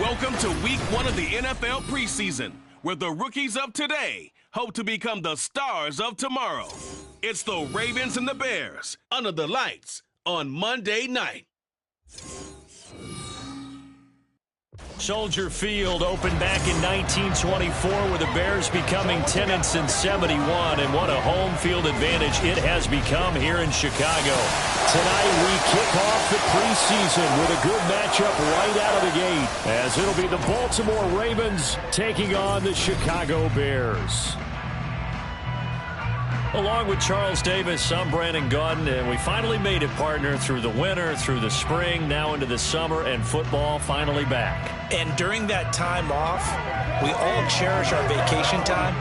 Welcome to week 1 of the NFL preseason, where the rookies of today hope to become the stars of tomorrow. It's the Ravens and the Bears under the lights on Monday night. Soldier Field opened back in 1924 with the Bears becoming 10-71, and what a home field advantage it has become here in Chicago. Tonight we kick off the preseason with a good matchup right out of the gate, as it'll be the Baltimore Ravens taking on the Chicago Bears. Along with Charles Davis, I'm Brandon Gaudin, and we finally made it, partner, through the winter, through the spring, now into the summer, and football finally back. And during that time off, we all cherish our vacation time.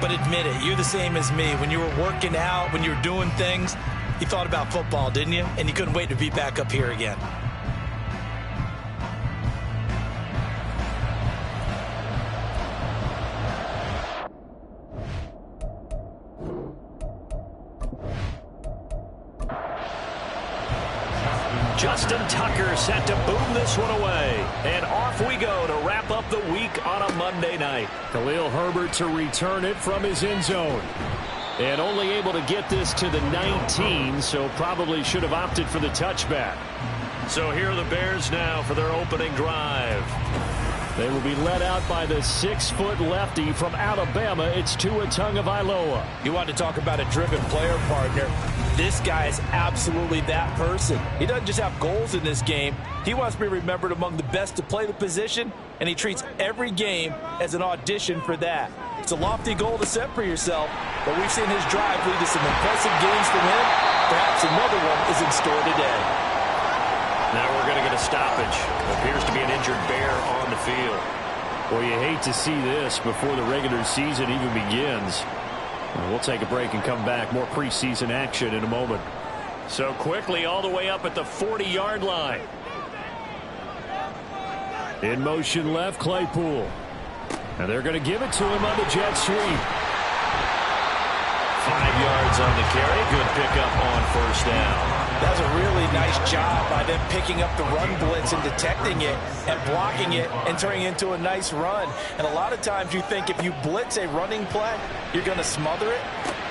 But admit it, you're the same as me. When you were working out, when you were doing things, you thought about football, didn't you? And you couldn't wait to be back up here again. Justin Tucker set to boom this one away. And off we go to wrap up the week on a Monday night. Khalil Herbert to return it from his end zone. And only able to get this to the 19, so probably should have opted for the touchback. So here are the Bears now for their opening drive. They will be led out by the 6-foot lefty from Alabama. It's Tua Tagovailoa. You want to talk about a driven player, partner. This guy is absolutely that person. He doesn't just have goals in this game. He wants to be remembered among the best to play the position, and he treats every game as an audition for that. It's a lofty goal to set for yourself, but we've seen his drive lead to some impressive games from him. Perhaps another one is in store today. Now we're going to get a stoppage. Appears to be an injured Bear on the field. Well, you hate to see this before the regular season even begins. We'll take a break and come back. More preseason action in a moment. So quickly all the way up at the 40-yard line. In motion left, Claypool. And they're going to give it to him on the jet sweep. 5 yards on the carry. Good pickup on first down. That's a really nice job by them picking up the run blitz and detecting it and blocking it and turning it into a nice run. And a lot of times you think if you blitz a running play, you're going to smother it.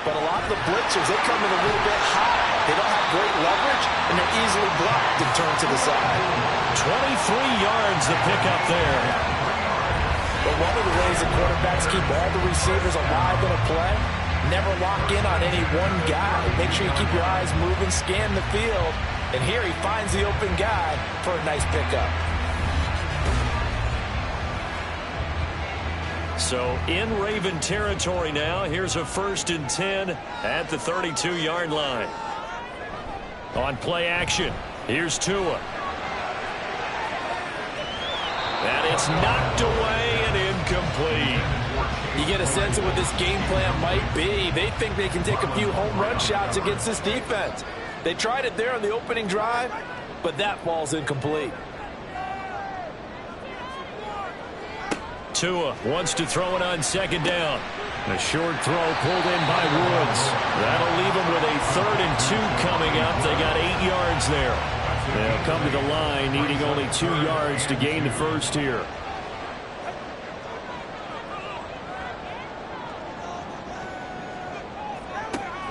But a lot of the blitzers, they come in a little bit high. They don't have great leverage, and they're easily blocked and turned to the side. 23 yards the pickup there. But one of the ways the quarterbacks keep all the receivers alive in a play, never lock in on any one guy. Make sure you keep your eyes moving, scan the field. And here he finds the open guy for a nice pickup. So in Raven territory now. Here's a 1st and 10 at the 32-yard line. On play action, here's Tua. And it's knocked away and incomplete. You get a sense of what this game plan might be. They think they can take a few home run shots against this defense. They tried it there on the opening drive, but that ball's incomplete. Tua wants to throw it on 2nd down. A short throw pulled in by Woods. That'll leave them with a 3rd and 2 coming up. They got 8 yards there. They'll come to the line needing only 2 yards to gain the first here.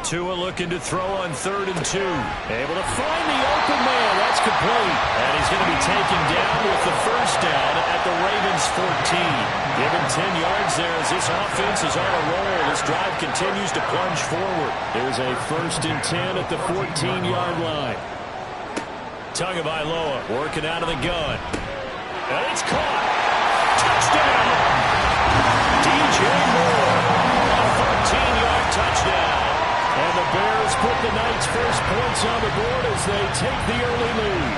Tua looking to throw on 3rd and 2. Able to find the open man. That's complete. And he's going to be taken down with the first down at the Ravens 14. Given 10 yards there as this offense is on a roll. This drive continues to plunge forward. There's a 1st and 10 at the 14-yard line. Tagovailoa working out of the gun. And it's caught. Touchdown! DJ Moore. A 14-yard touchdown. And the Bears put the night's first points on the board as they take the early lead.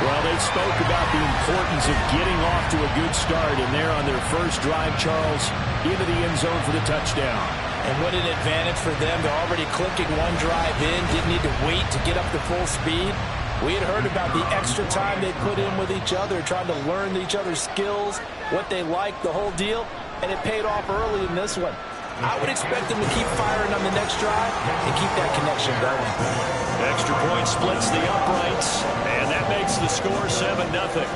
Well, they spoke about the importance of getting off to a good start, and they're on their first drive, Charles, into the end zone for the touchdown. And what an advantage for them. They're already clicking one drive in, didn't need to wait to get up to full speed. We had heard about the extra time they put in with each other, trying to learn each other's skills, what they liked, the whole deal, and it paid off early in this one. I would expect them to keep firing on the next drive and keep that connection going. Extra point splits the uprights, and that makes the score 7-0.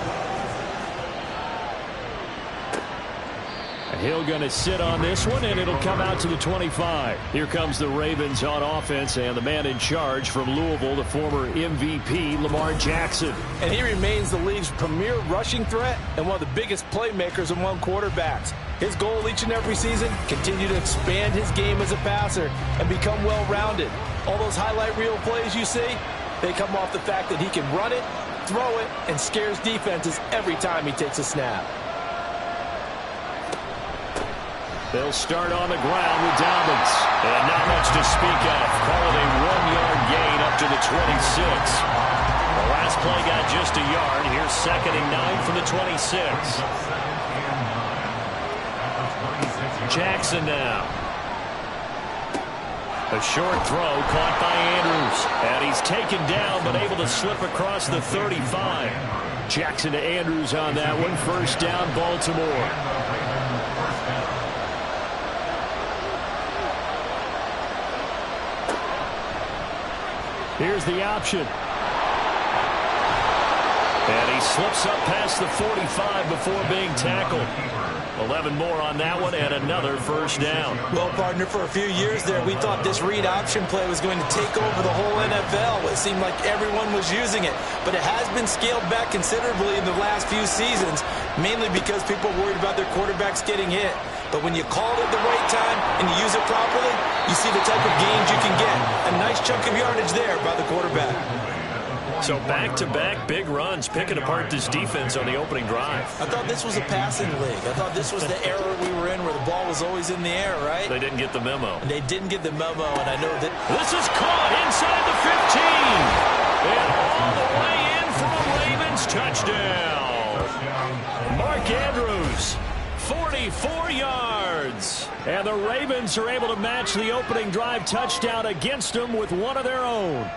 He'll going to sit on this one, and it'll come out to the 25. Here comes the Ravens on offense, and the man in charge from Louisville, the former MVP, Lamar Jackson. And he remains the league's premier rushing threat and one of the biggest playmakers among quarterbacks. His goal each and every season, continue to expand his game as a passer and become well-rounded. All those highlight reel plays you see, they come off the fact that he can run it, throw it, and scares defenses every time he takes a snap. They'll start on the ground with Dobbins. And not much to speak of. Call it a 1-yard gain up to the 26. The last play got just a yard. Here's 2nd and 9 from the 26. Jackson now. A short throw caught by Andrews. And he's taken down but able to slip across the 35. Jackson to Andrews on that one. 1st down, Baltimore. Here's the option. And he slips up past the 45 before being tackled. 11 more on that one and another 1st down. Well, partner, for a few years there, we thought this read option play was going to take over the whole NFL. It seemed like everyone was using it. But it has been scaled back considerably in the last few seasons, mainly because people are worried about their quarterbacks getting hit. But when you call it at the right time and you use it properly, you see the type of gains you can get. A nice chunk of yardage there by the quarterback. So back-to-back big runs, picking apart this defense on the opening drive. I thought this was a passing league. I thought this was the era we were in where the ball was always in the air, right? They didn't get the memo. And they didn't get the memo, and I know that... This is caught inside the 15. And all the way in for a Ravens touchdown. Mark Andrews. 44 yards. And the Ravens are able to match the opening drive touchdown against them with one of their own.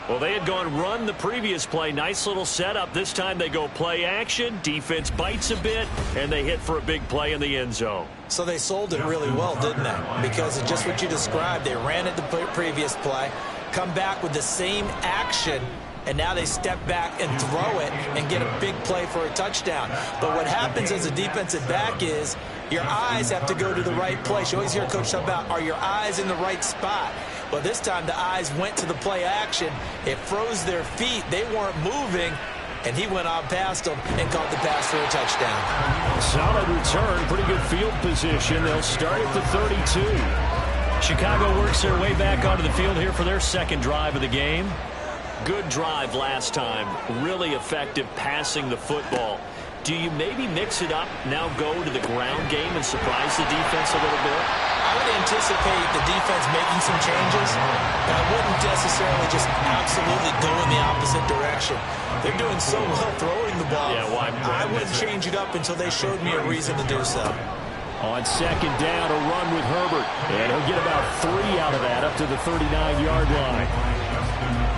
Well, they had gone run the previous play. Nice little setup. This time they go play action. Defense bites a bit, and they hit for a big play in the end zone. So they sold it really well, didn't they? Because of just what you described. They ran it the previous play, come back with the same action, and now they step back and throw it and get a big play for a touchdown. But what happens as a defensive back is your eyes have to go to the right place. You always hear Coach talk about, are your eyes in the right spot? Well, this time the eyes went to the play action. It froze their feet. They weren't moving, and he went on past them and caught the pass for a touchdown. Solid return, pretty good field position. They'll start at the 32. Chicago works their way back onto the field here for their 2nd drive of the game. Good drive last time. Really effective passing the football. Do you maybe mix it up, now go to the ground game and surprise the defense a little bit? I would anticipate the defense making some changes, but I wouldn't necessarily just absolutely go in the opposite direction. They're doing so well throwing the ball. Yeah, well, I wouldn't change it up until they showed me a reason to do so. On 2nd down, a run with Herbert. And he'll get about 3 out of that up to the 39-yard line.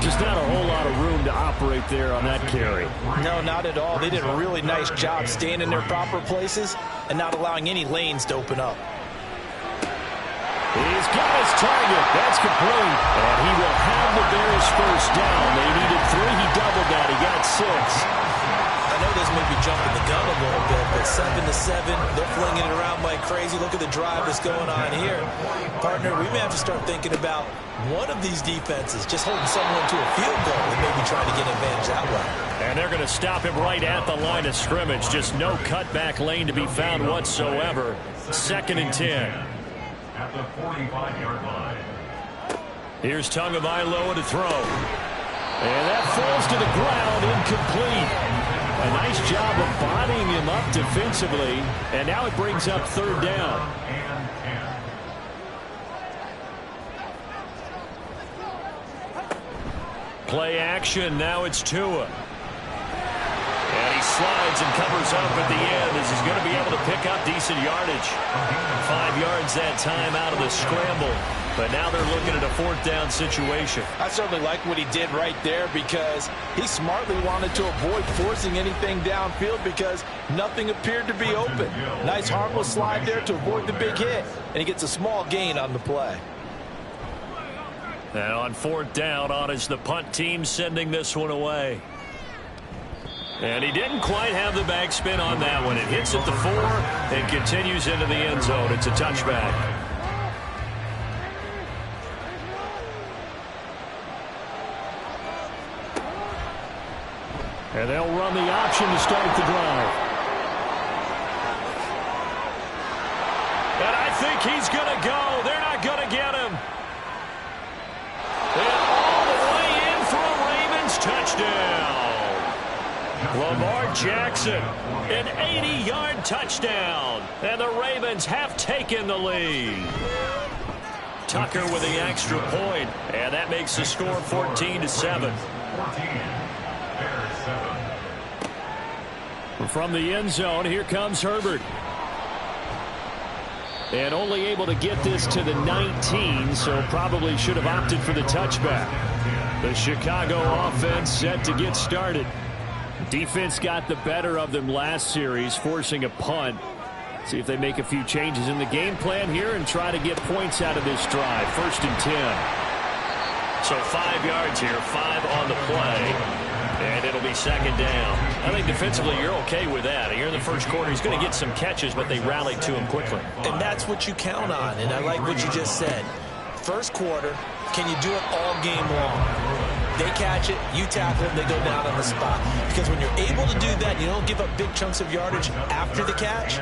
Just not a whole lot of room to operate there on that carry. No, not at all. They did a really nice job staying in their proper places and not allowing any lanes to open up. He's got his target. That's complete. And he will have the Bears 1st down. They needed 3. He doubled that. He got 6. I know this may be jumping the gun a little bit, but 7-7, they're flinging it around like crazy. Look at the drive that's going on here. Partner, we may have to start thinking about one of these defenses just holding someone to a field goal and maybe trying to get advantage that way. And they're going to stop him right at the line of scrimmage. Just no cutback lane to be found whatsoever. 2nd and 10. At the 45-yard line. Here's Tagovailoa to throw. And that falls to the ground, incomplete. A nice job of bodying him up defensively. And now it brings up 3rd down. Play action. Now it's Tua. And he slides and covers up at the end as he's going to be able to pick up decent yardage. 5 yards that time out of the scramble. But now they're looking at a 4th down situation. I certainly like what he did right there because he smartly wanted to avoid forcing anything downfield because nothing appeared to be open. Nice harmless slide there to avoid the big hit, and he gets a small gain on the play. And on 4th down, on is the punt team sending this one away. And he didn't quite have the backspin on that one. It hits at the 4 and continues into the end zone. It's a touchback. And they'll run the option to start the drive. And I think he's going to go. They're not going to get him. And all the way in for a Ravens touchdown. Lamar Jackson, an 80-yard touchdown. And the Ravens have taken the lead. Tucker with the extra point, and that makes the score 14-7. From the end zone, here comes Herbert. And only able to get this to the 19, so probably should have opted for the touchback. The Chicago offense set to get started. Defense got the better of them last series, forcing a punt. See if they make a few changes in the game plan here and try to get points out of this drive. 1st and 10. So 5 yards here, 5 on the play. And it'll be 2nd down. I think defensively you're okay with that. Here in the first quarter, he's going to get some catches, but they rallied to him quickly. And that's what you count on, and I like what you just said. First quarter, can you do it all game long? They catch it, you tackle them, they go down on the spot. Because when you're able to do that, you don't give up big chunks of yardage after the catch.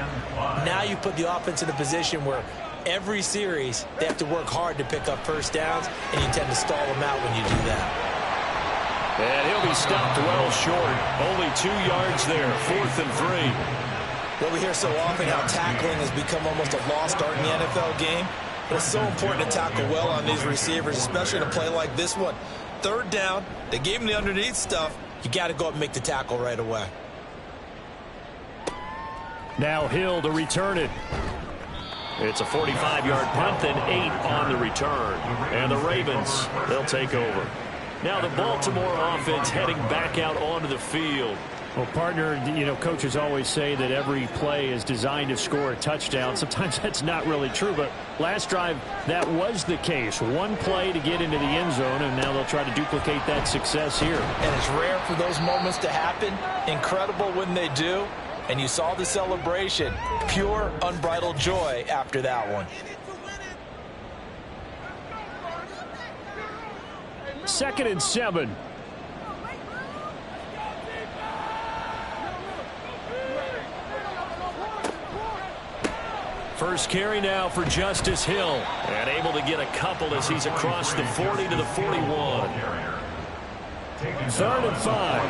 Now you put the offense in a position where every series they have to work hard to pick up first downs, and you tend to stall them out when you do that. And he'll be stopped well short. Only 2 yards there. 4th and 3. Well, we hear so often how tackling has become almost a lost art in the NFL game. But it's so important to tackle well on these receivers, especially in a play like this one. 3rd down, they gave him the underneath stuff. You got to go up and make the tackle right away. Now Hill to return it. It's a 45-yard punt, then 8 on the return. And the Ravens, they'll take over. Now the Baltimore offense heading back out onto the field. Well, partner, coaches always say that every play is designed to score a touchdown. Sometimes that's not really true, but last drive, that was the case. One play to get into the end zone, and now they'll try to duplicate that success here. And it's rare for those moments to happen. Incredible when they do. And you saw the celebration. Pure, unbridled joy after that one. 2nd and 7. First carry now for Justice Hill. And able to get a couple as he's across the 40 to the 41. 3rd and 5.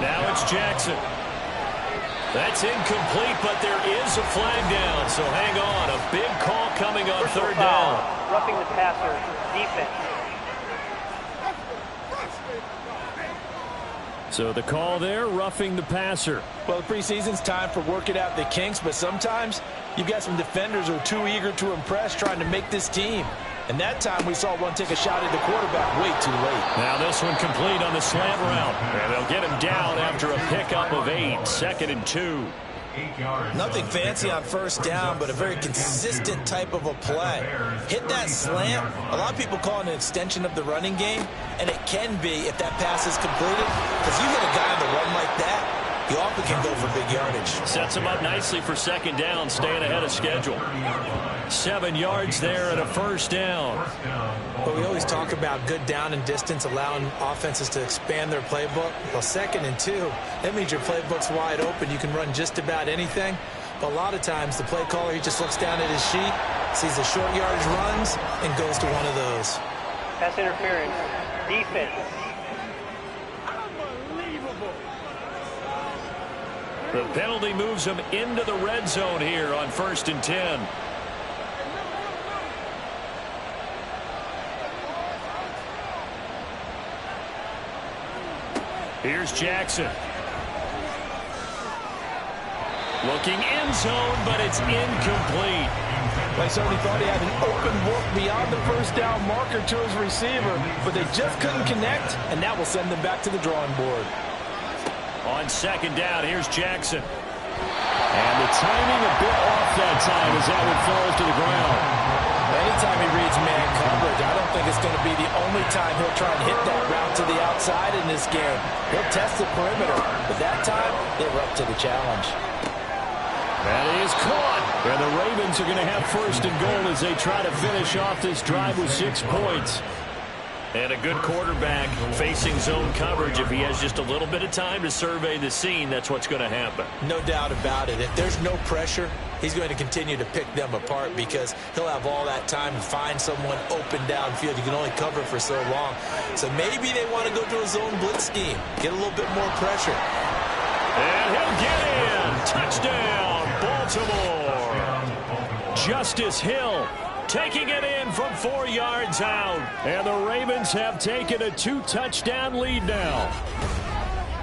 Now it's Jackson. That's incomplete, but there is a flag down, so hang on. A big call coming on 3rd down. Roughing the passer, defense. So the call there, roughing the passer. Well, the preseason's time for working out the kinks, but sometimes you've got some defenders who are too eager to impress trying to make this team. And that time we saw one take a shot at the quarterback way too late. Now this one complete on the slant route. And they'll get him down after a pickup of 8. 2nd and 2. Nothing fancy on 1st down, but a very consistent type of a play. Hit that slant. A lot of people call it an extension of the running game, and it can be if that pass is completed. Because you hit a guy on the run like that, you often can go for big yardage. Sets him up nicely for 2nd down, staying ahead of schedule. 7 yards there and a 1st down. But we always talk about good down and distance, allowing offenses to expand their playbook. Well, 2nd and 2, that means your playbook's wide open. You can run just about anything. But a lot of times, the play caller, he just looks down at his sheet, sees the short yardage runs, and goes to one of those. Pass interference, defense. The penalty moves him into the red zone here on 1st and 10. Here's Jackson. Looking end zone, but it's incomplete. They certainly thought he had an open look beyond the 1st down marker to his receiver, but they just couldn't connect, and that will send them back to the drawing board. On 2nd down, here's Jackson. And the timing a bit off that time as that one falls to the ground. Anytime he reads man coverage, Victor. I don't think it's going to be the only time he'll try and hit that route to the outside in this game. He'll test the perimeter, but that time, they were up to the challenge. That is caught. And the Ravens are going to have first and goal as they try to finish off this drive with 6 points. And a good quarterback facing zone coverage. If he has just a little bit of time to survey the scene, that's what's going to happen. No doubt about it. If there's no pressure, he's going to continue to pick them apart because he'll have all that time to find someone open downfield. You can only cover for so long. So maybe they want to go to a zone blitz scheme, get a little bit more pressure. And he'll get in. Touchdown, Baltimore. Justice Hill taking it in from 4 yards out. And the Ravens have taken a 2-touchdown lead now.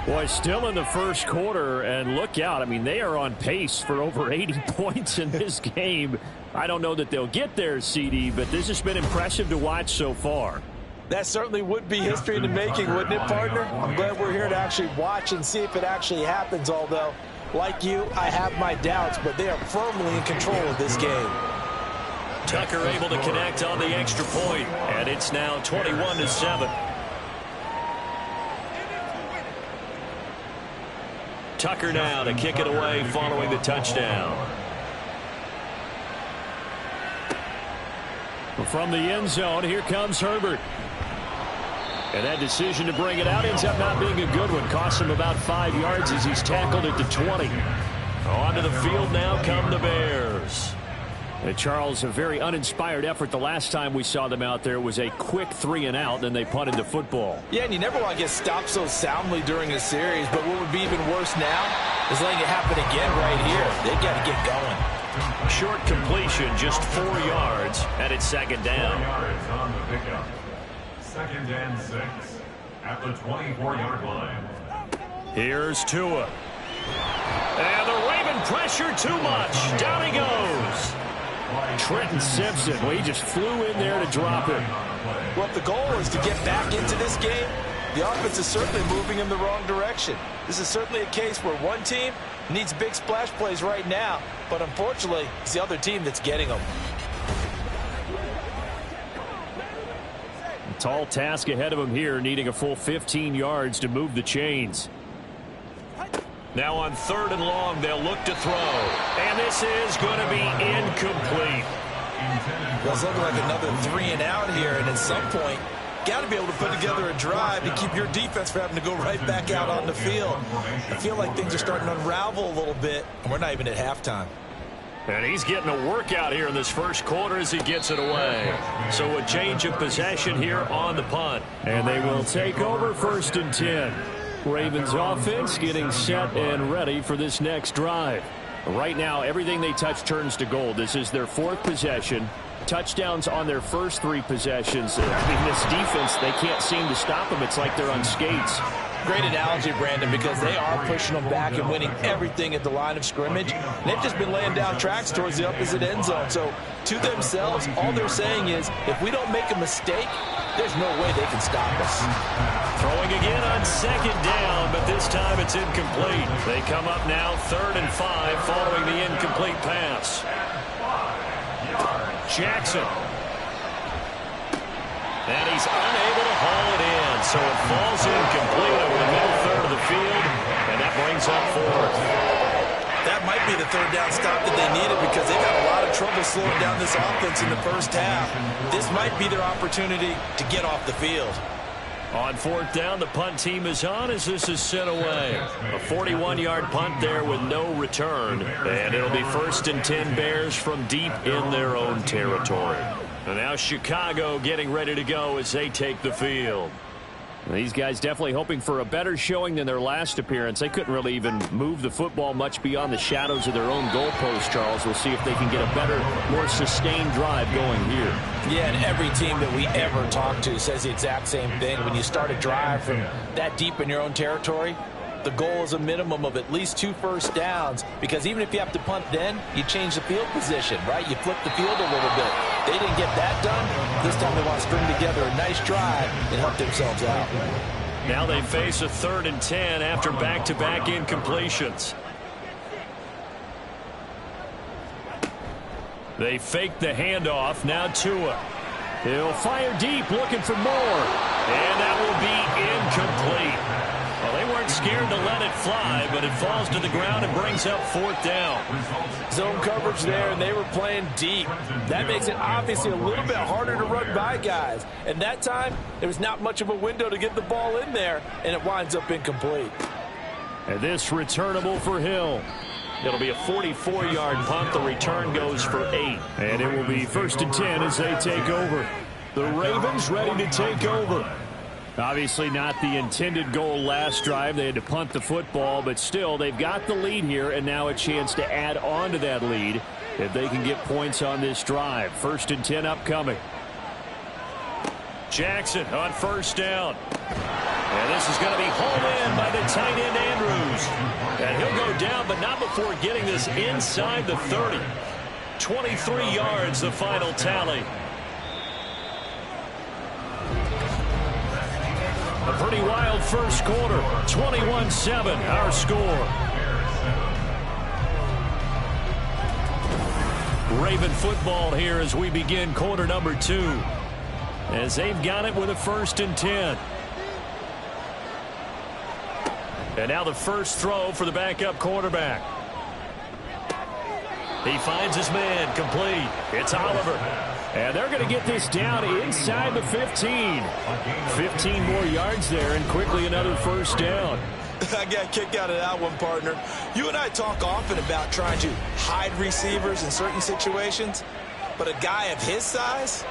Boy, still in the first quarter, and look out. I mean, they are on pace for over 80 points in this game. I don't know that they'll get there, CD, but this has been impressive to watch so far. That certainly would be history in the making, wouldn't it, partner? I'm glad we're here to actually watch and see if it actually happens, although, like you, I have my doubts, but they are firmly in control of this game. Tucker able to connect on the extra point, and it's now 21-7. Tucker now to kick it away following the touchdown. From the end zone, here comes Herbert. And that decision to bring it out ends up not being a good one. Costs him about 5 yards as he's tackled at the 20. Onto the field now come the Bears. And Charles, a very uninspired effort. The last time we saw them out there was a quick 3-and-out, and they punted the football. Yeah, and you never want to get stopped so soundly during a series, but what would be even worse now is letting it happen again right here. They've got to get going. Short completion, just 4 yards, and it's second down. 4 yards on the pickup. 2nd and 6 at the 24-yard line. Here's Tua. And the Raven pressure too much. Down he goes. Trenton Simpson, well, he just flew in there to drop it. Well, if the goal is to get back into this game, the offense is certainly moving in the wrong direction. This is certainly a case where one team needs big splash plays right now, but unfortunately, it's the other team that's getting them. A tall task ahead of him here, needing a full 15 yards to move the chains. Now on 3rd and long, they'll look to throw. And this is going to be incomplete. Well, it's looking like another 3-and-out here, and at some point, got to be able to put together a drive to keep your defense from having to go right back out on the field. I feel like things are starting to unravel a little bit, and we're not even at halftime. And he's getting a workout here in this first quarter as he gets it away. So a change of possession here on the punt. And they will take over 1st and 10. Ravens offense getting set and ready for this next drive. Right now, everything they touch turns to gold. This is their 4th possession. Touchdowns on their first 3 possessions. I mean, this defense, they can't seem to stop them. It's like they're on skates. Great analogy, Brandon, because they are pushing them back and winning everything at the line of scrimmage. They've just been laying down tracks towards the opposite end zone. So to themselves, all they're saying is, if we don't make a mistake, there's no way they can stop us. Throwing again on 2nd down, but this time it's incomplete. They come up now 3rd and 5 following the incomplete pass. Jackson. And he's unable to haul it in, so it falls incomplete over the middle 3rd of the field, and that brings up 4th. That might be the 3rd down stop that they needed because they've got a lot of trouble slowing down this offense in the first half. This might be their opportunity to get off the field. On 4th down, the punt team is on as this is sent away. A 41-yard punt there with no return. And it'll be 1st and 10 Bears from deep in their own territory. And now Chicago getting ready to go as they take the field. These guys definitely hoping for a better showing than their last appearance. They couldn't really even move the football much beyond the shadows of their own goalpost, Charles. We'll see if they can get a better, more sustained drive going here. Yeah, and every team that we ever talk to says the exact same thing. When you start a drive from that deep in your own territory, the goal is a minimum of at least 2 first downs, because even if you have to punt then, you change the field position, right? You flip the field a little bit. They didn't get that done. This time they want to string together a nice drive and help themselves out. Now they face a 3rd and 10 after back-to-back incompletions. They fake the handoff. Now Tua. He'll fire deep, looking for more. And that will be incomplete. Well, they weren't scared to let it fly, but it falls to the ground and brings up 4th down. Zone coverage there, and they were playing deep. That makes it obviously a little bit harder to run by guys. And that time, there was not much of a window to get the ball in there, and it winds up incomplete. And this returnable for Hill. It'll be a 44-yard punt. The return goes for 8. And it will be 1st and 10 as they take over. The Ravens ready to take over. Obviously not the intended goal last drive. They had to punt the football, but still they've got the lead here and now a chance to add on to that lead if they can get points on this drive. 1st and 10 upcoming. Jackson on 1st down. And this is going to be hauled in by the tight end Andrews. And he'll go down, but not before getting this inside the 30. 23 yards, the final tally. A pretty wild first quarter. 21-7, our score. Raven football here as we begin quarter number 2. As they've got it with a 1st and 10. And now the first throw for the backup quarterback. He finds his man, complete. It's Oliver. And they're going to get this down inside the 15. 15 more yards there, and quickly another 1st down. I got a kick out of that one, partner. You and I talk often about trying to hide receivers in certain situations, but a guy of his size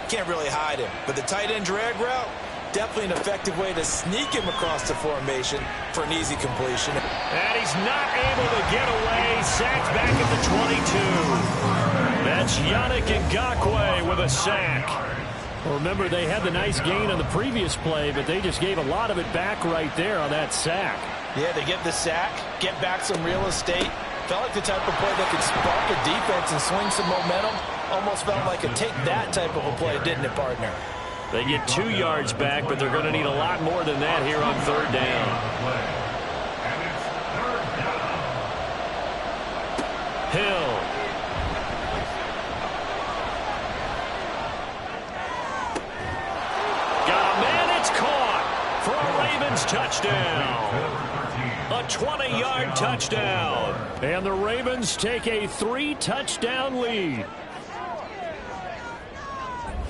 can't really hide him. But the tight end drag route, definitely an effective way to sneak him across the formation for an easy completion. And he's not able to get away. Sacked back at the 22. That's Yannick Ngakoue with a sack. Well, remember, they had the nice gain on the previous play, but they just gave a lot of it back right there on that sack. Yeah, they get the sack, get back some real estate. Felt like the type of play that could spark a defense and swing some momentum. Almost felt like a take that type of a play, didn't it, partner? They get 2 yards back, but they're going to need a lot more than that here on 3rd down. Hill. Got a man, it's caught for a Ravens touchdown. A 20-yard touchdown. And the Ravens take a 3-touchdown lead.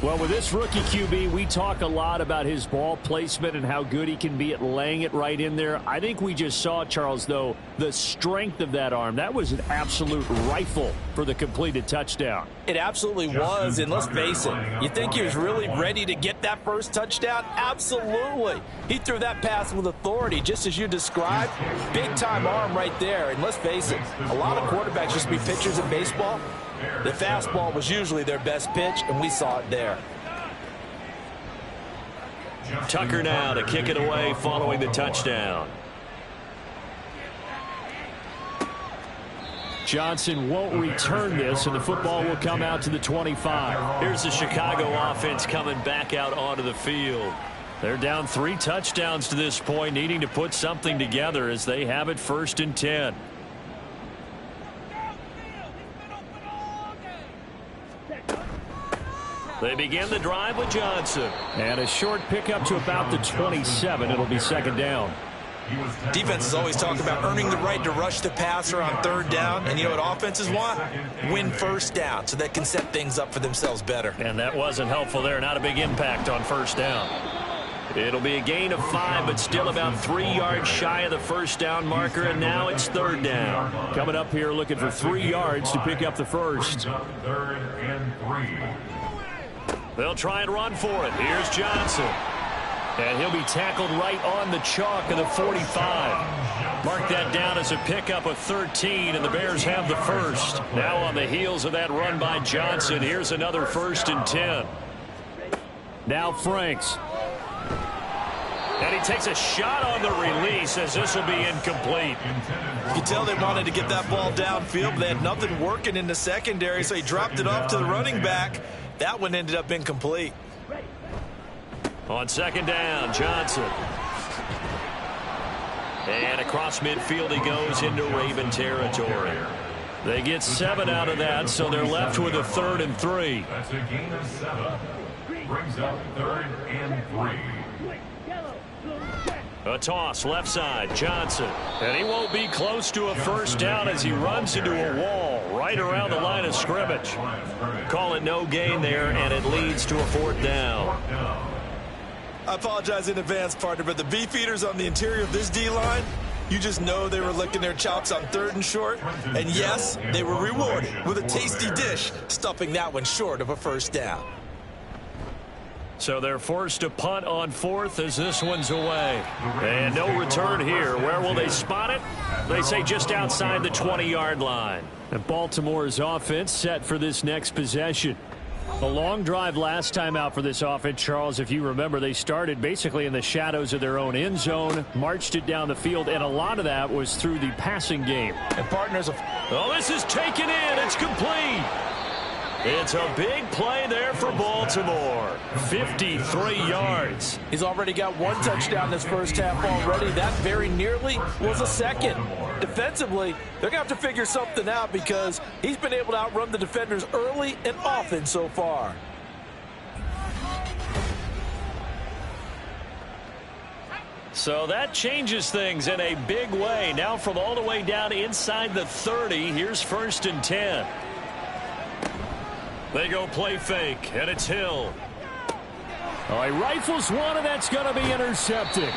Well, with this rookie QB, we talk a lot about his ball placement and how good he can be at laying it right in there. I think we just saw, Charles, though, the strength of that arm. That was an absolute rifle for the completed touchdown. It absolutely was, and let's face it, you think he was really ready to get that first touchdown? Absolutely. He threw that pass with authority, just as you described. Big-time arm right there, and let's face it, a lot of quarterbacks just be pitchers in baseball. The fastball was usually their best pitch, and we saw it there. Tucker now to kick it away following the touchdown. Johnson won't return this, and the football will come out to the 25. Here's the Chicago offense coming back out onto the field. They're down 3 touchdowns to this point, needing to put something together as they have it 1st and 10. They begin the drive with Johnson. And a short pickup to about the 27. It'll be 2nd down. Defenses always talk about earning the right to rush the passer on 3rd down. And you know what offenses want? Win 1st down so they can set things up for themselves better. And that wasn't helpful there. Not a big impact on 1st down. It'll be a gain of 5, but still about 3 yards shy of the 1st down marker. And now it's 3rd down. Coming up here looking for 3 yards to pick up the first. 3rd and 3. They'll try and run for it. Here's Johnson. And he'll be tackled right on the chalk of the 45. Mark that down as a pickup of 13, and the Bears have the first. Now on the heels of that run by Johnson, here's another 1st and 10. Now Franks. And he takes a shot on the release as this will be incomplete. You can tell they wanted to get that ball downfield, but they had nothing working in the secondary, so he dropped it off to the running back. That one ended up incomplete. On 2nd down, Johnson. And across midfield he goes into Raven territory. They get 7 out of that, so they're left with a 3rd and 3. That's a gain of 7. Brings up 3rd and 3. A toss left side, Johnson. And he won't be close to a first down as he runs into a wall right around the line of scrimmage. Call it no gain there, and it leads to a 4th down. I apologize in advance, partner, but the beefeaters on the interior of this D-line, you just know they were licking their chops on 3rd and short. And yes, they were rewarded with a tasty dish, stuffing that one short of a first down. So they're forced to punt on 4th as this one's away. And no return here. Where will they spot it? They say just outside the 20-yard line. And Baltimore's offense set for this next possession. A long drive last time out for this offense, Charles. If you remember, they started basically in the shadows of their own end zone, marched it down the field, and a lot of that was through the passing game. And partners, oh, this is taken in. It's complete. It's a big play there for Baltimore. 53 yards. He's already got 1 touchdown this first half already. That very nearly was a second. Defensively, they're going to have to figure something out because he's been able to outrun the defenders early and often so far. So that changes things in a big way. Now from all the way down inside the 30, here's 1st and 10. They go play fake, and it's Hill. Oh, he rifles one, and that's going to be intercepted.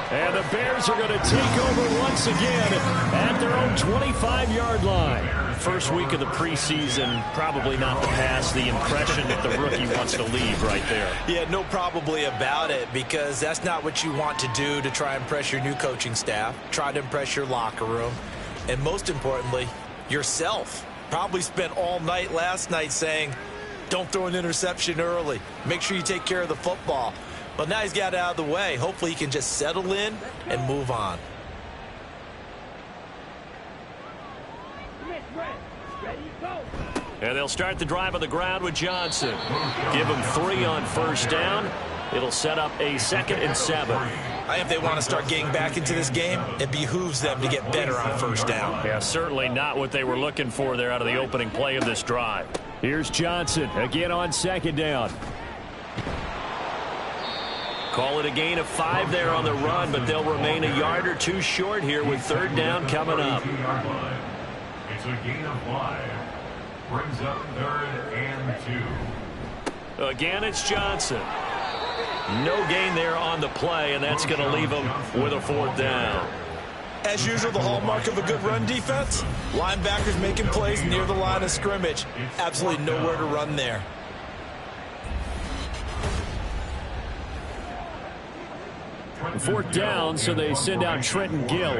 And the Bears are going to take over once again at their own 25-yard line. First week of the preseason, probably not the pass, the impression that the rookie wants to leave right there. Yeah, no probably about it, because that's not what you want to do to try and impress your new coaching staff, try to impress your locker room, and most importantly, yourself. Probably spent all night last night saying, don't throw an interception early. Make sure you take care of the football. But now he's got it out of the way. Hopefully he can just settle in and move on. And they'll start the drive on the ground with Johnson. Give him 3 on first down. It'll set up a 2nd and 7. If they want to start getting back into this game, it behooves them to get better on first down. Yeah, certainly not what they were looking for there out of the opening play of this drive. Here's Johnson again on 2nd down. Call it a gain of 5 there on the run, but they'll remain a yard or 2 short here with 3rd down coming up. It's a gain of 5. Brings up 3rd and 2. Again, it's Johnson. No gain there on the play, and that's going to leave them with a 4th down. As usual, the hallmark of a good run defense, linebackers making plays near the line of scrimmage. Absolutely nowhere to run there. Fourth down, so they send out Trenton Gill.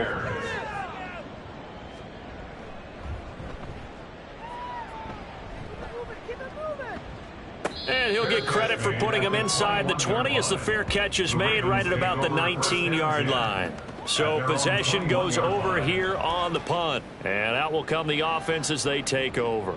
And he'll get credit for putting him inside the 20 as the fair catch is made right at about the 19-yard line. So possession goes over here on the punt. And out will come the offense as they take over.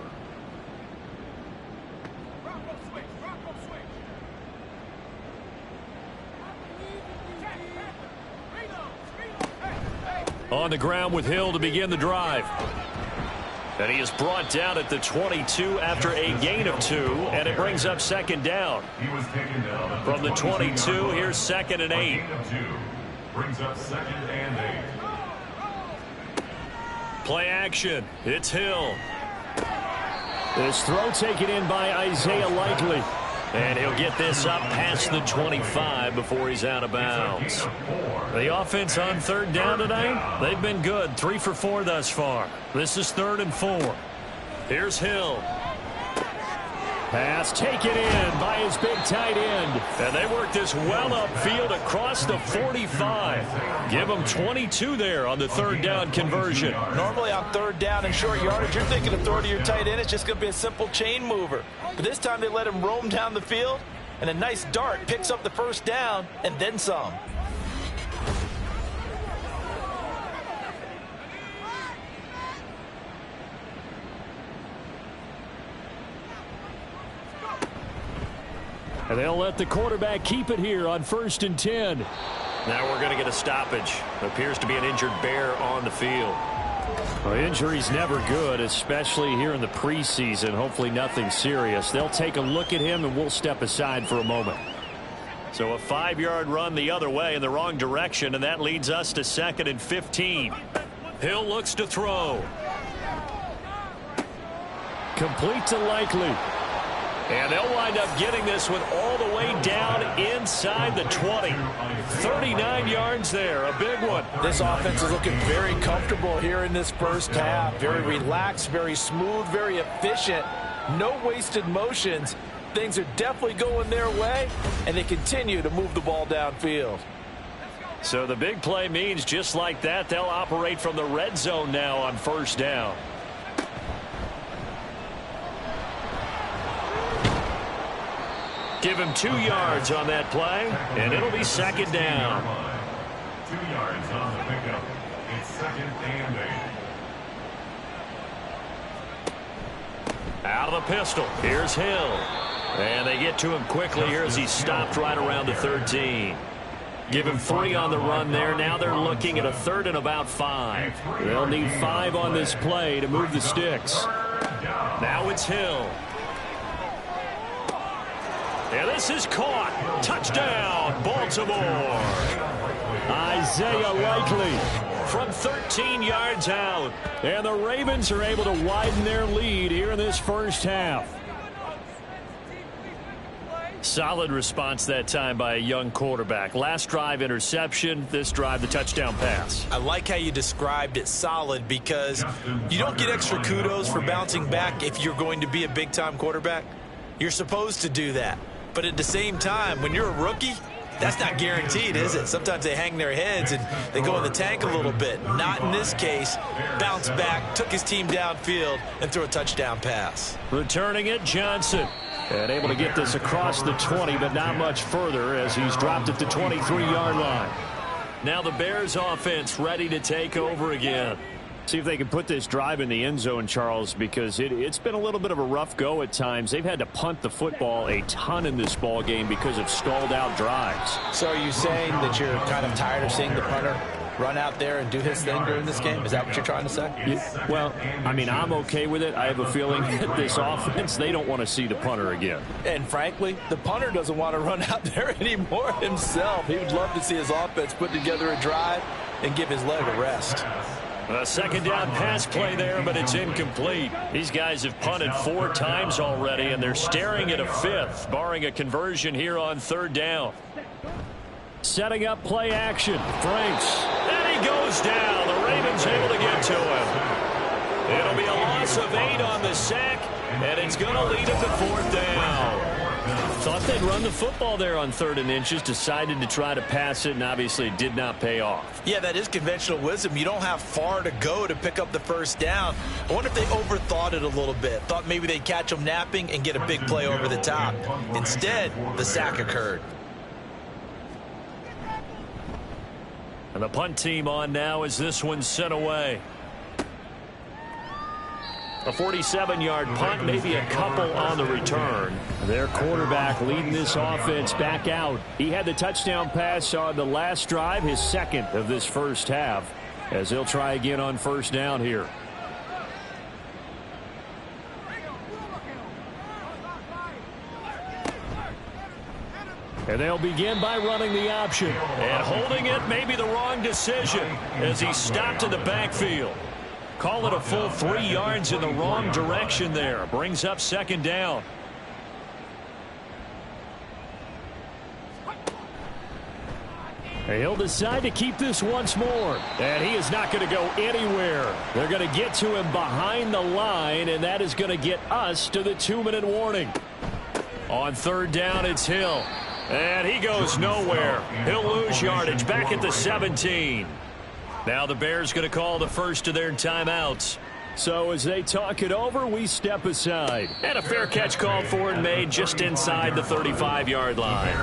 On the ground with Hill to begin the drive. And he is brought down at the 22 after a gain of 2, and it brings up 2nd down. From the 22, here's 2nd and 8. Brings up 2nd and 8. Play action. It's Hill. This throw taken in by Isaiah Likely. And he'll get this up past the 25 before he's out of bounds. The offense on 3rd down tonight, they've been good. 3 for 4 thus far. This is 3rd and 4. Here's Hill. Pass taken in by his big tight end. And they work this well upfield across the 45. Give them 22 there on the 3rd down conversion. Normally on 3rd down and short yardage, you're thinking of throw to your tight end. It's just going to be a simple chain mover. But this time they let him roam down the field, and a nice dart picks up the 1st down and then some. And they'll let the quarterback keep it here on 1st and 10. Now we're going to get a stoppage. Appears to be an injured Bear on the field. Well, injury's never good, especially here in the preseason. Hopefully nothing serious. They'll take a look at him, and we'll step aside for a moment. So a 5-yard run the other way in the wrong direction, and that leads us to 2nd and 15. Hill looks to throw. Complete to Likely. And they'll wind up getting this one all the way down inside the 20. 39 yards there, a big one. This offense is looking very comfortable here in this first half. Very relaxed, very smooth, very efficient. No wasted motions. Things are definitely going their way, and they continue to move the ball downfield. So the big play means just like that, they'll operate from the red zone now on first down. Give him 2 yards on that play, and it'll be 2nd down. 2 yards on the pickup. It's 2nd and 8. Out of the pistol. Here's Hill. And they get to him quickly here as he's stopped right around the 13. Give him 3 on the run there. Now they're looking at a 3rd and about 5. They'll need 5 on this play to move the sticks. Now it's Hill. And this is caught. Touchdown, Baltimore. Isaiah Likely from 13 yards out. And the Ravens are able to widen their lead here in this first half. Solid response that time by a young quarterback. Last drive, interception. This drive, the touchdown pass. I like how you described it, solid, because you don't get extra kudos for bouncing back if you're going to be a big-time quarterback. You're supposed to do that. But at the same time, when you're a rookie, that's not guaranteed, is it? Sometimes they hang their heads and they go in the tank a little bit. Not in this case. Bounced back, took his team downfield, and threw a touchdown pass. Returning it, Johnson. And able to get this across the 20, but not much further as he's dropped at the 23-yard line. Now the Bears offense ready to take over again. See if they can put this drive in the end zone, Charles, because it's been a little bit of a rough go at times. They've had to punt the football a ton in this ball game because of stalled out drives. So are you saying that you're kind of tired of seeing the punter run out there and do his thing during this game? Is that what you're trying to say? Yeah, well, I mean, I'm okay with it. I have a feeling that this offense, they don't want to see the punter again. And frankly, the punter doesn't want to run out there anymore himself. He would love to see his offense put together a drive and give his leg a rest. A 2nd down pass play there, but it's incomplete. These guys have punted 4 times already, and they're staring at a 5th, barring a conversion here on 3rd down. Setting up play action. Franks. And he goes down. The Ravens able to get to him. It'll be a loss of 8 on the sack, and it's going to lead him to 4th down. Thought they'd run the football there on 3rd and inches. Decided to try to pass it, and obviously it did not pay off. Yeah, that is conventional wisdom. You don't have far to go to pick up the 1st down. I wonder if they overthought it a little bit. Thought maybe they'd catch them napping and get a big play over the top. Instead, the sack occurred. And the punt team on now as this one's sent away. A 47-yard punt, maybe a couple on the return. Their quarterback leading this offense back out. He had the touchdown pass on the last drive, his 2nd of this first half, as they'll try again on 1st down here. And they'll begin by running the option. And holding it may be the wrong decision as he stopped in the backfield. Call it a full 3 yards in the wrong direction there. Brings up 2nd down. He'll decide to keep this once more. And he is not going to go anywhere. They're going to get to him behind the line, and that is going to get us to the 2-minute warning. On 3rd down, it's Hill. And he goes nowhere. He'll lose yardage back at the 17. Now the Bears going to call the first of their timeouts. So as they talk it over, we step aside. And a fair catch called for and made just inside the 35-yard line.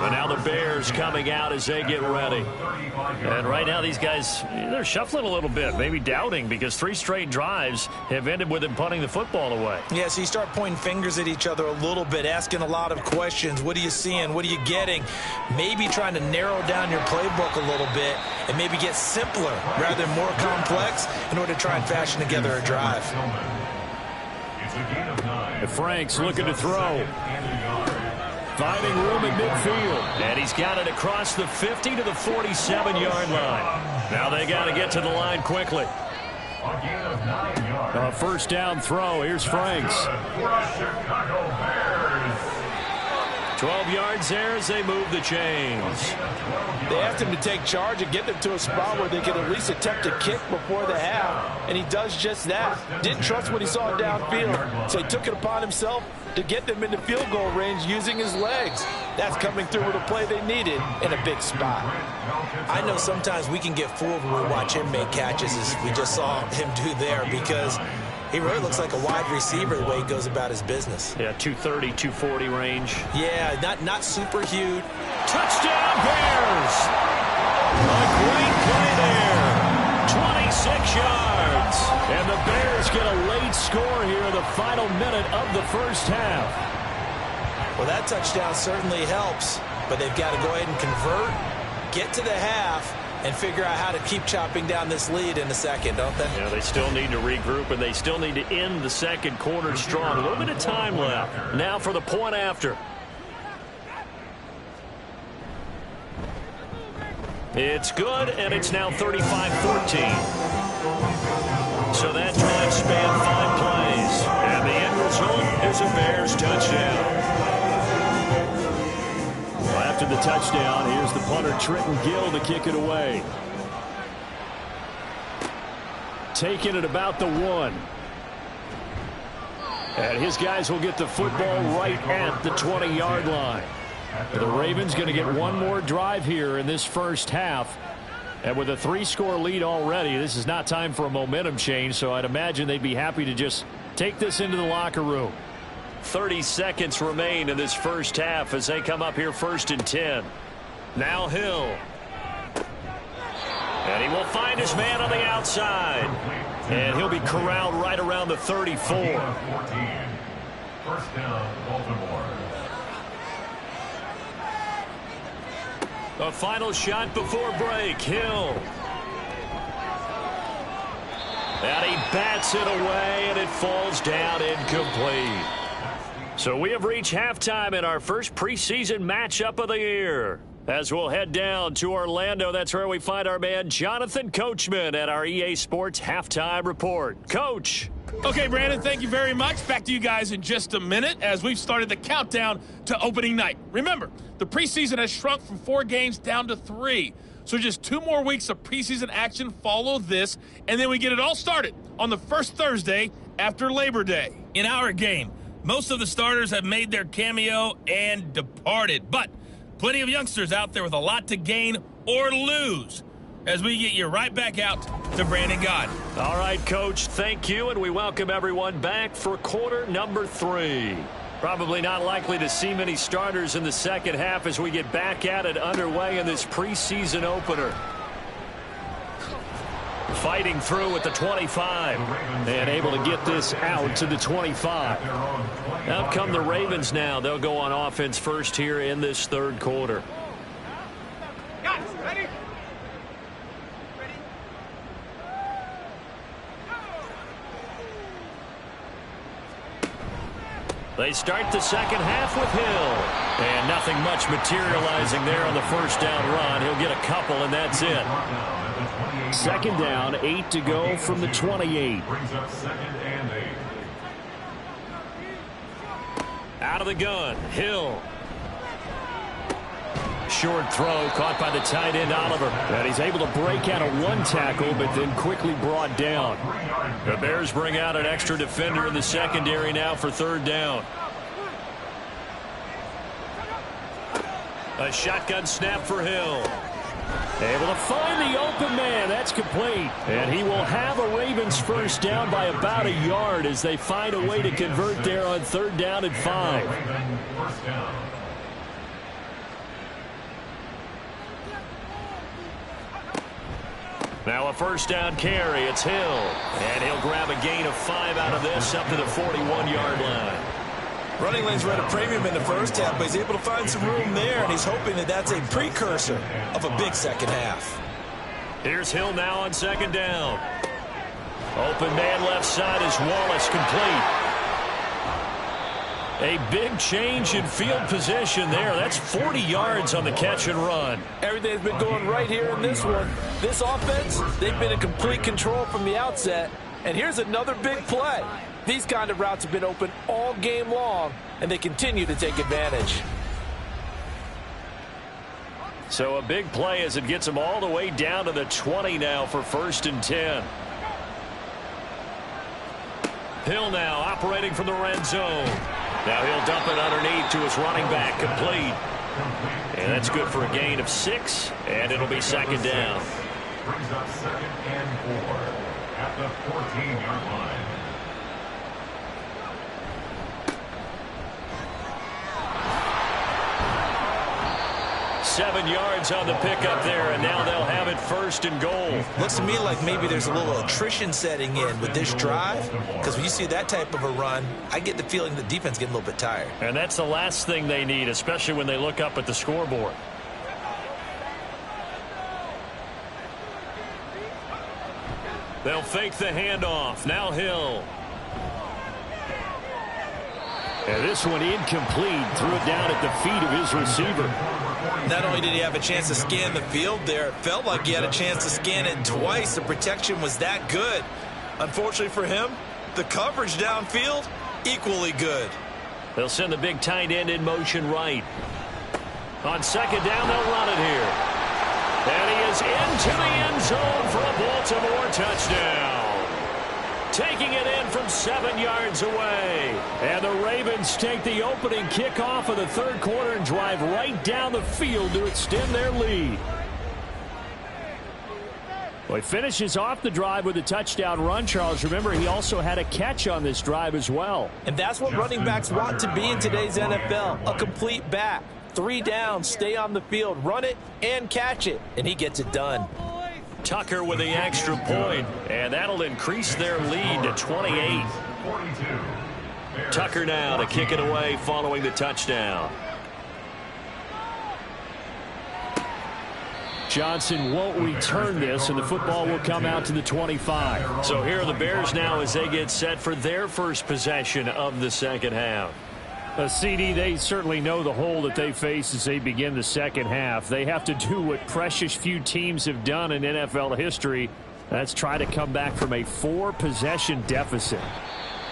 But now the Bears coming out as they get ready. And right now these guys, they're shuffling a little bit, maybe doubting, because 3 straight drives have ended with them punting the football away. Yeah, so you start pointing fingers at each other a little bit, asking a lot of questions. What are you seeing? What are you getting? Maybe trying to narrow down your playbook a little bit and maybe get simpler rather than more complex in order to try and fashion together a drive. Frank's looking to throw. Finding room in midfield. And he's got it across the 50 to the 47-yard line. Now they got to get to the line quickly. A first down throw. Here's Franks. 12 yards there as they move the chains. They asked him to take charge and get them to a spot where they could at least attempt a kick before the half, and he does just that. Didn't trust what he saw downfield, so he took it upon himself to get them into field goal range using his legs. That's coming through with a play they needed in a big spot. I know sometimes we can get fooled when we watch him make catches, as we just saw him do there, because he really looks like a wide receiver the way he goes about his business. Yeah, 230, 240 range. Yeah, not super huge. Touchdown, Bears! A great play there. 26 yards. And the Bears get a late score here in the final minute of the first half. Well, that touchdown certainly helps, but they've got to go ahead and convert, get to the half, and figure out how to keep chopping down this lead in the second, don't they? Yeah, they still need to regroup, and they still need to end the second quarter strong. A little bit of time left. Now for the point after. It's good, and it's now 35-14. So that drive spanned 5 plays. And the end result is a Bears touchdown. Well, after the touchdown, here's the punter, Trenton Gill, to kick it away. Taking it about the 1. And his guys will get the football right at the 20-yard line. The Ravens going to get one more drive here in this first half. And with a 3-score lead already, this is not time for a momentum change, so I'd imagine they'd be happy to just take this into the locker room. 30 seconds remain in this first half as they come up here 1st and 10. Now Hill. And he will find his man on the outside. And he'll be corralled right around the 34. First down, Baltimore. A final shot before break. Hill. And he bats it away, and it falls down incomplete. So we have reached halftime in our first preseason matchup of the year. As we'll head down to Orlando, that's where we find our man Jonathan Coachman at our EA Sports Halftime Report. Coach. Okay, Brandon, thank you very much. Back to you guys in just a minute as we've started the countdown to opening night. Remember, the preseason has shrunk from 4 games down to 3. So just 2 more weeks of preseason action follow this, and then we get it all started on the first Thursday after Labor Day. In our game, most of the starters have made their cameo and departed, but plenty of youngsters out there with a lot to gain or lose as we get you right back out to Brandon God. All right, Coach, thank you, and we welcome everyone back for quarter number 3. Probably not likely to see many starters in the second half as we get back at it underway in this preseason opener. Fighting through at the 25 and able to get this out to the 25. Out come the Ravens now. They'll go on offense first here in this third quarter. Guys, ready? They start the second half with Hill. And nothing much materializing there on the first down run. He'll get a couple, and that's it. Second down, 8 to go from the 28. Brings up 2nd and 8. Out of the gun, Hill. Short throw caught by the tight end Oliver. And he's able to break out of 1 tackle, but then quickly brought down. The Bears bring out an extra defender in the secondary now for 3rd down. A shotgun snap for Hill. Able to find the open man. That's complete. And he will have a Ravens first down by about a yard as they find a way to convert there on 3rd down and 5. First down. Now a first down carry. It's Hill. And he'll grab a gain of 5 out of this up to the 41-yard line. Running lanes were at a premium in the first half, but he's able to find some room there, and he's hoping that that's a precursor of a big second half. Here's Hill now on second down. Open man left side is Wallace, complete. A big change in field position there. That's 40 yards on the catch and run. Everything's been going right here in this one. This offense, they've been in complete control from the outset. And here's another big play. These kind of routes have been open all game long, and they continue to take advantage. So a big play as it gets them all the way down to the 20 now for 1st and 10. Hill now operating from the red zone. Now he'll dump it underneath to his running back, complete. And that's good for a gain of 6, and it'll be second down. Brings up 2nd and 4 at the 14-yard line. Seven yards on the pickup there, and now they'll have it 1st and goal. Looks to me like maybe there's a little attrition setting in with this drive, because when you see that type of a run, I get the feeling the defense getting a little bit tired. And that's the last thing they need, especially when they look up at the scoreboard. They'll fake the handoff. Now Hill. And this one incomplete. Threw it down at the feet of his receiver. Not only did he have a chance to scan the field there, it felt like he had a chance to scan it twice. The protection was that good. Unfortunately for him, the coverage downfield, equally good. They'll send the big tight end in motion right. On second down, they'll run it here. And he is into the end zone for a Baltimore touchdown. Taking it in from 7 yards away. And the Ravens take the opening kickoff of the third quarter and drive right down the field to extend their lead. Well, he finishes off the drive with a touchdown run, Charles. Remember, he also had a catch on this drive as well. And that's what running backs want to be in today's NFL, a complete back. 3 downs, stay on the field, run it, and catch it. And he gets it done. Tucker with the extra point, and that'll increase their lead to 28. Tucker now to kick it away following the touchdown. Johnson won't return this, and the football will come out to the 25. So here are the Bears now as they get set for their first possession of the second half. CD, they certainly know the hole that they face as they begin the second half. They have to do what precious few teams have done in NFL history. That's try to come back from a 4-possession deficit.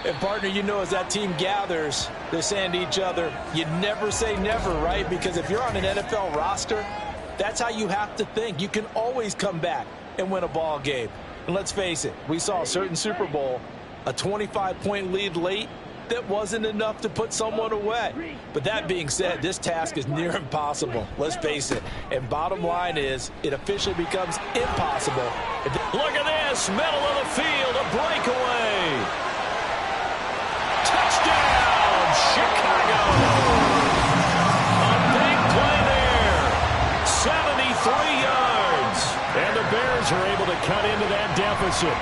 And, partner, you know, as that team gathers, they're saying to each other, you never say never, right? Because if you're on an NFL roster, that's how you have to think. You can always come back and win a ball game. And let's face it, we saw a certain Super Bowl, a 25-point lead late, that wasn't enough to put someone away. But that being said, this task is near impossible. Let's face it. And bottom line is, it officially becomes impossible. Look at this, middle of the field, a breakaway. Touchdown, Chicago. A big play there. 73 yards. And the Bears are able to cut into that deficit.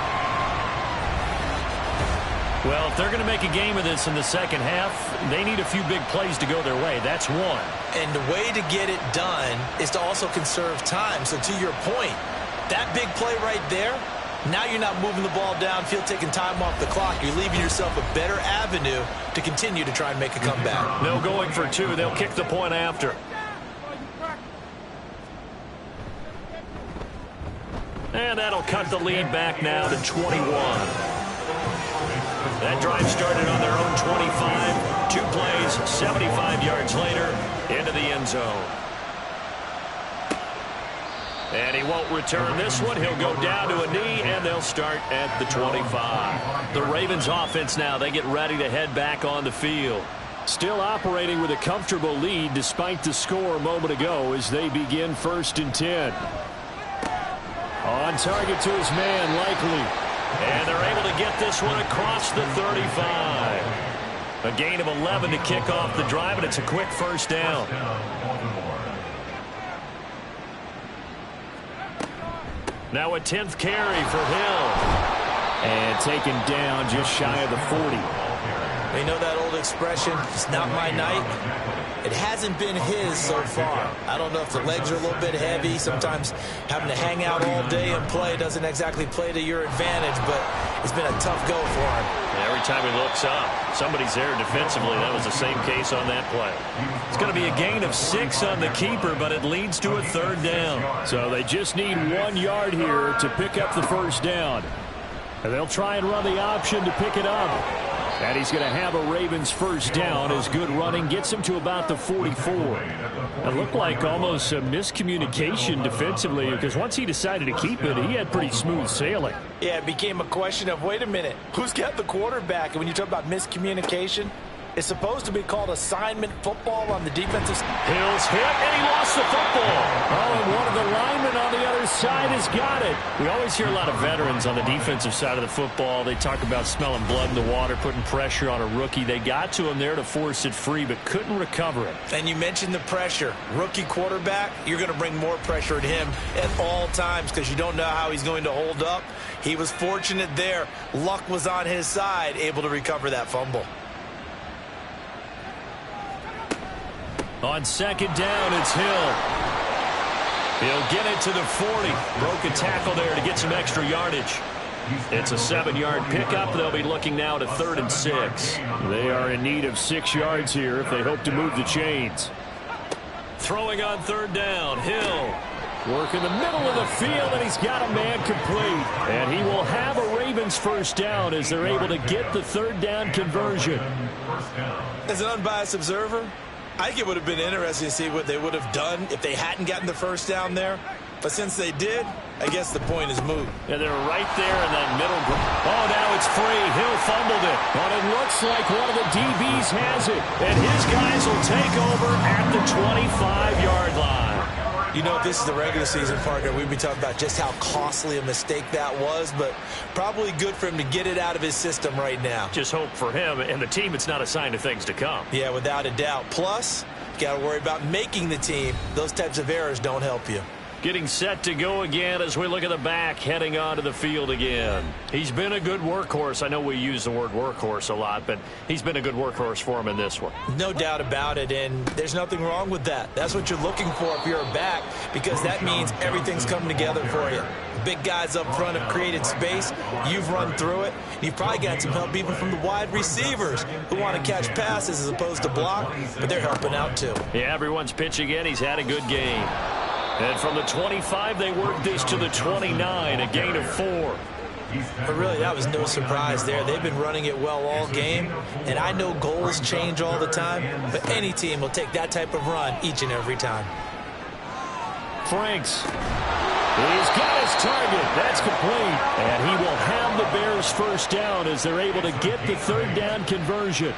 Well, if they're going to make a game of this in the second half, they need a few big plays to go their way. That's one. And the way to get it done is to also conserve time. So to your point, that big play right there, now you're not moving the ball downfield, taking time off the clock. You're leaving yourself a better avenue to continue to try and make a comeback. No going for 2. They'll kick the point after. And that'll cut the lead back now to 21. That drive started on their own 25. 2 plays, 75 yards later, into the end zone. And he won't return this one. He'll go down to a knee, and they'll start at the 25. The Ravens offense now, they get ready to head back on the field. Still operating with a comfortable lead despite the score a moment ago as they begin 1st and 10. On target to his man, Likely. And they're able to get this one across the 35. A gain of 11 to kick off the drive, and it's a quick first down. Now a 10th carry for Hill. And taken down just shy of the 40. You know that old expression, it's not my night? It hasn't been his so far. I don't know if the legs are a little bit heavy. Sometimes having to hang out all day and play doesn't exactly play to your advantage, but it's been a tough go for him. Every time he looks up, somebody's there defensively. That was the same case on that play. It's going to be a gain of 6 on the keeper, but it leads to a 3rd down. So they just need 1 yard here to pick up the 1st down. And they'll try and run the option to pick it up. And he's going to have a Ravens 1st down as good running gets him to about the 44. It looked like almost a miscommunication defensively because once he decided to keep it, he had pretty smooth sailing. Yeah, it became a question of, wait a minute, who's got the quarterback? And when you talk about miscommunication, it's supposed to be called assignment football on the defensive side. Hill's hit, and he lost the football. Oh, and one of the linemen on the other side has got it. We always hear a lot of veterans on the defensive side of the football. They talk about smelling blood in the water, putting pressure on a rookie. They got to him there to force it free, but couldn't recover it. And you mentioned the pressure. Rookie quarterback, you're going to bring more pressure at him at all times because you don't know how he's going to hold up. He was fortunate there. Luck was on his side, able to recover that fumble. On 2nd down, it's Hill. He'll get it to the 40. Broke a tackle there to get some extra yardage. It's a 7-yard pickup. They'll be looking now to 3rd and 6. They are in need of 6 yards here if they hope to move the chains. Throwing on 3rd down, Hill. Work in the middle of the field, and he's got a man complete. And he will have a Ravens 1st down as they're able to get the 3rd down conversion. As an unbiased observer, I think it would have been interesting to see what they would have done if they hadn't gotten the 1st down there. But since they did, I guess the point is moot. Yeah, they're right there in that middle group. Oh, now it's free. Hill fumbled it. But it looks like one of the DBs has it. And his guys will take over at the 25-yard line. You know, if this is the regular season, partner, we'd be talking about just how costly a mistake that was, but probably good for him to get it out of his system right now. Just hope for him and the team it's not a sign of things to come. Yeah, without a doubt. Plus, you got to worry about making the team. Those types of errors don't help you. Getting set to go again as we look at the back heading onto the field again. He's been a good workhorse. I know we use the word workhorse a lot, but he's been a good workhorse for him in this one. No doubt about it, and there's nothing wrong with that. That's what you're looking for if you're a back, because that means everything's coming together for you. Big guys up front have created space. You've run through it. You've probably got some help even from the wide receivers who want to catch passes as opposed to block, but they're helping out too. Yeah, everyone's pitching in. He's had a good game. And from the 25, they worked this to the 29, a gain of 4. But really, that was no surprise there. They've been running it well all game, and I know goals change all the time, but any team will take that type of run each and every time. Franks. He's got his target. That's complete. And he will have the Bears 1st down as they're able to get the 3rd down conversion.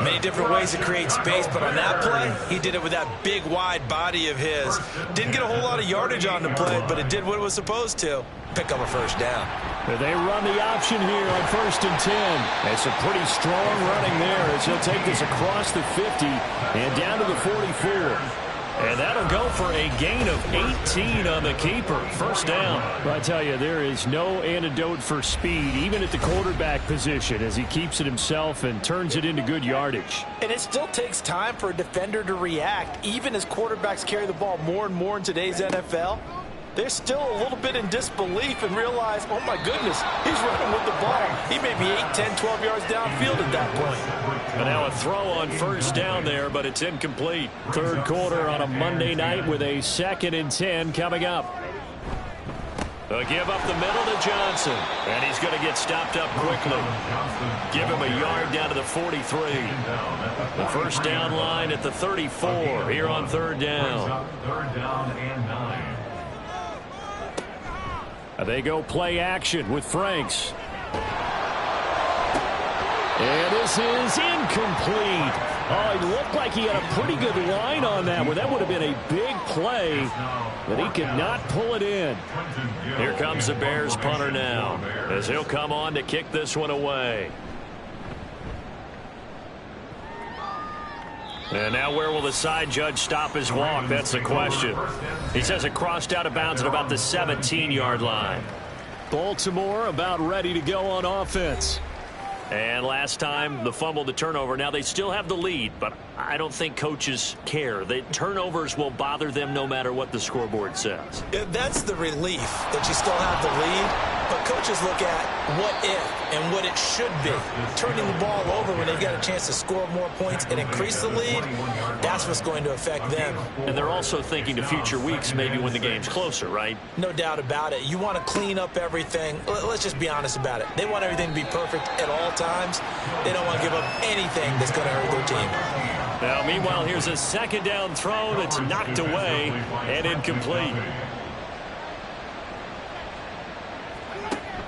Many different ways to create space, but on that play, he did it with that big, wide body of his. Didn't get a whole lot of yardage on the play, but it did what it was supposed to. Pick up a 1st down. They run the option here on 1st and 10. It's a pretty strong running there as he'll take this across the 50 and down to the 44. And that'll go for a gain of 18 on the keeper. 1st down. Well, I tell you, there is no antidote for speed, even at the quarterback position, as he keeps it himself and turns it into good yardage. And it still takes time for a defender to react, even as quarterbacks carry the ball more and more in today's NFL. They're still a little bit in disbelief and realize, oh, my goodness, he's running with the ball. He may be 8, 10, 12 yards downfield at that point. And now a throw on 1st down there, but it's incomplete. 3rd quarter on a Monday night with a 2nd and 10 coming up. A give up the middle to Johnson. And he's going to get stopped up quickly. Give him a yard down to the 43. The 1st down line at the 34 here on 3rd down. 3rd down and 9. They go play action with Franks. And this is incomplete. Oh, it looked like he had a pretty good line on that one. That would have been a big play, but he could not pull it in. Here comes the Bears punter now, as he'll come on to kick this one away. And now where will the side judge stop his walk? That's the question. He says it crossed out of bounds at about the 17-yard line. Baltimore about ready to go on offense. And last time, the fumble, the turnover. Now they still have the lead, but I don't think coaches care. The turnovers will bother them no matter what the scoreboard says. That's the relief that you still have the lead. But coaches look at what if and what it should be. Turning the ball over when they've got a chance to score more points and increase the lead, that's what's going to affect them. And they're also thinking to future weeks, maybe when the game's closer, right? No doubt about it. You want to clean up everything. Let's just be honest about it. They want everything to be perfect at all times. They don't want to give up anything that's going to hurt their team. Now, meanwhile, here's a second down throw that's knocked away and incomplete.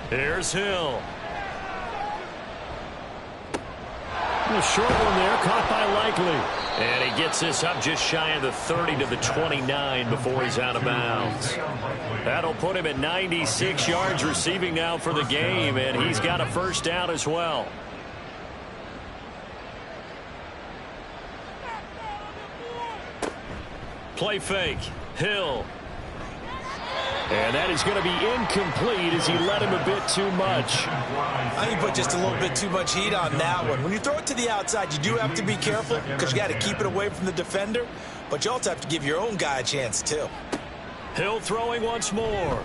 Here's Hill. A short one there, caught by Likely. And he gets this up just shy of the 30 to the 29 before he's out of bounds. That'll put him at 96 yards receiving now for the game, and he's got a first down as well. Play fake. Hill. And that is going to be incomplete as he let him a bit too much. I think you put just a little bit too much heat on that one. When you throw it to the outside, you do have to be careful because you got to keep it away from the defender. But you also have to give your own guy a chance, too. Hill throwing once more.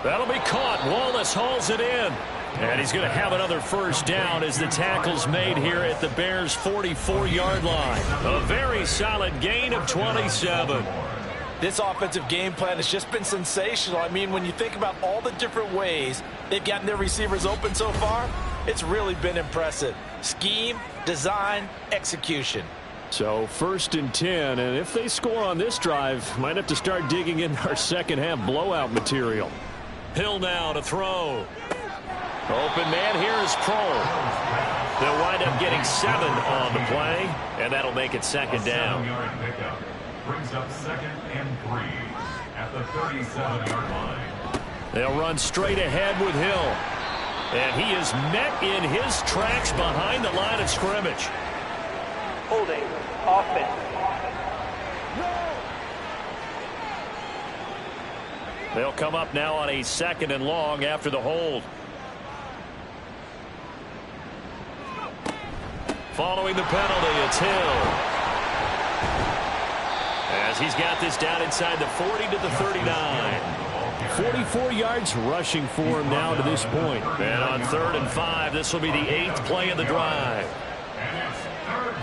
That'll be caught. Wallace hauls it in. And he's going to have another first down as the tackle's made here at the Bears' 44-yard line. A very solid gain of 27. This offensive game plan has just been sensational. I mean, when you think about all the different ways they've gotten their receivers open so far, it's really been impressive. Scheme, design, execution. So 1st and 10, and if they score on this drive, might have to start digging in our second half blowout material. Hill now to throw. Open man here is Prohl. They'll wind up getting 7 on the play, and that'll make it second down. Brings up 2nd and 3 at the 37-yard line. They'll run straight ahead with Hill. And he is met in his tracks behind the line of scrimmage. Holding. Offense. They'll come up now on a 2nd and long after the hold. Following the penalty, it's Hill. As he's got this down inside the 40 to the 39. 44 yards rushing for him now to this point. And on 3rd and 5, this will be the 8th play of the drive.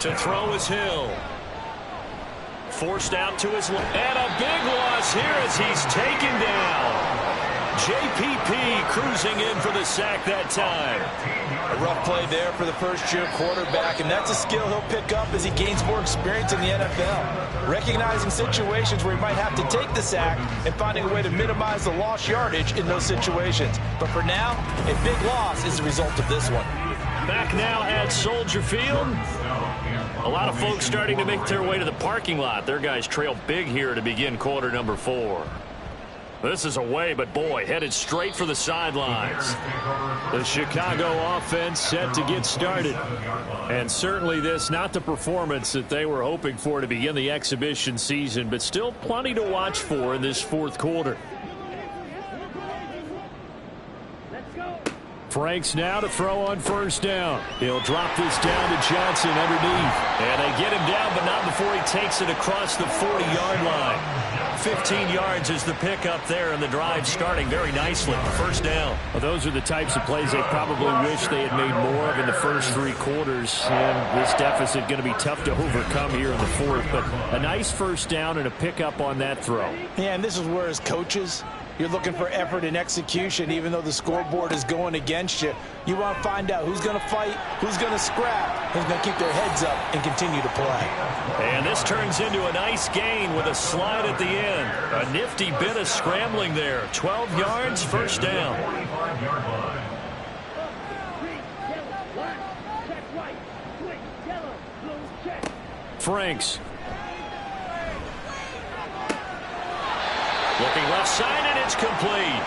To throw is Hill. Forced out to his left. And a big loss here as he's taken down. JPP cruising in for the sack that time. A rough play there for the first-year quarterback, and that's a skill he'll pick up as he gains more experience in the NFL. Recognizing situations where he might have to take the sack and finding a way to minimize the lost yardage in those situations. But for now, a big loss is the result of this one. Back now at Soldier Field. A lot of folks starting to make their way to the parking lot. Their guys trail big here to begin quarter number 4. This is away, but boy, headed straight for the sidelines. The Chicago offense set to get started. And certainly this, not the performance that they were hoping for to begin the exhibition season, but still plenty to watch for in this 4th quarter. Franks now to throw on 1st down. He'll drop this down to Johnson underneath. And they get him down, but not before he takes it across the 40-yard line. 15 yards is the pickup there, and the drive starting very nicely. 1st down. Well, those are the types of plays they probably wish they had made more of in the first 3 quarters. And this deficit going to be tough to overcome here in the 4th. But a nice 1st down and a pickup on that throw. Yeah, and this is where as coaches, you're looking for effort and execution, even though the scoreboard is going against you. You want to find out who's going to fight, who's going to scrap, who's going to keep their heads up and continue to play. And this turns into a nice gain with a slide at the end. A nifty bit of scrambling there. 12 yards, 1st down. Franks. Looking left side, and it's complete.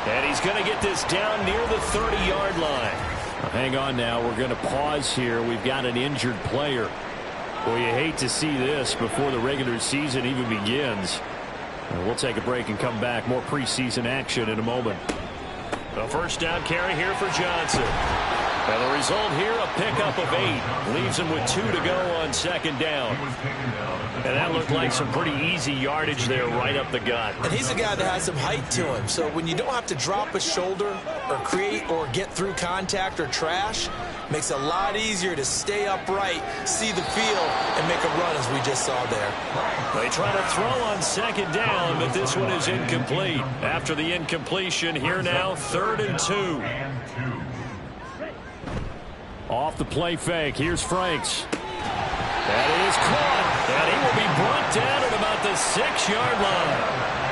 And he's going to get this down near the 30-yard line. Hang on now. We're going to pause here. We've got an injured player. Well, you hate to see this before the regular season even begins. We'll take a break and come back. More preseason action in a moment. A first down carry here for Johnson. And the result here, a pickup of 8. Leaves him with 2 to go on second down. And that looked like some pretty easy yardage there right up the gut. And he's a guy that has some height to him. So when you don't have to drop a shoulder or create or get through contact or trash, makes it a lot easier to stay upright, see the field, and make a run as we just saw there. They try to throw on second down, but this one is incomplete. After the incompletion, here now, 3rd and 2. Off the play fake, here's Franks. That is caught, and he will be brought down at about the 6-yard line.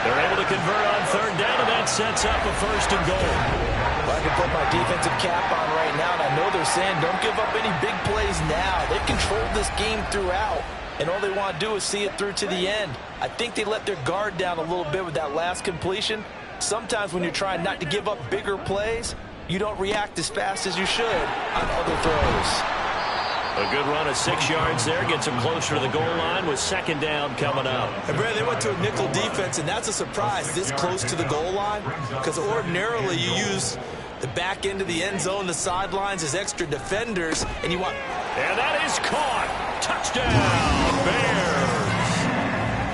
They're able to convert on 3rd down, and that sets up a 1st and goal. Well, I can put my defensive cap on right now, and I know they're saying don't give up any big plays now. They've controlled this game throughout, and all they want to do is see it through to the end. I think they let their guard down a little bit with that last completion. Sometimes when you're trying not to give up bigger plays, you don't react as fast as you should on other throws. A good run of 6 yards there. Gets them closer to the goal line with 2nd down coming up. And Brad, they went to a nickel defense, and that's a surprise this close to the goal line, because ordinarily you use the back end of the end zone, the sidelines as extra defenders, and you want... And that is caught. Touchdown, Bears.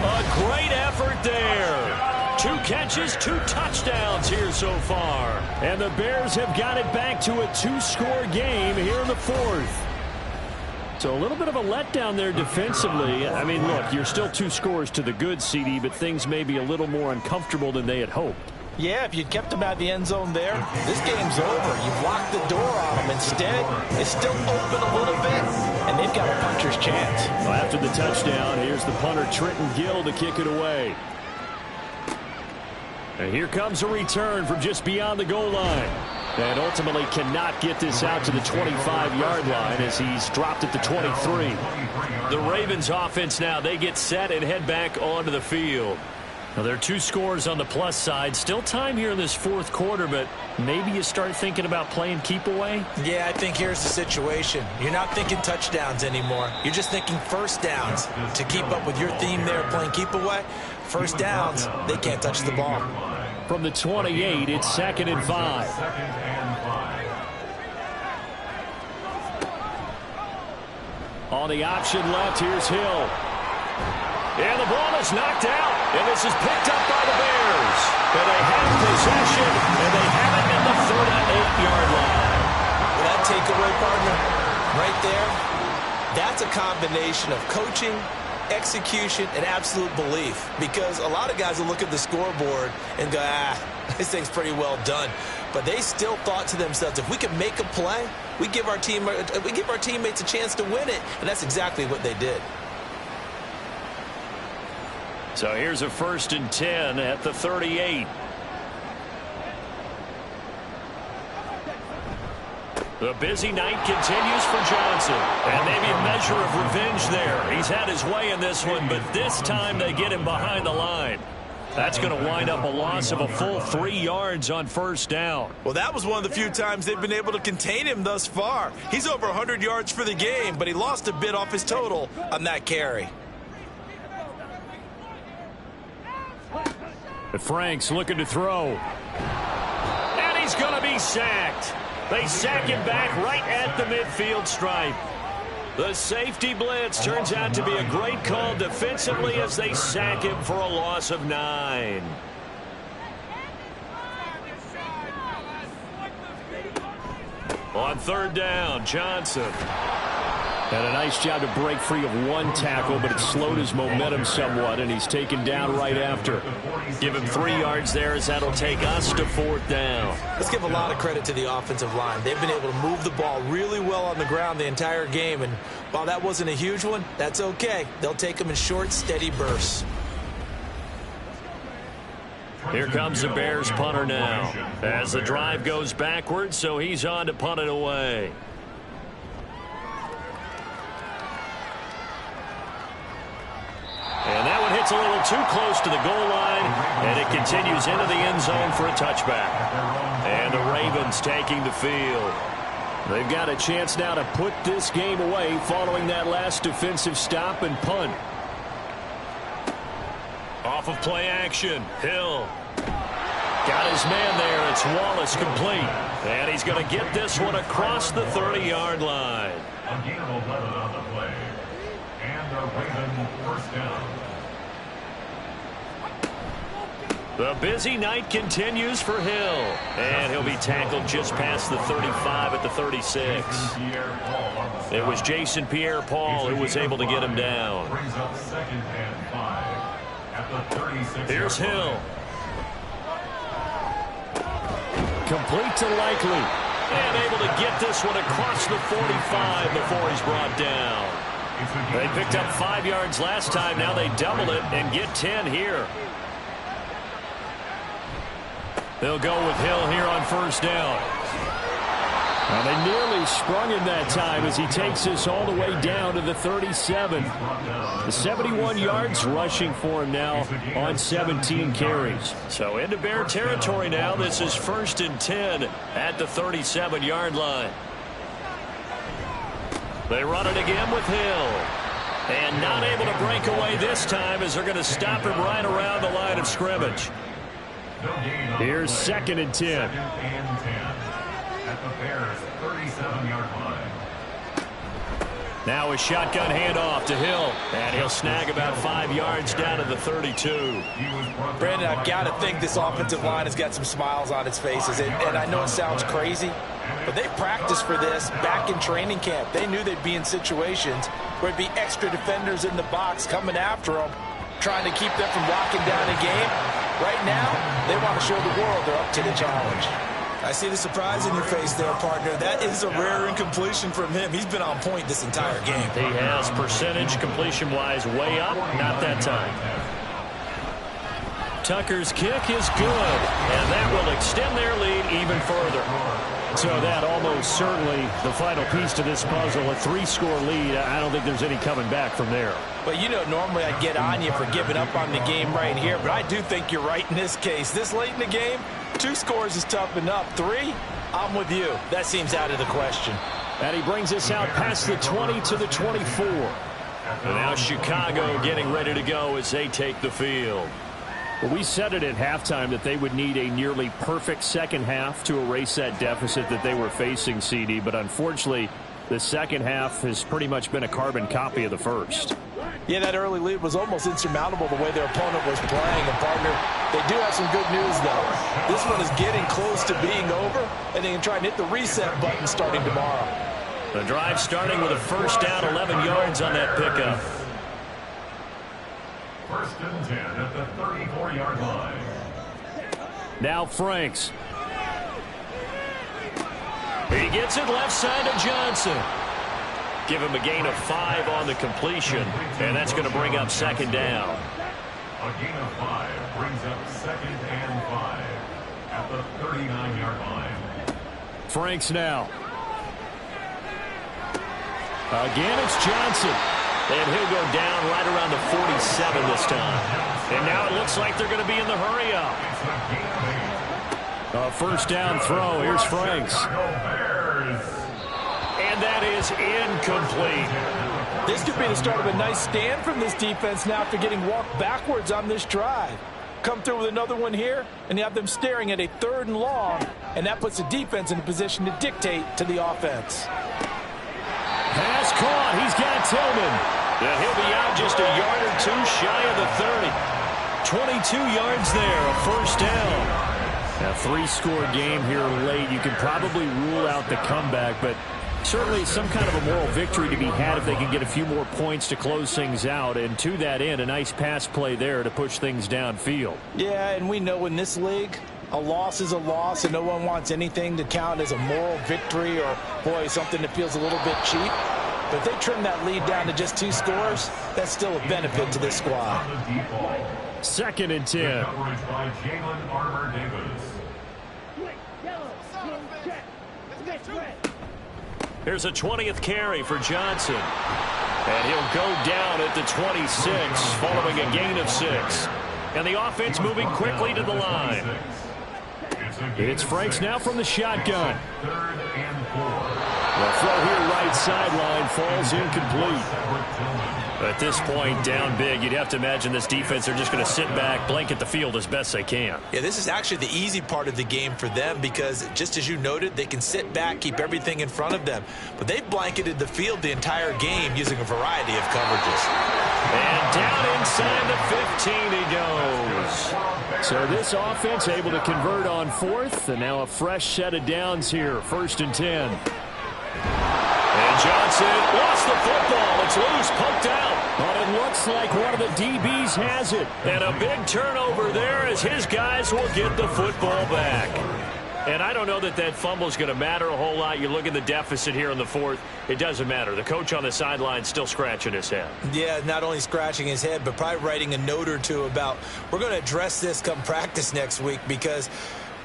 A great effort there. 2 catches, 2 touchdowns here so far. And the Bears have got it back to a 2-score game here in the 4th. So a little bit of a letdown there defensively. I mean, look, you're still 2 scores to the good, CD, but things may be a little more uncomfortable than they had hoped. Yeah, if you'd kept them out of the end zone there, this game's over. You've locked the door on them. Instead, it's still open a little bit, and they've got a puncher's chance. Well, after the touchdown, here's the punter, Trenton Gill, to kick it away. And here comes a return from just beyond the goal line. And ultimately cannot get this out to the 25-yard line as he's dropped at the 23. The Ravens offense now, they get set and head back onto the field. Now, there are 2 scores on the plus side. Still time here in this 4th quarter, but maybe you start thinking about playing keep away? Yeah, I think here's the situation. You're not thinking touchdowns anymore. You're just thinking first downs. To keep up with your theme there, playing keep away, first downs, they can't touch the ball. From the 28, it's 2nd and 5. On the option left, here's Hill. And the ball is knocked out. And this is picked up by the Bears. And they have possession, and they have it at the 38-yard line. Well, that takeaway, partner, right there, that's a combination of coaching, execution, and absolute belief. Because a lot of guys will look at the scoreboard and go, this thing's pretty well done. But they still thought to themselves, if we can make a play, we give our teammates a chance to win it. And that's exactly what they did. So here's a 1st and 10 at the 38. The busy night continues for Johnson. And maybe a measure of revenge there. He's had his way in this one, but this time they get him behind the line. That's going to wind up a loss of a full 3 yards on 1st down. Well, that was one of the few times they've been able to contain him thus far. He's over 100 yards for the game, but he lost a bit off his total on that carry. But Franks looking to throw. And he's going to be sacked. They sack him back right at the midfield stripe. The safety blitz turns out to be a great call defensively as they sack him for a loss of 9. On 3rd down, Johnson. And a nice job to break free of 1 tackle, but it slowed his momentum somewhat, and he's taken down right after. Give him 3 yards there as that'll take us to 4th down. Let's give a lot of credit to the offensive line. They've been able to move the ball really well on the ground the entire game, and while that wasn't a huge one, that's okay. They'll take them in short, steady bursts. Here comes the Bears punter now as the drive goes backwards, so he's on to punt it away. And that one hits a little too close to the goal line, and it continues into the end zone for a touchback. And the Ravens taking the field. They've got a chance now to put this game away following that last defensive stop and punt. Off of play action, Hill. Got his man there. It's Wallace complete. And he's going to get this one across the 30-yard line. A gain of 11 on the play. And a Raven first down. The busy night continues for Hill. And he'll be tackled just past the 35 at the 36. It was Jason Pierre-Paul who was able to get him down. Brings up 2nd and 5 at the 36. Here's Hill. Complete to Likely. And able to get this one across the 45 before he's brought down. They picked up 5 yards last time. Now they double it and get 10 here. They'll go with Hill here on first down. Well, they nearly sprung him that time as he takes this all the way down to the 37. The 71 yards rushing for him now on 17 carries. So into Bear territory now. This is 1st and 10 at the 37-yard line. They run it again with Hill. And not able to break away this time as they're going to stop him right around the line of scrimmage. Here's 2nd and 10. 2nd and 10 at the Bears' 37-yard line. Now a shotgun handoff to Hill. And he'll snag about 5 yards down to the 32. Brandon, I've got to think this offensive line has got some smiles on its faces. And I know it sounds crazy, but they practiced for this back in training camp. They knew they'd be in situations where it'd be extra defenders in the box coming after them, trying to keep them from locking down a game. Right now, they want to show the world they're up to the challenge. I see the surprise in your face there, partner. That is a rare incompletion from him. He's been on point this entire game. He has percentage completion-wise way up. Not that time. Tucker's kick is good, and that will extend their lead even further. So that almost certainly the final piece to this puzzle, a 3-score lead. I don't think there's any coming back from there. But, you know, normally I'd get on you for giving up on the game right here, but I do think you're right in this case. This late in the game, 2 scores is tough enough. 3, I'm with you. That seems out of the question. And he brings us out past the 20 to the 24. And now Chicago getting ready to go as they take the field. Well, we said it at halftime that they would need a nearly perfect second half to erase that deficit that they were facing, CD. But unfortunately, the second half has pretty much been a carbon copy of the first. Yeah, that early lead was almost insurmountable the way their opponent was playing. And, partner, they do have some good news, though. This one is getting close to being over, and they can try and hit the reset button starting tomorrow. The drive starting with a first down, 11 yards on that pickup. 1st and 10 at the 34-yard line. Now Franks. He gets it left side to Johnson. Give him a gain of 5 on the completion, and that's going to bring up 2nd down. A gain of 5 brings up 2nd and 5 at the 39-yard line. Franks now. Again, it's Johnson. And he'll go down right around the 47 this time. And now it looks like they're going to be in the hurry-up. A first down throw. Here's Franks. And that is incomplete. This could be the start of a nice stand from this defense now after getting walked backwards on this drive. Come through with another one here, and you have them staring at a 3rd and long, and that puts the defense in a position to dictate to the offense. Pass caught. He's got Tillman. And he'll be out just a yard or 2 shy of the 30. 22 yards there, a first down. A 3-score game here late. You can probably rule out the comeback, but certainly some kind of a moral victory to be had if they can get a few more points to close things out. And to that end, a nice pass play there to push things downfield. Yeah, and we know in this league, a loss is a loss, and no one wants anything to count as a moral victory or, boy, something that feels a little bit cheap. But if they trim that lead down to just 2 scores, that's still a benefit to this squad. 2nd and 10. Coverage by Jalen Armour-Davis. Here's a 20th carry for Johnson. And he'll go down at the 26 following a gain of 6. And the offense moving quickly to the line. It's Franks now from the shotgun. 3rd and 4. The throw here right sideline falls incomplete. At this point, down big, you'd have to imagine this defense are just going to sit back, blanket the field as best they can. Yeah, this is actually the easy part of the game for them because, just as you noted, they can sit back, keep everything in front of them. But they've blanketed the field the entire game using a variety of coverages. And down inside the 15 he goes. So this offense able to convert on 4th, and now a fresh set of downs here, 1st and 10. And Johnson lost the football. It's loose, poked out. But it looks like one of the DBs has it. And a big turnover there as his guys will get the football back. And I don't know that that fumble is going to matter a whole lot. You look at the deficit here in the 4th. It doesn't matter. The coach on the sideline still scratching his head. Yeah, not only scratching his head, but probably writing a note or two about we're going to address this come practice next week because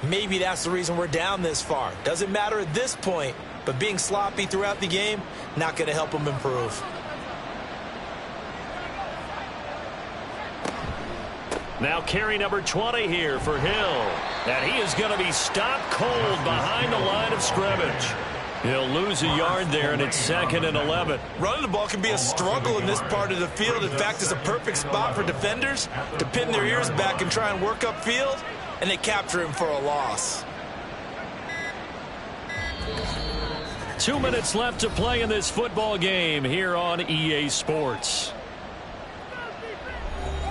maybe that's the reason we're down this far. Doesn't matter at this point, but being sloppy throughout the game, not going to help him improve. Now carry number 20 here for Hill. And he is going to be stopped cold behind the line of scrimmage. He'll lose a yard there, and it's 2nd and 11. Running the ball can be a struggle in this part of the field. In fact, it's a perfect spot for defenders to pin their ears back and try and work upfield, and they capture him for a loss. 2 minutes left to play in this football game here on EA Sports.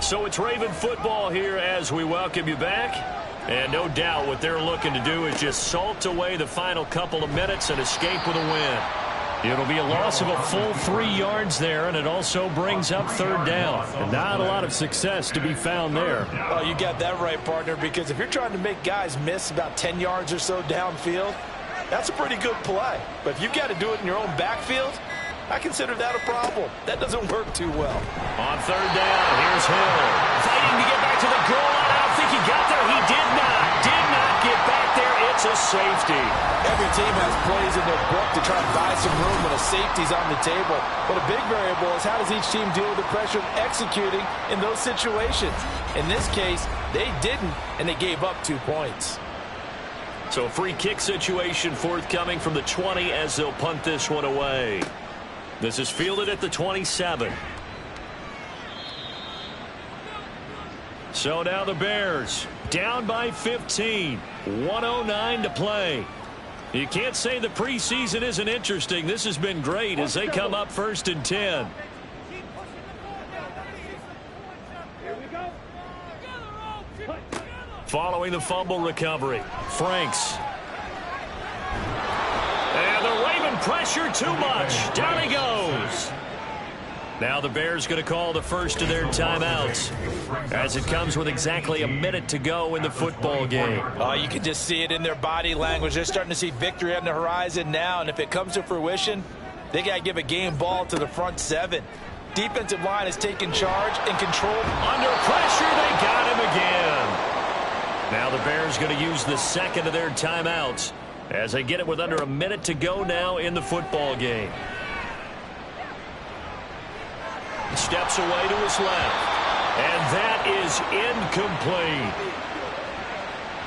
So it's Raven football here as we welcome you back. And no doubt what they're looking to do is just salt away the final couple of minutes and escape with a win. It'll be a loss of a full 3 yards there, and it also brings up 3rd down. And not a lot of success to be found there. Oh, you got that right, partner, because if you're trying to make guys miss about 10 yards or so downfield, that's a pretty good play. But if you've got to do it in your own backfield, I consider that a problem. That doesn't work too well. On 3rd down, here's Hill. Fighting to get back to the goal line. I don't think he got there. He did not. Did not get back there. It's a safety. Every team has plays in their book to try and buy some room when a safety's on the table. But a big variable is how does each team deal with the pressure of executing in those situations. In this case, they didn't, and they gave up 2 points. So a free kick situation forthcoming from the 20 as they'll punt this one away. This is fielded at the 27. So now the Bears down by 15. 1:09 to play. You can't say the preseason isn't interesting. This has been great as they come up 1st and 10. Following the fumble recovery, Franks. And the Raven pressure too much. Down he goes. Now the Bears going to call the first of their timeouts as it comes with exactly a minute to go in the football game. Oh, you can just see it in their body language. They're starting to see victory on the horizon now, and if it comes to fruition, they got to give a game ball to the front 7. Defensive line is taking charge and control. Under pressure, they got him again. Now the Bears going to use the second of their timeouts as they get it with under a minute to go now in the football game. Steps away to his left. And that is incomplete.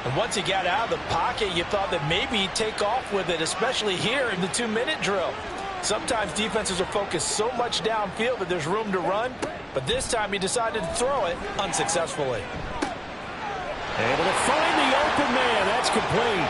And once he got out of the pocket, you thought that maybe he'd take off with it, especially here in the 2-minute drill. Sometimes defenses are focused so much downfield that there's room to run, but this time he decided to throw it unsuccessfully. Able to find the open man. That's complete.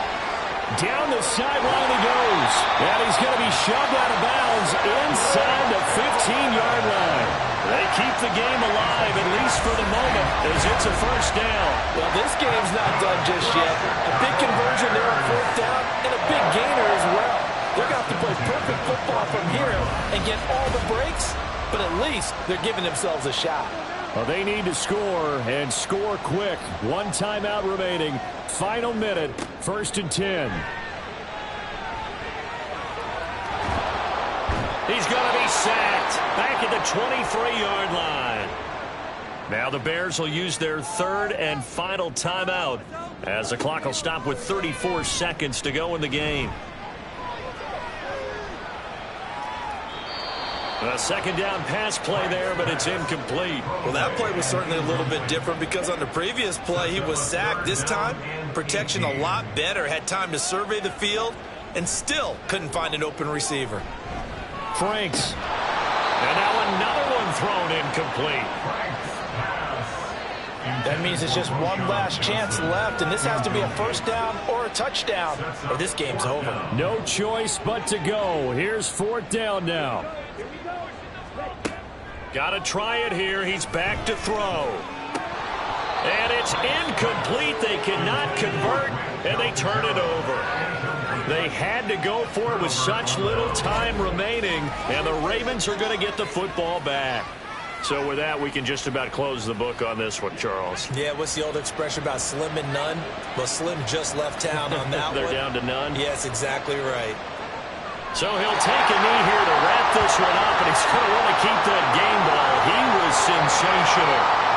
Down the sideline he goes. And he's going to be shoved out of bounds inside the 15-yard line. They keep the game alive, at least for the moment, as it's a 1st down. Well, this game's not done just yet. A big conversion there on 4th down and a big gainer as well. They're going to have to play perfect football from here and get all the breaks, but at least they're giving themselves a shot. Well, they need to score, and score quick. 1 timeout remaining. Final minute, 1st and 10. He's going to be sacked back at the 23-yard line. Now the Bears will use their 3rd and final timeout as the clock will stop with 34 seconds to go in the game. A 2nd down pass play there, but it's incomplete. Well, that play was certainly a little bit different because on the previous play, he was sacked. This time, protection a lot better. Had time to survey the field, and still couldn't find an open receiver. Franks. And now another one thrown incomplete. That means it's just one last chance left, and this has to be a first down or a touchdown, or this game's over. No choice but to go. Here's fourth down now. Got to try it here. He's back to throw. And it's incomplete. They cannot convert, and they turn it over. They had to go for it with such little time remaining, and the Ravens are going to get the football back. So with that, we can just about close the book on this one, Charles. Yeah, what's the old expression about slim and none? Well, Slim just left town on that They're one. down to none? Yes, exactly right. So he'll take a knee here to wrap this one up, and he's going to want to keep that game ball. He was sensational.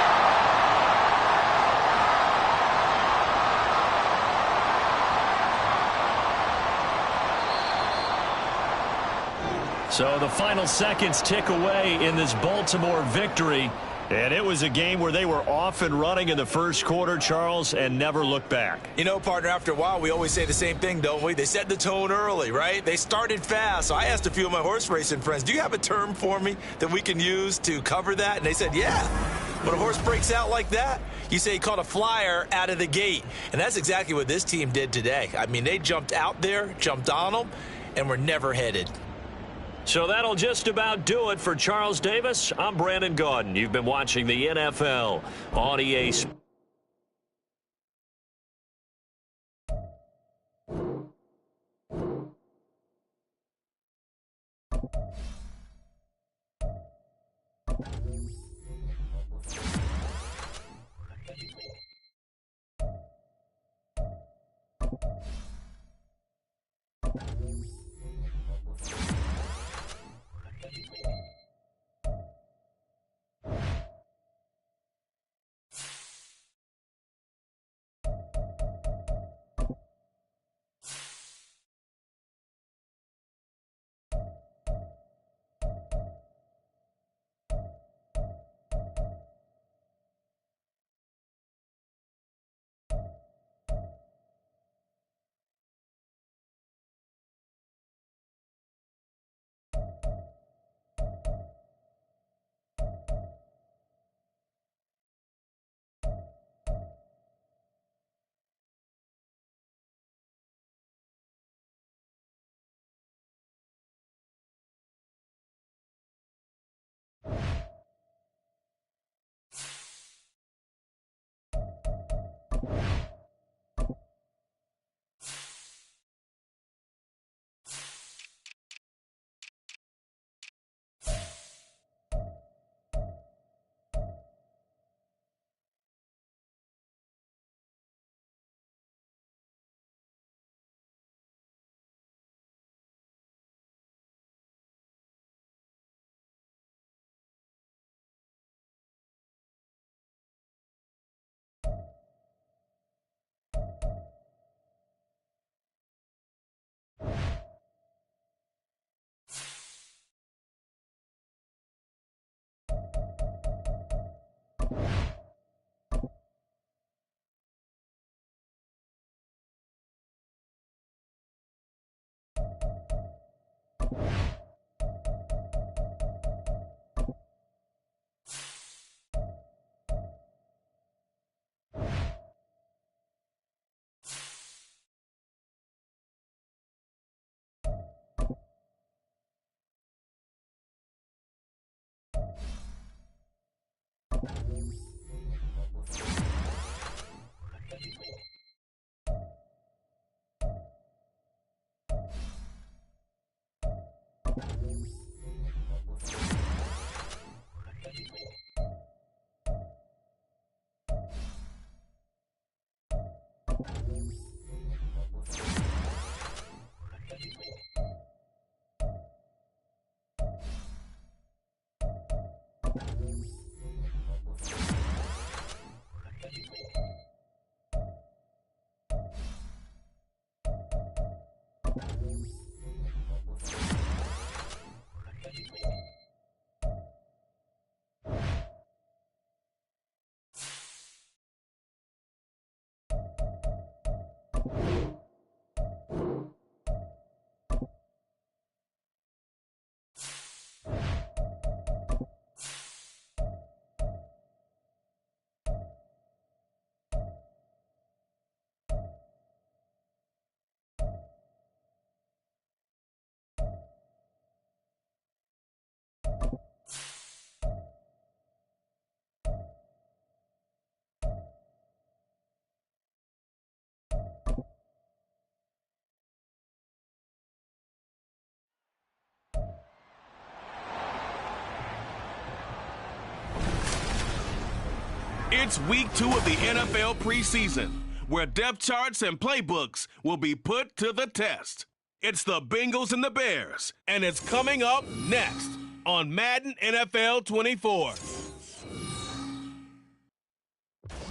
So the final seconds tick away in this Baltimore victory. And it was a game where they were off and running in the first quarter, Charles, and never looked back. You know, partner, after a while, we always say the same thing, don't we? They set the tone early, right? They started fast. So I asked a few of my horse racing friends, do you have a term for me that we can use to cover that? And they said, yeah. When a horse breaks out like that, you say he caught a flyer out of the gate. And that's exactly what this team did today. I mean, they jumped out there, jumped on them, and were never headed. So that'll just about do it for Charles Davis. I'm Brandon Gaudin. You've been watching the NFL on EA Sports. It's week 2 of the NFL preseason, where depth charts and playbooks will be put to the test. It's the Bengals and the Bears, and it's coming up next on Madden NFL 24.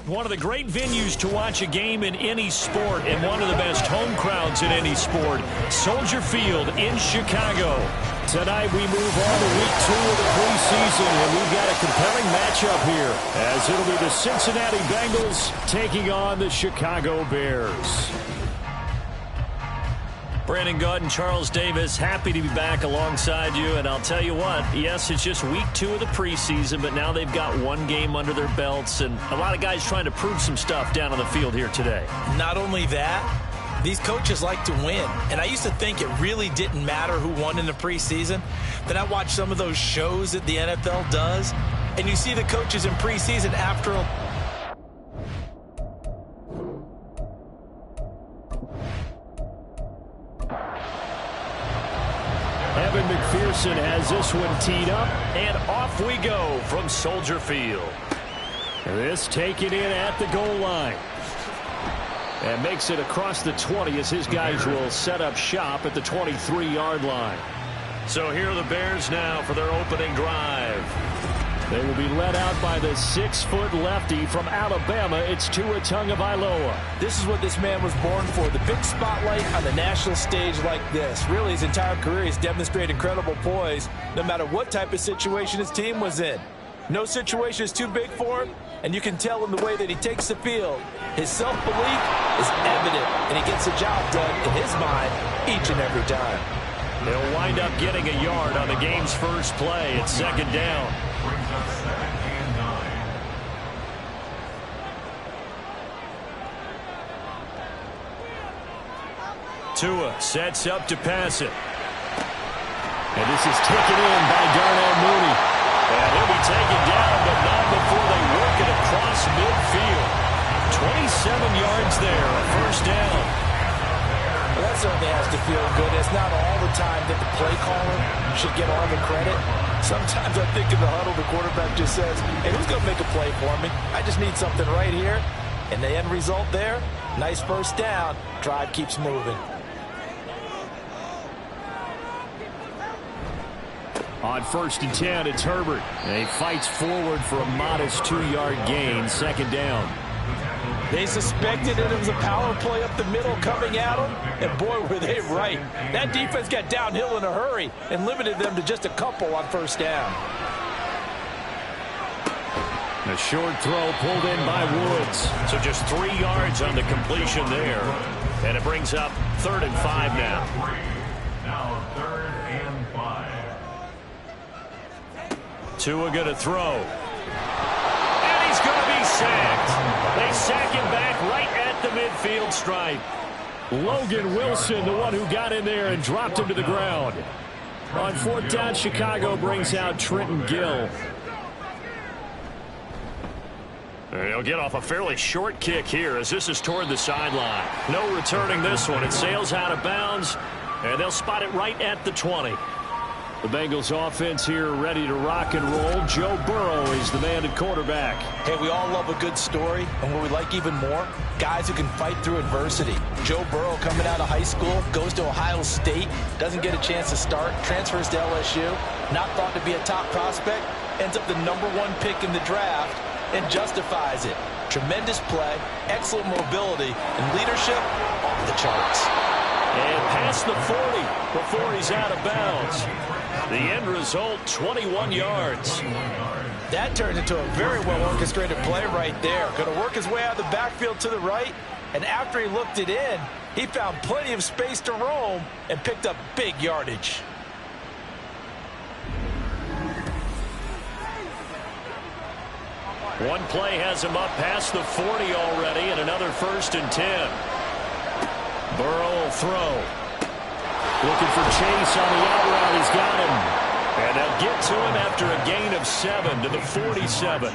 One of the great venues to watch a game in any sport, and one of the best home crowds in any sport, Soldier Field in Chicago. Tonight we move on to week 2 of the preseason, and we've got a compelling matchup here, as it'll be the Cincinnati Bengals taking on the Chicago Bears. Brandon Gaudin, Charles Davis, happy to be back alongside you. And I'll tell you what, yes, it's just week 2 of the preseason, but now they've got one game under their belts, and a lot of guys trying to prove some stuff down on the field here today. Not only that, these coaches like to win. And I used to think it really didn't matter who won in the preseason. Then I watched some of those shows that the NFL does, and you see the coaches in preseason after Evan McPherson has this one teed up, and off we go from Soldier Field. This taken in at the goal line. And makes it across the 20 as his guys will set up shop at the 23-yard line. So here are the Bears now for their opening drive. They will be led out by the 6-foot lefty from Alabama. It's Tua Tagovailoa. This is what this man was born for, the big spotlight on the national stage like this. Really, his entire career, he's demonstrated incredible poise no matter what type of situation his team was in. No situation is too big for him, and you can tell in the way that he takes the field. His self-belief is evident, and he gets the job done in his mind each and every time. They'll wind up getting a yard on the game's first play. It's second down. Brings up 2nd and 9. Tua sets up to pass it. And this is taken in by Darnell Mooney. And he'll be taken down, but not before they work it across midfield. 27 yards there, a first down. Well, that certainly has to feel good. It's not all the time that the play caller should get all the credit. Sometimes I think in the huddle, the quarterback just says, hey, who's going to make a play for me? I just need something right here. And the end result there, nice first down. Drive keeps moving. On 1st and 10, it's Herbert. And he fights forward for a modest 2-yard gain, second down. They suspected it was a power play up the middle coming at them, and boy, were they right. That defense got downhill in a hurry and limited them to just a couple on first down. A short throw pulled in by Woods. So just 3 yards on the completion there. And it brings up 3rd and 5 now. Now 3rd and 5. Tua going to throw. And he's going to be sacked. They sack him back right at the midfield stripe. Logan Wilson, the one who got in there and dropped him to the ground. On 4th down, Chicago brings out Trenton Gill. He'll get off a fairly short kick here as this is toward the sideline. No returning this one. It sails out of bounds, and they'll spot it right at the 20. The Bengals offense here ready to rock and roll. Joe Burrow is the man at quarterback. Hey, we all love a good story, and what we like even more, guys who can fight through adversity. Joe Burrow coming out of high school, goes to Ohio State, doesn't get a chance to start, transfers to LSU, not thought to be a top prospect, ends up the #1 pick in the draft, and justifies it. Tremendous play, excellent mobility, and leadership off the charts. And past the 40 before he's out of bounds. The end result, 21 yards. That turned into a very well-orchestrated play right there. Going to work his way out of the backfield to the right, and after he looked it in, he found plenty of space to roam and picked up big yardage. One play has him up past the 40 already, and another 1st and 10. Burrow will throw. Looking for Chase on the out route. He's got him. And they'll get to him after a gain of 7 to the 47.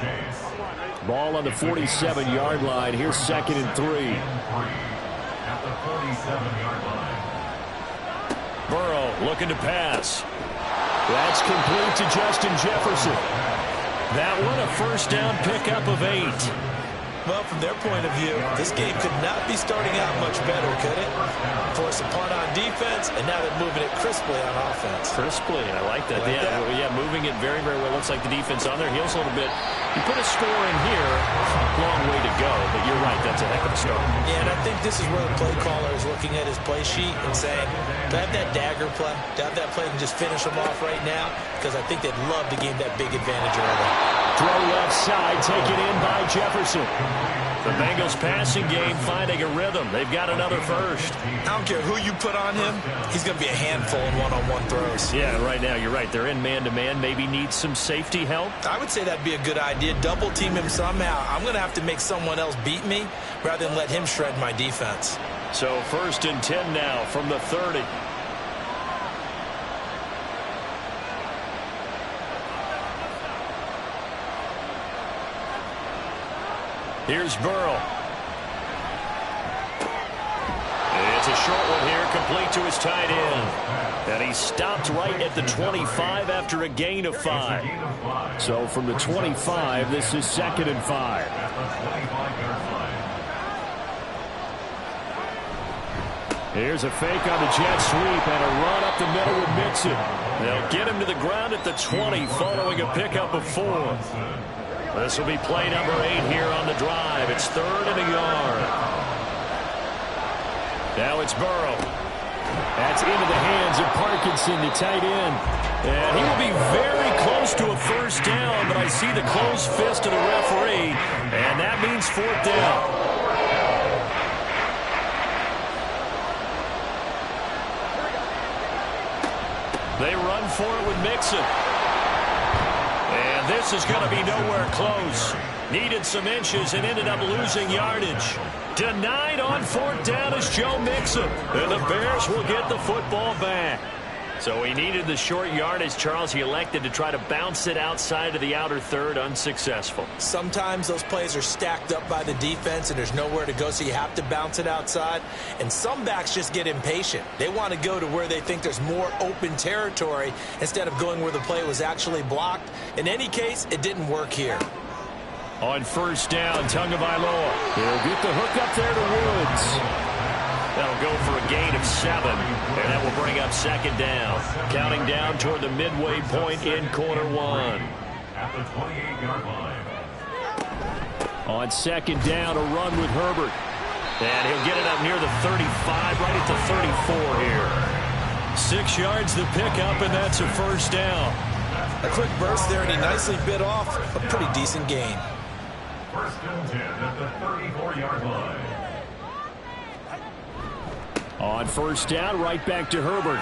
Ball on the 47-yard line. Here's 2nd and 3. At the 47-yard line. Burrow looking to pass. That's complete to Justin Jefferson. That one a first down pickup of 8. Well, from their point of view, this game could not be starting out much better, could it? Force a punt on defense, and now they're moving it crisply on offense. Crisply, I like that. Yeah, moving it very, very well. Looks like the defense on there heals a little bit. You put a score in here, long way to go, but you're right, that's a heck of a start. Yeah, and I think this is where the play caller is looking at his play sheet and saying, do I have that dagger play? Do I have that play and just finish them off right now? Because I think they'd love to gain that big advantage early. Throw left side, taken in by Jefferson. The Bengals passing game finding a rhythm. They've got another first. I don't care who you put on him. He's going to be a handful in one-on-one throws. Yeah, right now you're right. They're in man-to-man. Maybe need some safety help. I would say that'd be a good idea. Double team him somehow. I'm going to have to make someone else beat me rather than let him shred my defense. So 1st and 10 now from the 30. Here's Burrow. It's a short one here, complete to his tight end. And he stopped right at the 25 after a gain of 5. So from the 25, this is 2nd and 5. Here's a fake on the jet sweep and a run up the middle with Mixon. They'll get him to the ground at the 20 following a pickup of 4. This will be play number 8 here on the drive. It's 3rd and a yard. Now it's Burrow. That's into the hands of Parkinson, the tight end. And he will be very close to a first down, but I see the closed fist of the referee, and that means 4th down. They run for it with Mixon. And this is going to be nowhere close. Needed some inches and ended up losing yardage. Denied on 4th down is Joe Mixon. And the Bears will get the football back. So he needed the short yardage, Charles. He elected to try to bounce it outside of the outer third, unsuccessful. Sometimes those plays are stacked up by the defense and there's nowhere to go, so you have to bounce it outside. And some backs just get impatient. They want to go to where they think there's more open territory instead of going where the play was actually blocked. In any case, it didn't work here. On 1st down, Tagovailoa. He'll get the hook up there to Woods. That'll go for a gain of 7, and that will bring up 2nd down. Counting down toward the midway point in quarter 1. At the 28-yard line. On 2nd down, a run with Herbert. And he'll get it up near the 35, right at the 34 here. 6 yards the pickup, and that's a first down. A quick burst there, and he nicely bit off a pretty decent gain. 1st and 10 at the 34-yard line. On 1st down, right back to Herbert.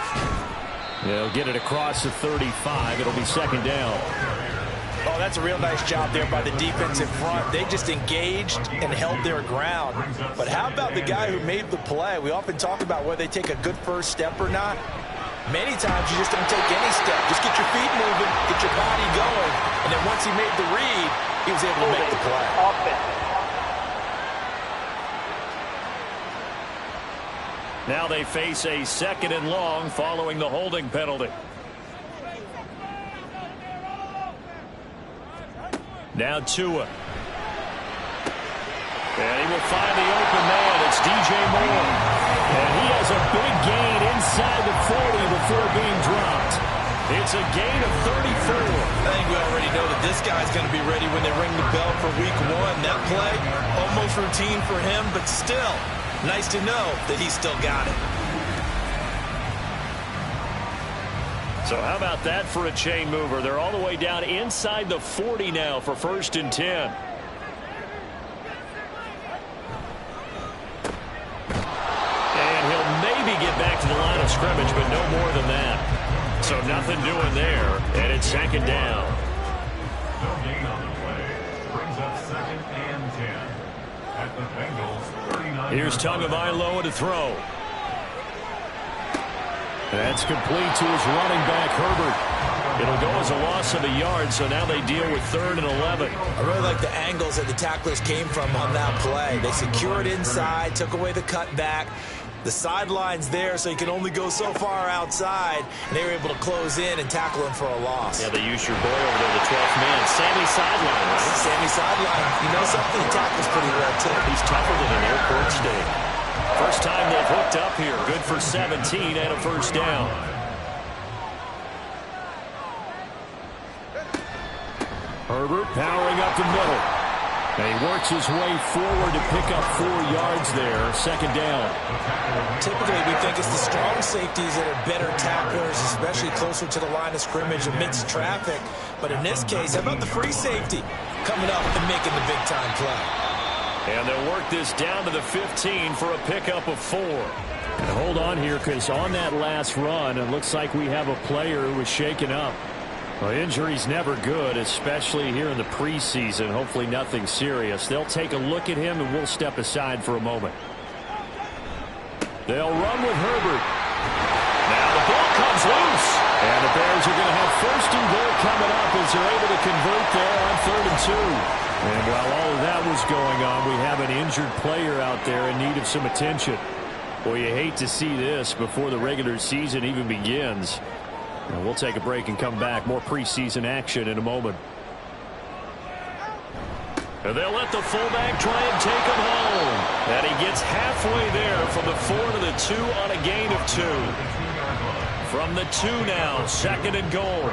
They'll get it across the 35. It'll be 2nd down. Oh, that's a real nice job there by the defense in front. They just engaged and held their ground. But how about the guy who made the play? We often talk about whether they take a good first step or not. Many times you just don't take any step. Just get your feet moving, get your body going. And then once he made the read, he was able to make the play. Offense. Now they face a 2nd and long following the holding penalty. Now Tua. And he will find the open man. It's DJ Moore. And he has a big gain inside the 40 before being dropped. It's a gain of 34. I think we already know that this guy's going to be ready when they ring the bell for week 1. That play, almost routine for him, but still, nice to know that he's still got it. So how about that for a chain mover? They're all the way down inside the 40 now for 1st and 10. And he'll maybe get back to the line of scrimmage, but no more than that. So nothing doing there, and it's 2nd down. No gain on the play. Brings up 2nd and 10 at the Bengals 39. Here's Tagovailoa to throw. That's complete to his running back, Herbert. It'll go as a loss of a yard, so now they deal with 3rd and 11. I really like the angles that the tacklers came from on that play. They secured inside, took away the cutback. The sideline's there, so he can only go so far outside, and they were able to close in and tackle him for a loss. Yeah, they used your boy over there, the 12th man, Sammy Sideline. Right? Sammy Sideline. You know something? He tackles pretty well, too. He's tougher than an airport steak. First time they've hooked up here. Good for 17 and a first down. Herbert powering up the middle. And he works his way forward to pick up 4 yards there. Second down. Typically, we think it's the strong safeties that are better tacklers, especially closer to the line of scrimmage amidst traffic. But in this case, how about the free safety coming up and making the big-time play? And they'll work this down to the 15 for a pickup of 4. And hold on here, because on that last run, it looks like we have a player who was shaken up. Well, injury's never good, especially here in the preseason. Hopefully nothing serious. They'll take a look at him, and we'll step aside for a moment. They'll run with Herbert. Now the ball comes loose. And the Bears are going to have first and goal coming up as they're able to convert there on 3rd and 2. And while all of that was going on, we have an injured player out there in need of some attention. Boy, you hate to see this before the regular season even begins. And we'll take a break and come back. More preseason action in a moment. And they'll let the fullback try and take him home. And he gets halfway there from the 4 to the 2 on a gain of 2. From the 2 now, 2nd and goal.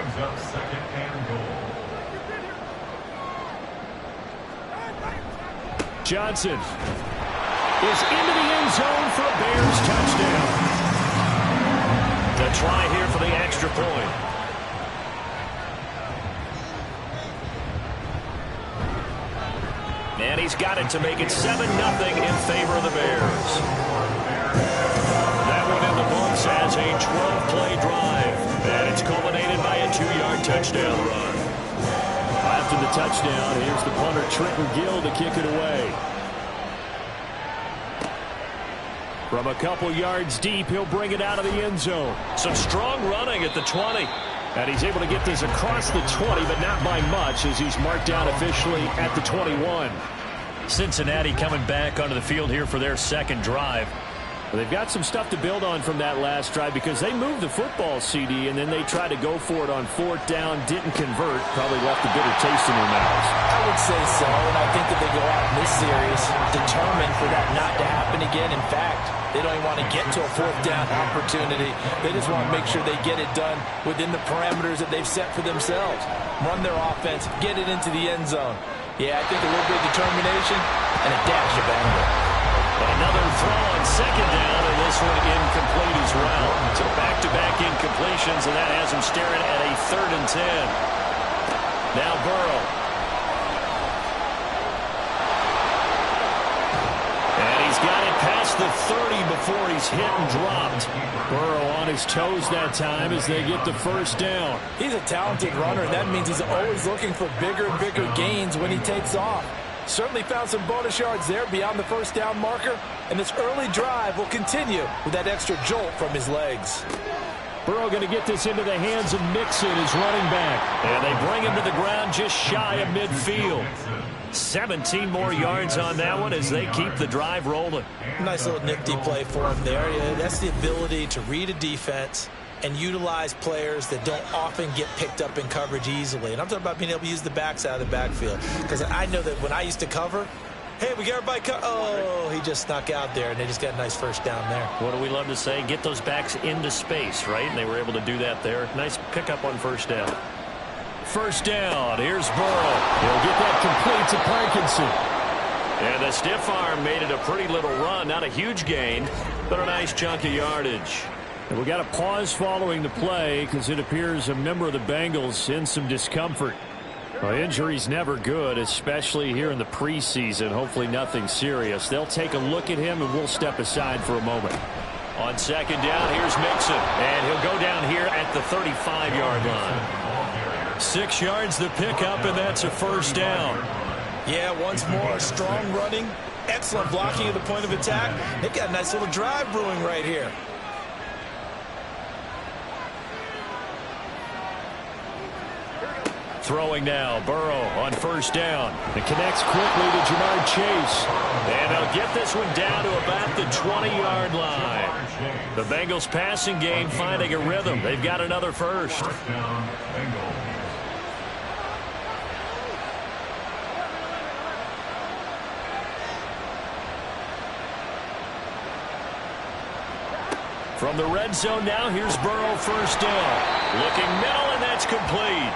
Johnson is into the end zone for a Bears touchdown. The try here for the extra point. And he's got it to make it 7-0 in favor of the Bears. That one in the books as a 12-play drive. And it's culminated by a 2-yard touchdown run. After the touchdown, here's the punter Trenton Gill to kick it away. From a couple yards deep, he'll bring it out of the end zone. Some strong running at the 20. And he's able to get this across the 20, but not by much, as he's marked down officially at the 21. Cincinnati coming back onto the field here for their second drive. Well, they've got some stuff to build on from that last drive because they moved the football, CD, and then they tried to go for it on 4th down, didn't convert, probably left a bitter taste in their mouths. I would say so, and I think that they go out in this series determined for that not to happen again. In fact, they don't even want to get to a 4th down opportunity. They just want to make sure they get it done within the parameters that they've set for themselves. Run their offense, get it into the end zone. Yeah, I think a little bit of determination and a dash of anger. Another throw on 2nd down, and this one incomplete as well. So back-to-back incompletions, and that has him staring at a 3rd and 10. Now Burrow. And he's got it past the 30 before he's hit and dropped. Burrow on his toes that time as they get the first down. He's a talented runner, and that means he's always looking for bigger and bigger gains when he takes off. Certainly found some bonus yards there beyond the 1st down marker, and this early drive will continue with that extra jolt from his legs. Burrow going to get this into the hands of Mixon, his running back. And they bring him to the ground just shy of midfield. 17 more yards on that one as they keep the drive rolling. Nice little nifty play for him there. Yeah, that's the ability to read a defense and utilize players that don't often get picked up in coverage easily. And I'm talking about being able to use the backs out of the backfield. Because I know that when I used to cover, hey, we got everybody oh, he just snuck out there, and they just got a nice first down there. What do we love to say? Get those backs into space, right? And they were able to do that there. Nice pickup on 1st down. 1st down. Here's Burrow. He'll get that complete to Parkinson. And the stiff arm made it a pretty little run. Not a huge gain, but a nice chunk of yardage. And we got a pause following the play because it appears a member of the Bengals in some discomfort. Well, injury's never good, especially here in the preseason. Hopefully nothing serious. They'll take a look at him, and we'll step aside for a moment. On 2nd down, here's Mixon. And he'll go down here at the 35-yard line. 6 yards the pickup, and that's a 1st down. Yeah, once more, strong running, excellent blocking at the point of attack. They've got a nice little drive brewing right here. Throwing now, Burrow on first down. It connects quickly to Jamar Chase. And they'll get this one down to about the 20-yard line. The Bengals passing game finding a rhythm. They've got another first. First down, Bengals. From the red zone now, here's Burrow first down. Looking middle, and that's complete.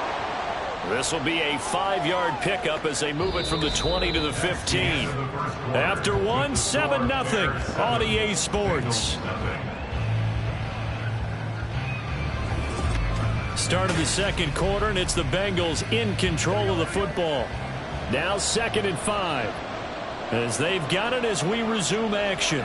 This will be a 5-yard pickup as they move it from the 20 to the 15. After one, 7-0 on EA Sports. Start of the second quarter, and it's the Bengals in control of the football. Now 2nd and 5. As they've got it as we resume action.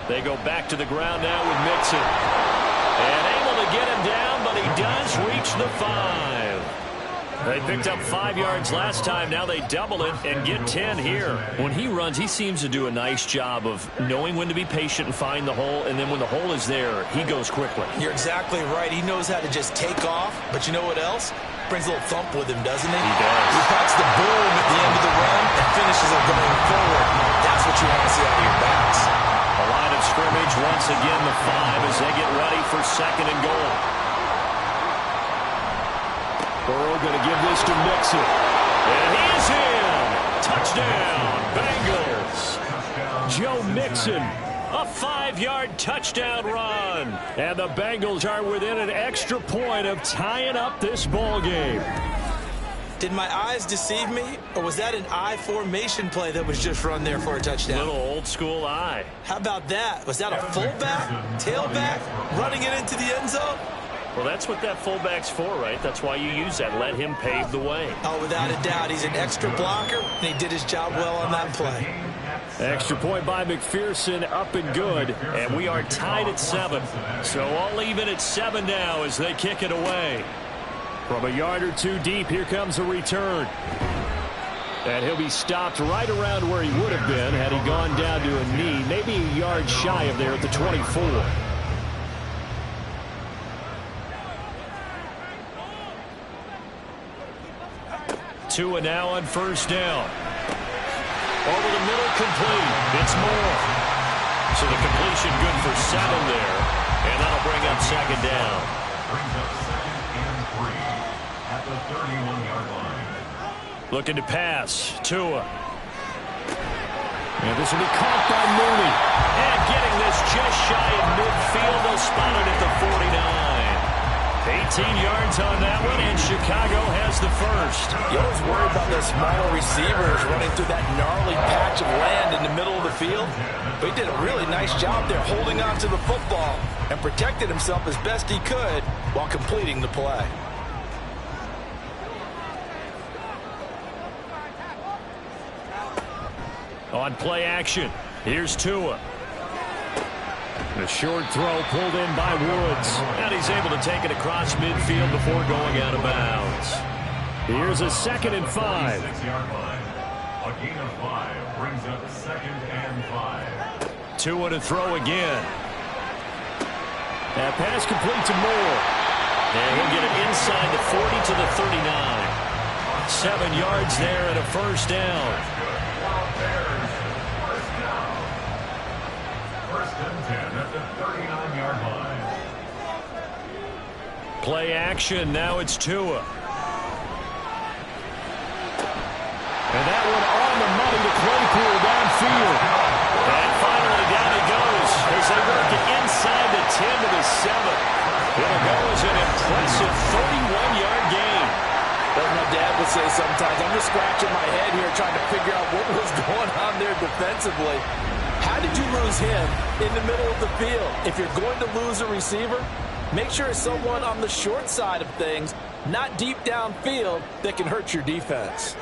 They go back to the ground now with Mixon. And able to get him down, but he does reach the 5. They picked up 5 yards last time. Now they double it and get 10 here. When he runs, he seems to do a nice job of knowing when to be patient and find the hole. And then when the hole is there, he goes quickly. You're exactly right. He knows how to just take off. But you know what else? Brings a little thump with him, doesn't he? He does. He packs the boom at the end of the run and finishes it going forward. That's what you want to see out of your backs. A line of scrimmage once again, the 5 as they get ready for 2nd and goal. Burrow going to give this to Mixon. And he's in. Touchdown, Bengals. Joe Mixon, a 5-yard touchdown run. And the Bengals are within an extra point of tying up this ball game. Did my eyes deceive me, or was that an I formation play that was just run there for a touchdown? Little old school eye. How about that? Was that a fullback, tailback, running it into the end zone? Well, that's what that fullback's for, right? That's why you use that. Let him pave the way. Oh, without a doubt. He's an extra blocker, and he did his job well on that play. Extra point by McPherson, up and good. And we are tied at 7. So all even at 7 now as they kick it away. From a yard or two deep, here comes a return. And he'll be stopped right around where he would have been had he gone down to a knee, maybe a yard shy of there at the 24. Tua now on first down. Over the middle, complete. It's Moore. So the completion good for 7 there. And that'll bring up 2nd down. Brings up 2nd and 3 at the 31-yard line. Looking to pass. Tua. And this will be caught by Mooney. And getting this just shy of midfield. They'll spot it at the 49. 18 yards on that one, and Chicago has the first. You always worry about those smaller receivers running through that gnarly patch of land in the middle of the field. But he did a really nice job there holding on to the football and protected himself as best he could while completing the play. On play action, here's Tua. A short throw pulled in by Woods. And he's able to take it across midfield before going out of bounds. Here's a 2nd and 5. 6-yard line. A gain of 5 brings up 2nd and 5. Tua to throw again. That pass complete to Moore. And he'll get it inside the 40 to the 39. 7 yards there and a first down. First and 10 at the 39-yard line. Play action. Now it's Tua. And that one on the money to Claypool downfield. And finally down he goes as they work it inside the 10 to the 7. It'll go as an impressive 31-yard gain. As my dad would say sometimes, I'm just scratching my head here trying to figure out what was going on there defensively. How did you lose him in the middle of the field? If you're going to lose a receiver, make sure it's someone on the short side of things, not deep downfield, that can hurt your defense.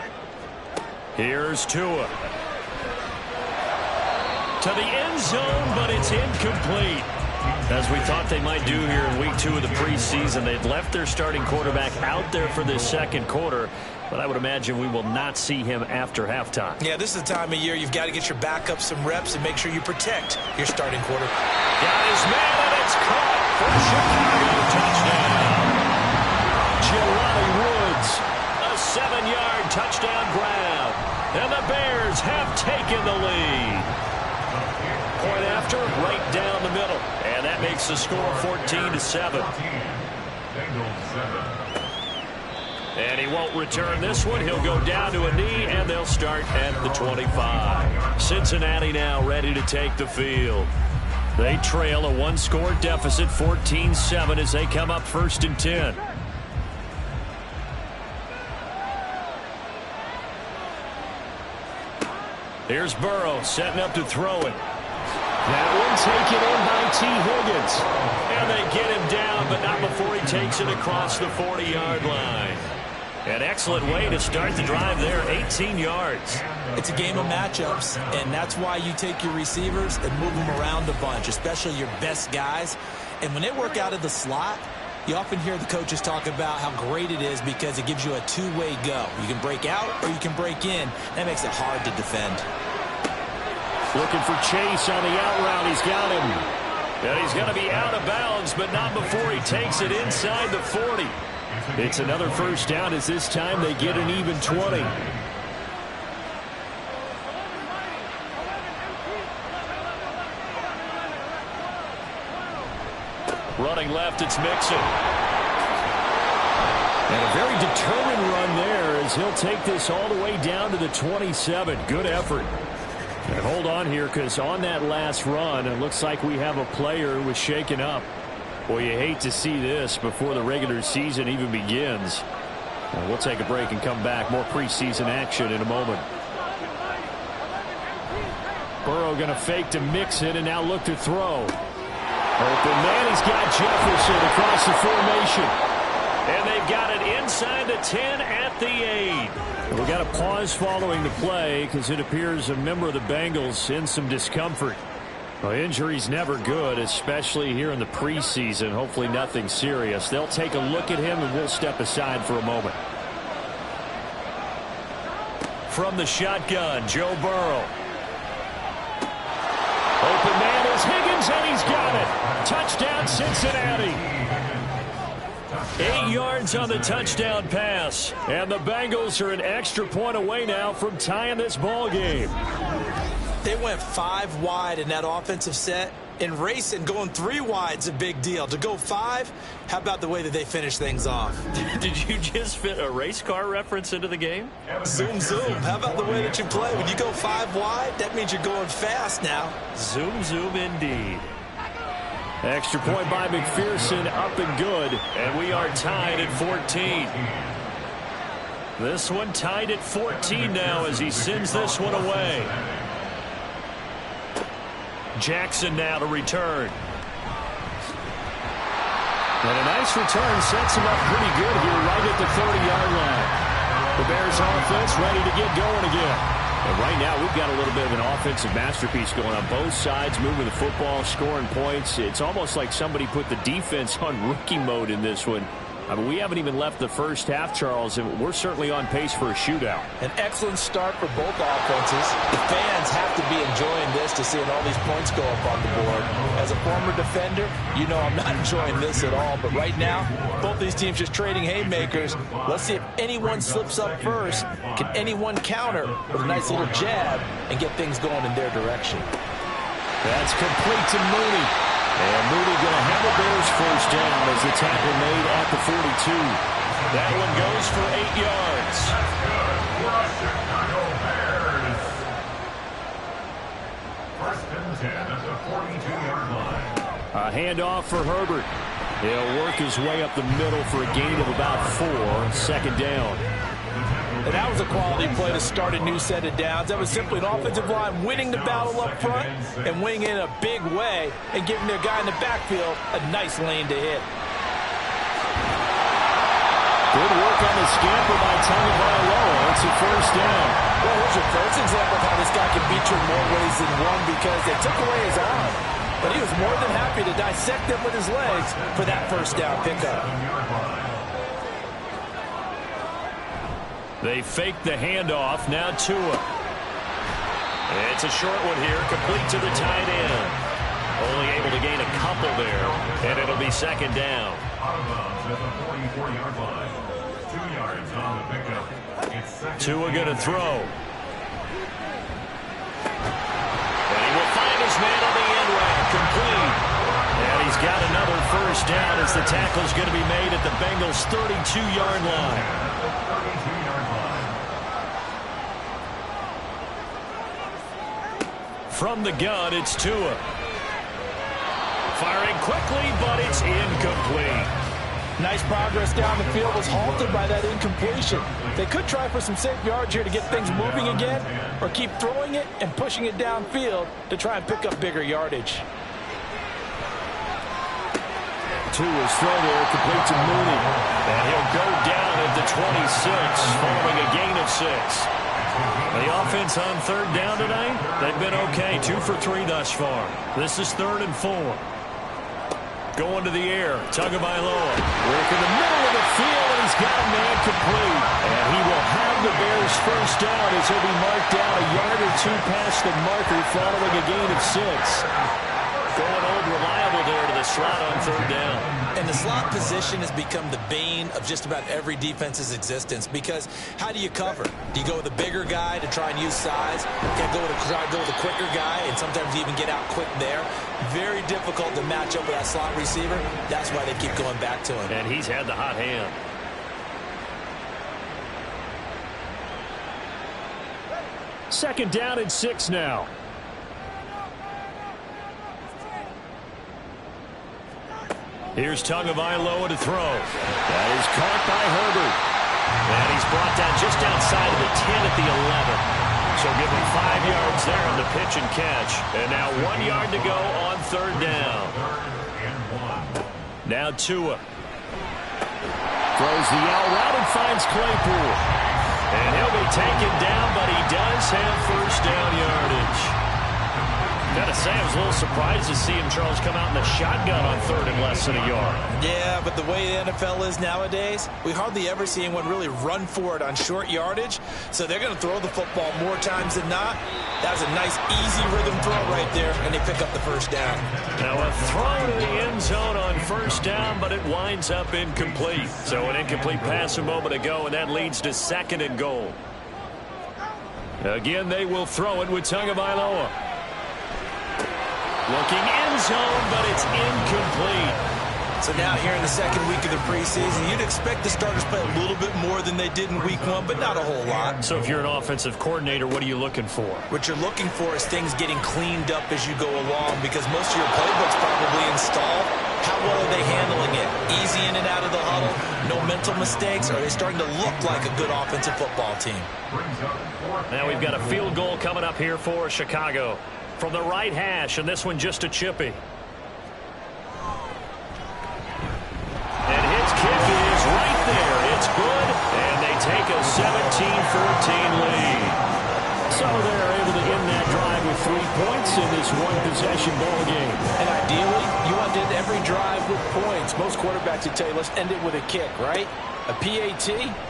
Here's Tua. To the end zone, but it's incomplete. As we thought they might do here in week 2 of the preseason, they'd left their starting quarterback out there for this second quarter, but I would imagine we will not see him after halftime. Yeah, this is the time of year you've got to get your backup some reps and make sure you protect your starting quarterback. Got his man, and it's caught for Chicago. Touchdown. Jelani touchdown grab. And the Bears have taken the lead. Point after, right down the middle. And that makes the score 14-7. And he won't return this one. He'll go down to a knee, and they'll start at the 25. Cincinnati now ready to take the field. They trail a one-score deficit, 14-7, as they come up 1st and 10. Here's Burrow setting up to throw it. That one taken in by T. Higgins. And they get him down, but not before he takes it across the 40-yard line. An excellent way to start the drive there, 18 yards. It's a game of matchups, and that's why you take your receivers and move them around a bunch, especially your best guys. And when they work out of the slot, you often hear the coaches talk about how great it is because it gives you a two-way go. You can break out or you can break in. That makes it hard to defend. Looking for Chase on the out route. He's got him. And he's going to be out of bounds, but not before he takes it inside the 40. It's another first down as this time they get an even 20. Running left, it's Mixon. And a very determined run there as he'll take this all the way down to the 27. Good effort. And hold on here, because on that last run, it looks like we have a player who was shaken up. Boy, you hate to see this before the regular season even begins. We'll take a break and come back. More preseason action in a moment. Burrow going to fake to Mixon and now look to throw. Open man, he's got Jefferson across the formation. And they've got it inside the 10 at the 8. We've got a pause following the play because it appears a member of the Bengals in some discomfort. Well, injury's never good, especially here in the preseason. Hopefully nothing serious. They'll take a look at him, and we'll step aside for a moment. From the shotgun, Joe Burrow. Open man is Higgins, and he's got it. Touchdown, Cincinnati. 8 yards on the touchdown pass. And the Bengals are an extra point away now from tying this ball game. They went 5 wide in that offensive set. And racing, going 3 wide's a big deal. To go 5, how about the way that they finish things off? Did you just fit a race car reference into the game? Zoom, zoom. How about the way that you play? When you go 5 wide, that means you're going fast now. Zoom, zoom indeed. Extra point by McPherson, up and good. And we are tied at 14. This one tied at 14 now as he sends this one away. Jackson now to return. And a nice return sets him up pretty good here right at the 30-yard line. The Bears offense ready to get going again. And right now we've got a little bit of an offensive masterpiece going on both sides, moving the football, scoring points. It's almost like somebody put the defense on rookie mode in this one. I mean, we haven't even left the first half, Charles, and we're certainly on pace for a shootout. An excellent start for both offenses. The fans have to be enjoying this to seeing all these points go up on the board. As a former defender, you know I'm not enjoying this at all. But right now, both these teams just trading haymakers. Let's see if anyone slips up first. Can anyone counter with a nice little jab and get things going in their direction? That's complete to Mooney. And Mooney going to have a Bears first down as the tackle made at the 42. That one goes for 8 yards. First and 10 at the 42-yard line. A handoff for Herbert. He'll work his way up the middle for a gain of about 4. Second down. And that was a quality play to start a new set of downs. That was simply an offensive line winning the battle up front and winning in a big way and giving their guy in the backfield a nice lane to hit. Good work on the scamper by Tagovailoa. It's a first down. Well, here's your first example of how this guy can beat you in more ways than one because they took away his arm. But he was more than happy to dissect them with his legs for that first down pickup. They fake the handoff. Now Tua. It's a short one here, complete to the tight end. Only able to gain a couple there, and it'll be second down. 2 yards on the pickup. It's second. Tua going to throw. And he will find his man on the end route, complete. And he's got another first down as the tackle's going to be made at the Bengals' 32-yard line. From the gun, it's Tua. Firing quickly, but it's incomplete. Nice progress down the field, was halted by that incompletion. They could try for some safe yards here to get things moving again, or keep throwing it and pushing it downfield to try and pick up bigger yardage. Tua's throw there, complete to Mooney. And he'll go down at the 26, following a gain of 6. The offense on third down tonight, they've been okay, 2 for 3 thus far. This is 3rd and 4. Going to the air, Tagovailoa. Work in the middle of the field, and he's got a man complete. And he will have the Bears first down as he'll be marked down a yard or 2 past the marker following a gain of 6. Going old reliable there to the slot on third down. And the slot position has become the bane of just about every defense's existence, because how do you cover? Do you go with a bigger guy to try and use size? Can't try to go with a quicker guy and sometimes even get out quick there. Very difficult to match up with that slot receiver. That's why they keep going back to him. And he's had the hot hand. Second down and 6 now. Here's Tagovailoa to throw. That is caught by Herbert. And he's brought down just outside of the 10 at the 11. So give him 5 yards there on the pitch and catch. And now 1 yard to go on third down. Now Tua. Throws the out route and finds Claypool. And he'll be taken down, but he does have first down yardage. Gotta say, I was a little surprised to see him, Charles, come out in the shotgun on third and less than a yard. Yeah, but the way the NFL is nowadays, we hardly ever see anyone really run for it on short yardage. So they're going to throw the football more times than not. That was a nice, easy rhythm throw right there, and they pick up the first down. Now a throw to the end zone on first down, but it winds up incomplete. So an incomplete pass a moment ago, and that leads to 2nd and goal. Again, they will throw it with Tagovailoa. Looking end zone, but it's incomplete. So now here in the second week of the preseason, you'd expect the starters play a little bit more than they did in week 1, but not a whole lot. So if you're an offensive coordinator, what are you looking for? What you're looking for is things getting cleaned up as you go along, because most of your playbook's probably installed. How well are they handling it? Easy in and out of the huddle? No mental mistakes? Or are they starting to look like a good offensive football team? Now we've got a field goal coming up here for Chicago. From the right hash, and this one just a chippy. And his kick is right there. It's good, and they take a 17-14 lead. So they're able to end that drive with 3 points in this one-possession ball game. And ideally, you want to end every drive with points. Most quarterbacks would tell you, let's end it with a kick, right? A PAT,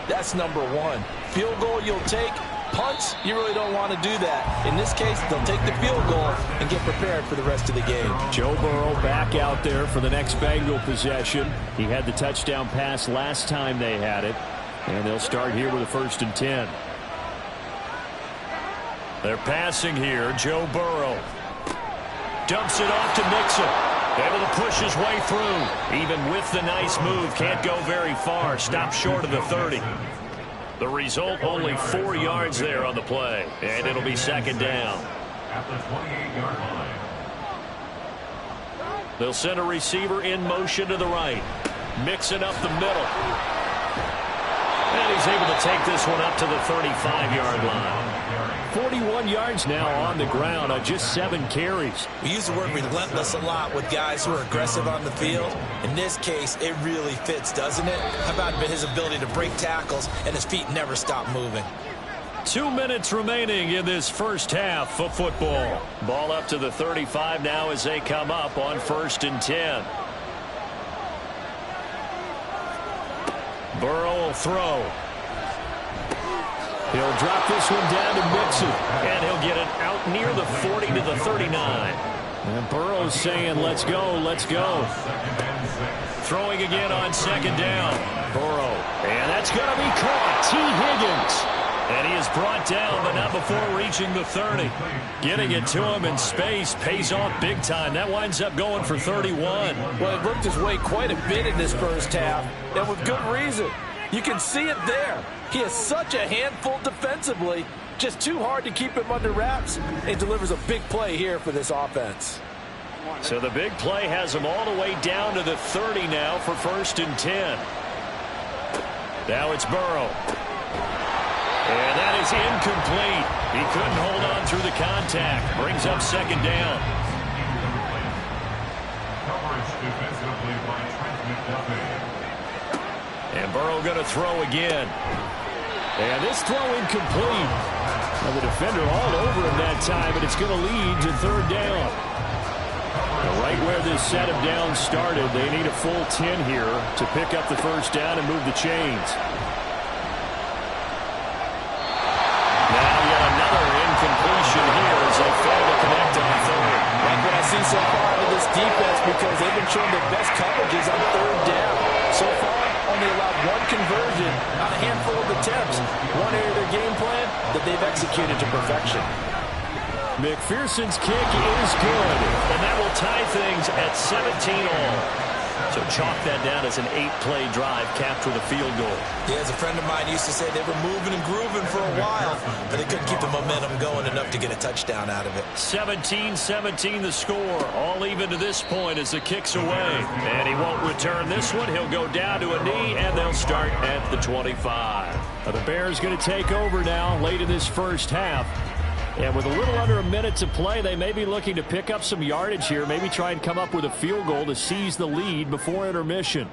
that's number 1. Field goal you'll take. Punts, you really don't want to do that. In this case, they'll take the field goal and get prepared for the rest of the game. Joe Burrow back out there for the next Bengal possession. He had the touchdown pass last time they had it. And they'll start here with a 1st and 10. They're passing here. Joe Burrow dumps it off to Mixon. Able to push his way through. Even with the nice move, can't go very far. Stops short of the 30. The result, only 4 yards there on the play. And it'll be 2nd down. At the 28-yard line. They'll send a receiver in motion to the right. Mixing up the middle. And he's able to take this one up to the 35-yard line. 41 yards now on the ground on just 7 carries. We use the word relentless a lot with guys who are aggressive on the field. In this case, it really fits, doesn't it? How about his ability to break tackles and his feet never stop moving? 2 minutes remaining in this first half of football. Ball up to the 35 now as they come up on 1st and 10. Burrow will throw. He'll drop this one down to Mixon. And he'll get it out near the 40 to the 39. And Burrow's saying, let's go, let's go. Throwing again on second down. Burrow. And that's going to be caught. T. Higgins. And he is brought down, but not before reaching the 30. Getting it to him in space pays off big time. That winds up going for 31. Well, he worked his way quite a bit in this first half, and with good reason. You can see it there. He is such a handful defensively. Just too hard to keep him under wraps, and delivers a big play here for this offense. So the big play has him all the way down to the 30 now for 1st and 10. Now it's Burrow. And that is incomplete. He couldn't hold on through the contact. Brings up second down. Coverage defensively by Trent McDuffie. And Burrow going to throw again. And this throw incomplete. Now the defender all over him that time, but it's going to lead to 3rd down. Right where this set of downs started, they need a full 10 here to pick up the 1st down and move the chains. Completion here as they fail to connect on 3rd. Like what I see so far of this defense, because they've been showing their best coverages on 3rd down. So far, only allowed 1 conversion on a handful of attempts. One area of their game plan that they've executed to perfection. McPherson's kick is good, and that will tie things at 17 all. So chalk that down as an 8-play drive capped with a field goal. Yeah, as a friend of mine used to say, they were moving and grooving for a while, but they couldn't keep the momentum going enough to get a touchdown out of it. 17-17 the score, all even to this point as the kick's away. And he won't return this one. He'll go down to a knee, and they'll start at the 25. Now the Bears going to take over now late in this first half. And with a little under a minute to play, they may be looking to pick up some yardage here, maybe try and come up with a field goal to seize the lead before intermission.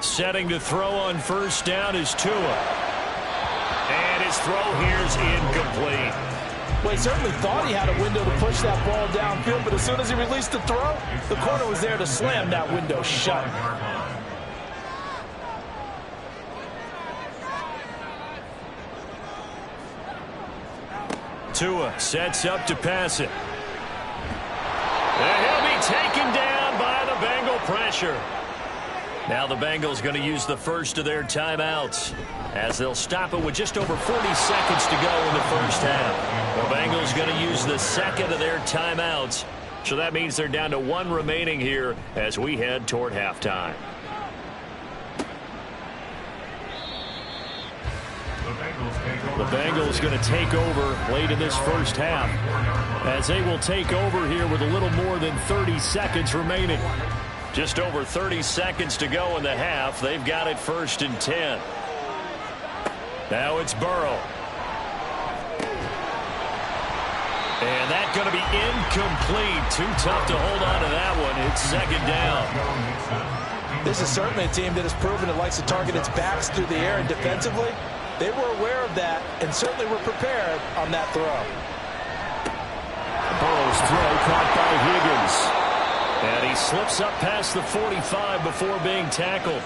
Setting to throw on 1st down is Tua. And his throw here's incomplete. Well, he certainly thought he had a window to push that ball downfield, but as soon as he released the throw, the corner was there to slam that window shut. Tua sets up to pass it. And he'll be taken down by the Bengal pressure. Now the Bengals going to use the first of their timeouts as they'll stop it with just over 40 seconds to go in the first half. The Bengals going to use the second of their timeouts. So that means they're down to 1 remaining here as we head toward halftime. The Bengals going to take over late in this first half as they will take over here with a little more than 30 seconds remaining. Just over 30 seconds to go in the half. They've got it 1st and 10. Now it's Burrow. And that's going to be incomplete. Too tough to hold on to that one. It's 2nd down. This is certainly a team that has proven it likes to target its backs through the air and defensively. They were aware of that and certainly were prepared on that throw. Burrow's throw caught by Higgins. And he slips up past the 45 before being tackled.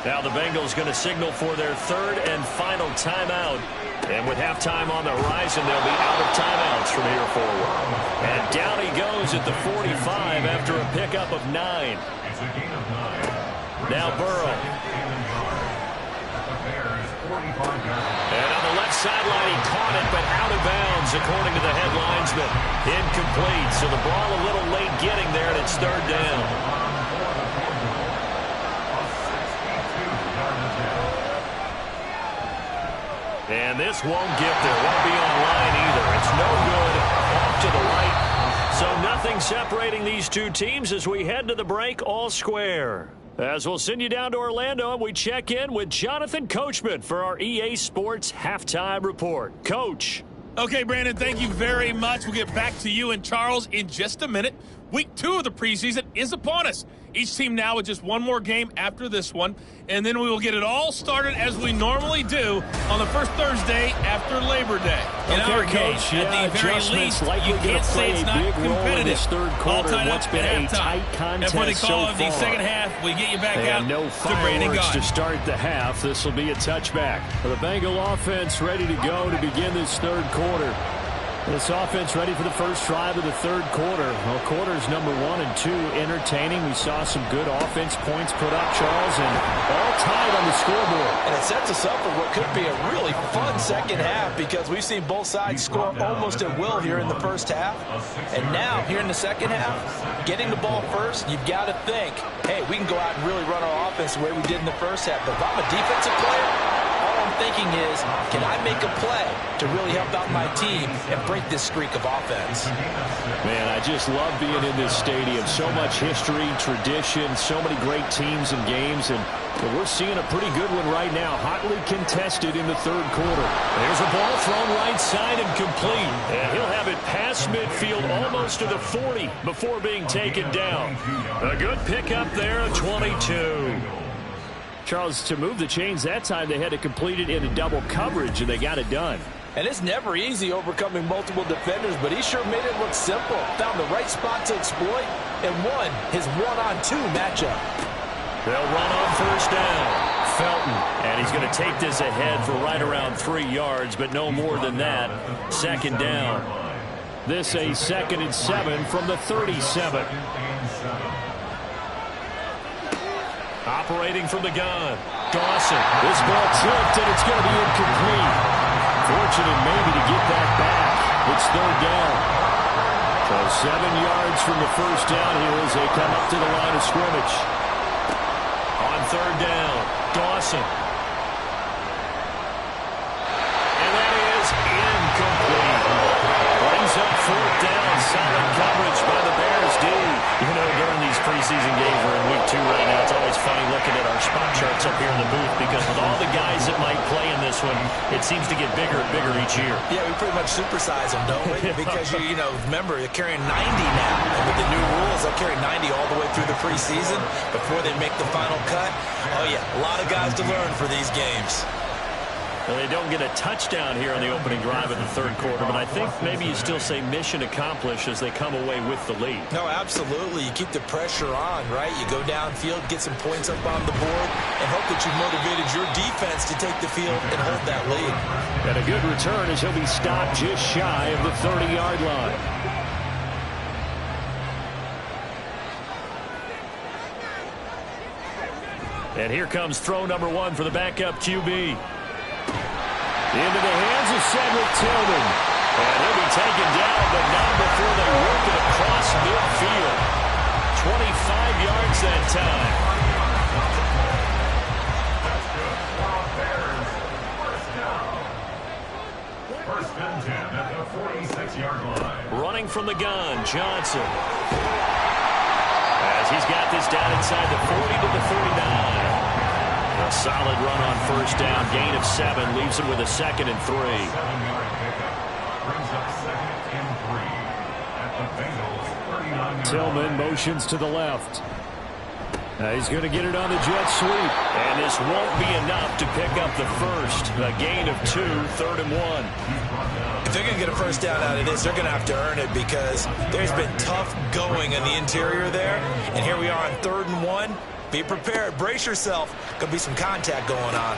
Now the Bengals going to signal for their 3rd and final timeout. And with halftime on the horizon, they'll be out of timeouts from here forward. And down he goes at the 45 after a pickup of 9. Now Burrow. And on the left sideline, he caught it, but out of bounds, according to the head linesman. Incomplete, so the ball a little late getting there, and it's 3rd down. And this won't get there. Won't be online either. It's no good. Off to the right. So nothing separating these two teams as we head to the break, all square. As we'll send you down to Orlando, and we check in with Jonathan Coachman for our EA Sports Halftime Report. Coach. Okay, Brandon, thank you very much. We'll get back to you and Charles in just a minute. Week 2 of the preseason is upon us. Each team now with just one more game after this one, and then we will get it all started as we normally do on the first Thursday after Labor Day. In our case, at the very least, you can't say it's not competitive. Third quarter, what's been a tight contest so far. And for the call of the second half, we get you back out no to Brandon fireworks God. To start the half. This will be a touchback. The Bengal offense ready to go to begin this third quarter. This offense ready for the first drive of the third quarter. Well, quarters number 1 and 2 entertaining. We saw some good offense points put up, Charles, and all tied on the scoreboard. And it sets us up for what could be a really fun second half because we've seen both sides score almost at will here in the first half. And now, here in the second half, getting the ball first, you've got to think, hey, we can go out and really run our offense the way we did in the first half. But if I'm a defensive player, all I'm thinking is, can I make a play to really help out my team and break this streak of offense? Man, I just love being in this stadium. So much history, tradition, so many great teams and games, and we're seeing a pretty good one right now, hotly contested in the third quarter. There's a ball thrown right side and complete, and he'll have it past midfield almost to the 40 before being taken down. A good pickup there at 22. Charles, to move the chains that time, they had to complete it into double coverage, and they got it done. And it's never easy overcoming multiple defenders, but he sure made it look simple. Found the right spot to exploit and won his one-on-two matchup. They'll run on first down. Felton, and he's going to take this ahead for right around 3 yards, but no more than that. Second down. This a 2nd and 7 from the 37. Operating from the gun. Dawson. This ball tipped, and it's going to be incomplete. Fortunate maybe to get that back. It's third down. So 7 yards from the first down here as they come up to the line of scrimmage. On third down, Dawson. And that is incomplete. Brings up fourth down. Solid coverage by the Bears D. You know, during these preseason games, we're in week 2 right now. It's always funny looking at our spot charts up here in the booth because with all the guys that might play in this one, it seems to get bigger and bigger each year. Yeah, we pretty much supersize them, don't we? Because, you know, remember, you're carrying 90 now. And with the new rules, they'll carry 90 all the way through the preseason before they make the final cut. Oh, yeah, a lot of guys to learn for these games. Well, they don't get a touchdown here on the opening drive of the third quarter, but I think maybe you still say mission accomplished as they come away with the lead. No, absolutely. You keep the pressure on, right? You go downfield, get some points up on the board, and hope that you've motivated your defense to take the field and hold that lead. And a good return as he'll be stopped just shy of the 30-yard line. And here comes throw number 1 for the backup QB. Into the hands of Cedric Tillman. And he'll be taken down, but not before they work it across midfield. 25 yards that time. First and 10 at the 46-yard line. Running from the gun, Johnson. As he's got this down inside the 40 to the 49. A solid run on first down. Gain of 7 leaves him with a 2nd and 3. 7-yard pickup brings up 2nd and 3 at the Bengals 39-yard Tillman motions to the left. He's going to get it on the jet sweep. And this won't be enough to pick up the first. A gain of 2, 3rd and 1. If they're going to get a first down out of this, they're going to have to earn it because there's been tough going in the interior there. And here we are on 3rd and 1. Be prepared. Brace yourself. Going to be some contact going on.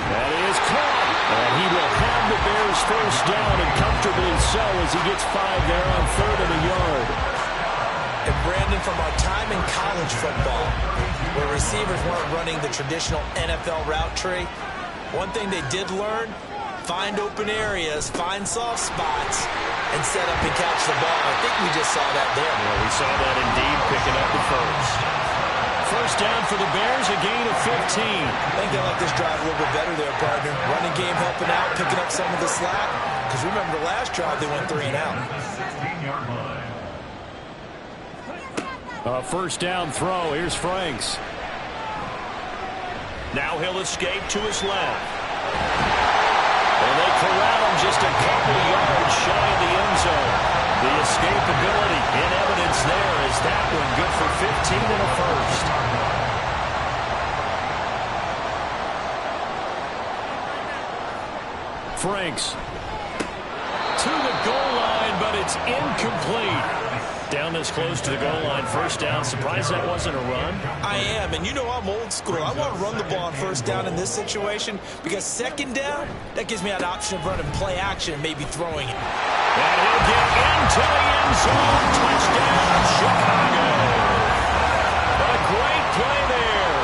That is caught. And he will have the Bears first down, and comfortably so as he gets 5 there on 3rd and a yard. And Brandon, from our time in college football, where receivers weren't running the traditional NFL route tree, one thing they did learn, find open areas, find soft spots, and set up and catch the ball. I think we just saw that there. Yeah, we saw that indeed, picking up the first. First down for the Bears, a gain of 15. I think they like this drive a little bit better there, partner. Running game helping out, picking up some of the slack. Because remember the last drive, they went 3 and out. 16-yard line. A first down throw. Here's Franks. Now he'll escape to his left. And they corral him just a couple yards shy of the end zone. The escapability in evidence there is that one good for 15 and a first. Franks to the goal line, but it's incomplete. Down this close to the goal line, first down. Surprised that wasn't a run? I am, and you know I'm old school. I want to run the ball on first down in this situation because second down, that gives me an option of running play action and maybe throwing it. And he'll end zone. Touchdown, Chicago. A great play there.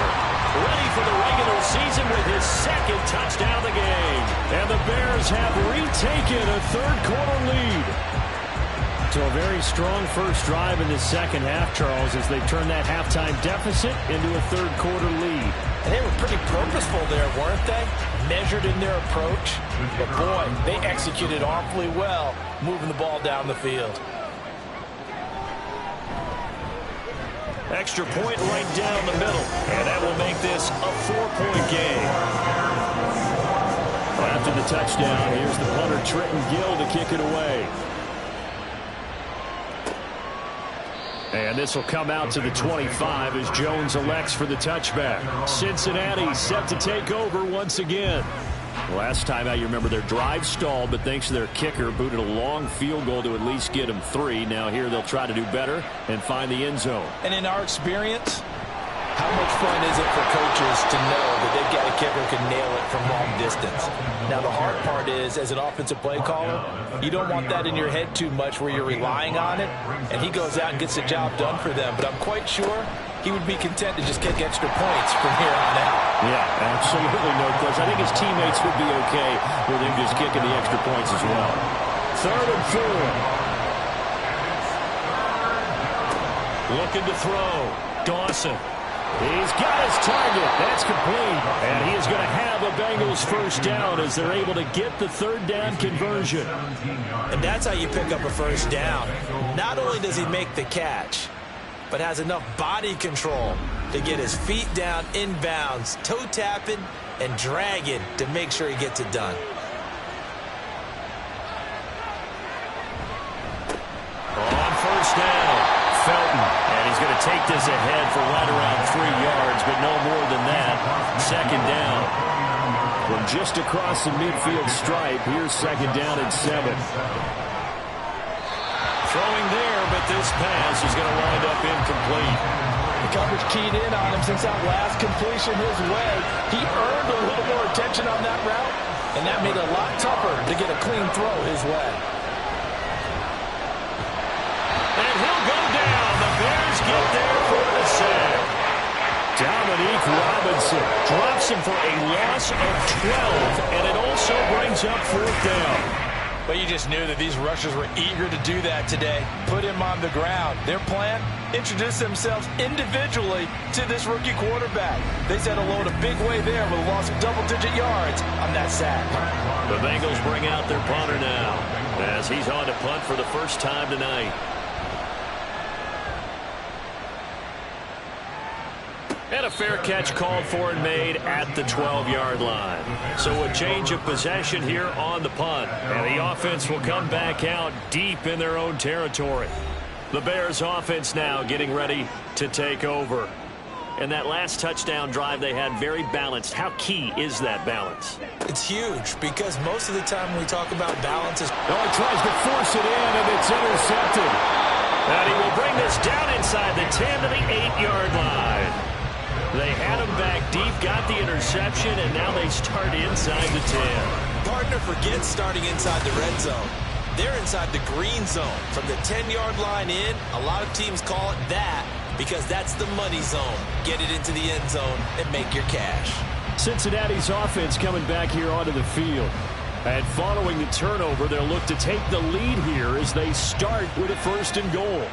Ready for the regular season with his second touchdown of the game. And the Bears have retaken a third-quarter lead. So a very strong first drive in the second half, Charles, as they turn that halftime deficit into a third-quarter lead. And they were pretty purposeful there, weren't they? Measured in their approach. But, boy, they executed awfully well, moving the ball down the field. Extra point right down the middle. And that will make this a 4-point game. After the touchdown, here's the punter, Trenton Gill, to kick it away. And this will come out to the 25 as Jones elects for the touchback. Cincinnati set to take over once again. Last time out, you remember their drive stalled, but thanks to their kicker, booted a long field goal to at least get them 3. Now here they'll try to do better and find the end zone. And in our experience, how much fun is it for coaches to know that they've got a kicker who can nail it from long distance? Now, the hard part is, as an offensive play caller, you don't want that in your head too much where you're relying on it, and he goes out and gets the job done for them. But I'm quite sure he would be content to just kick extra points from here on out. Yeah, absolutely no question. I think his teammates would be okay with him just kicking the extra points as well. 3rd and 4. Looking to throw. Dawson. He's got his target. That's complete. And he is going to have a Bengals first down as they're able to get the third down conversion. And that's how you pick up a first down. Not only does he make the catch, but has enough body control to get his feet down inbounds, toe tapping and dragging to make sure he gets it done. On first down, Felton. And he's going to take this ahead for right around 3 yards, but no more than that. Second down. From just across the midfield stripe, here's second down and 7. Throwing there, but this pass is going to wind up incomplete. The coverage keyed in on him since that last completion his way. He earned a little more attention on that route, and that made it a lot tougher to get a clean throw his way. And he'll go down. The Bears get there for the sack. Dominique Robinson drops him for a loss of 12, and it also brings up 4th down. But you just knew that these rushers were eager to do that today. Put him on the ground. Their plan, introduce themselves individually to this rookie quarterback. They set a load a big way there with a loss of double-digit yards on that sack. The Bengals bring out their punter now as he's on to punt for the first time tonight. And a fair catch called for and made at the 12-yard line. So a change of possession here on the punt. And the offense will come back out deep in their own territory. The Bears offense now getting ready to take over. And that last touchdown drive they had very balanced. How key is that balance? It's huge because most of the time when we talk about balance is... Oh, he tries to force it in and it's intercepted. And he will bring this down inside the 10 to the 8-yard line. They had him back deep, got the interception, and now they start inside the 10. Partner forgets starting inside the red zone. They're inside the green zone. From the 10-yard line in, a lot of teams call it that because that's the money zone. Get it into the end zone and make your cash. Cincinnati's offense coming back here onto the field. And following the turnover, they'll look to take the lead here as they start with a 1st and goal.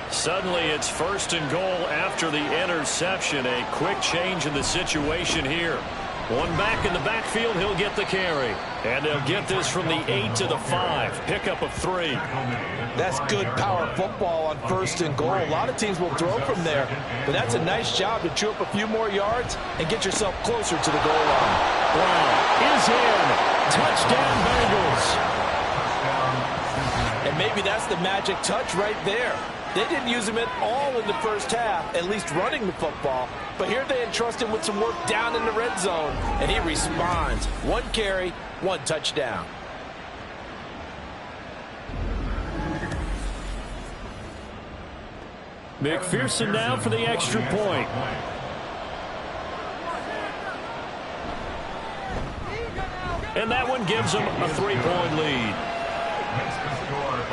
Suddenly it's 1st and goal after the interception. A quick change in the situation here. One back in the backfield, he'll get the carry. And they'll get this from the 8 to the 5. Pickup of 3. That's good power football on 1st and goal. A lot of teams will throw from there, but that's a nice job to chew up a few more yards and get yourself closer to the goal line. Brown is in. Touchdown Bengals. And maybe that's the magic touch right there. They didn't use him at all in the first half, at least running the football. But here they entrust him with some work down in the red zone, and he responds. 1 carry, 1 touchdown. McPherson now for the extra point. And that one gives them a 3-point lead.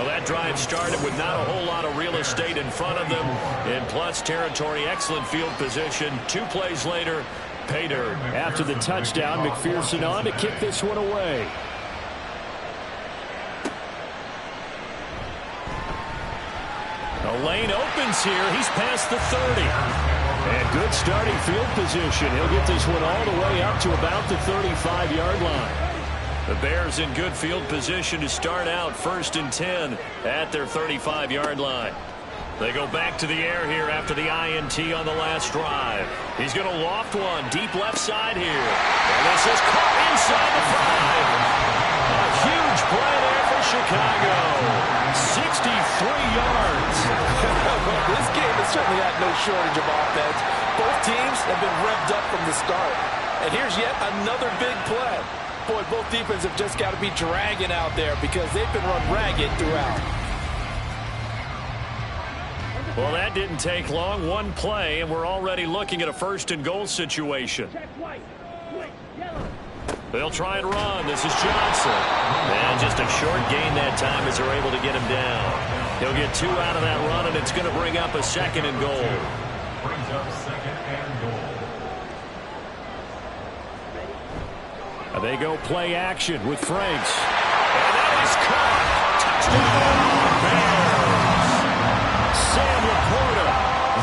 Well, that drive started with not a whole lot of real estate in front of them. In plus territory, excellent field position. 2 plays later, pay dirt. After the touchdown, McPherson on to kick this one away. The lane opens here. He's past the 30. And good starting field position. He'll get this one all the way up to about the 35-yard line. The Bears in good field position to start out 1st and 10 at their 35-yard line. They go back to the air here after the INT on the last drive. He's going to loft one deep left side here. And this is caught inside the 5. A huge play there for Chicago. 63 yards. Well, this game has certainly had no shortage of offense. Both teams have been revved up from the start. And here's yet another big play. Boy, both defenses have just got to be dragging out there because they've been run ragged throughout. Well, that didn't take long. 1 play, and we're already looking at a 1st and goal situation. They'll try and run. This is Johnson. And just a short gain that time as they're able to get him down. He'll get 2 out of that run, and it's going to bring up a 2nd and goal. Brings up 2nd and goal. They go play action with Franks. And that is caught. Touchdown, Bears. Sam Laporta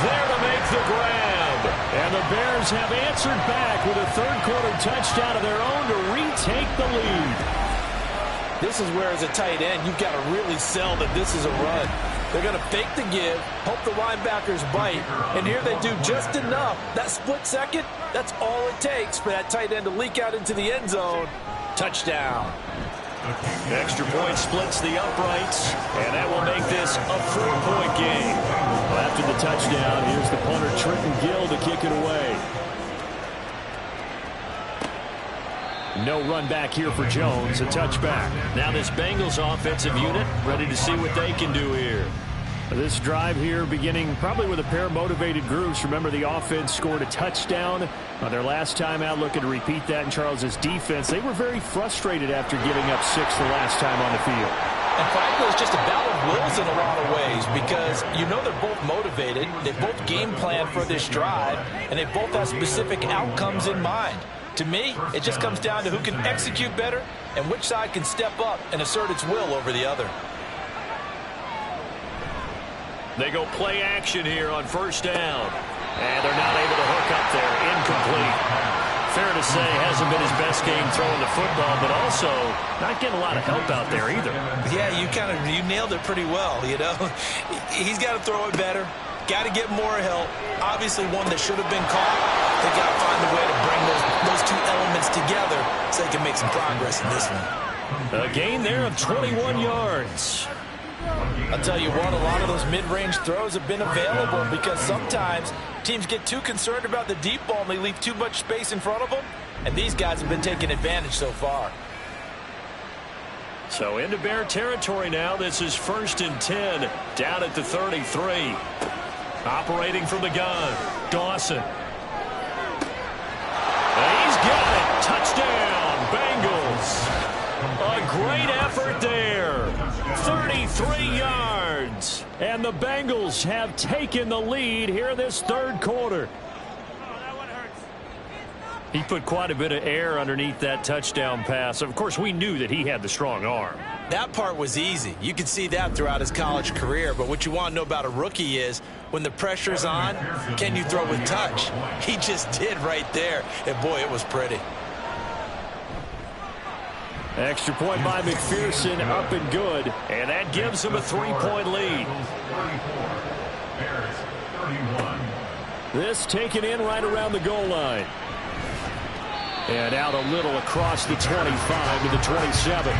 there to make the grab. And the Bears have answered back with a 3rd-quarter touchdown of their own to retake the lead. This is where, as a tight end, you've got to really sell that this is a run. They're going to fake the give, hope the linebackers bite, and here they do just enough. That split second, that's all it takes for that tight end to leak out into the end zone. Touchdown. Extra point splits the uprights, and that will make this a 4-point game. Well, after the touchdown, here's the punter Trenton Gill to kick it away. No run back here for Jones, a touchback. Now this Bengals offensive unit ready to see what they can do here. This drive here beginning probably with a pair of motivated groups. Remember, the offense scored a touchdown on their last time out. Looking to repeat that in Charles's defense. They were very frustrated after giving up 6 the last time on the field. And frankly, it's just a battle of wills in a lot of ways because you know they're both motivated. They both game plan for this drive, and they both have specific outcomes in mind. To me, it just comes down to who can execute better and which side can step up and assert its will over the other. They go play action here on 1st down. And they're not able to hook up there. Incomplete. Fair to say, hasn't been his best game throwing the football, but also not getting a lot of help out there either. Yeah, you nailed it pretty well, you know. He's got to throw it better. Got to get more help. Obviously one that should have been caught. They got to find a way to bring those 2 elements together so they can make some progress in this one. A gain there of 21 yards. I'll tell you what, a lot of those mid-range throws have been available because sometimes teams get too concerned about the deep ball and they leave too much space in front of them, and these guys have been taking advantage so far. So into Bear territory now. This is 1st and 10 down at the 33. Operating from the gun, Dawson. And he's got it. Touchdown, Bengals. A great effort there. 33 yards. And the Bengals have taken the lead here in this 3rd quarter. He put quite a bit of air underneath that touchdown pass. Of course, we knew that he had the strong arm. That part was easy. You could see that throughout his college career. But what you want to know about a rookie is when the pressure's on, can you throw with touch? He just did right there. And, boy, it was pretty. Extra point by McPherson, up and good. And that gives him a 3-point lead. This taken in right around the goal line. And out a little across the 25 to the 27.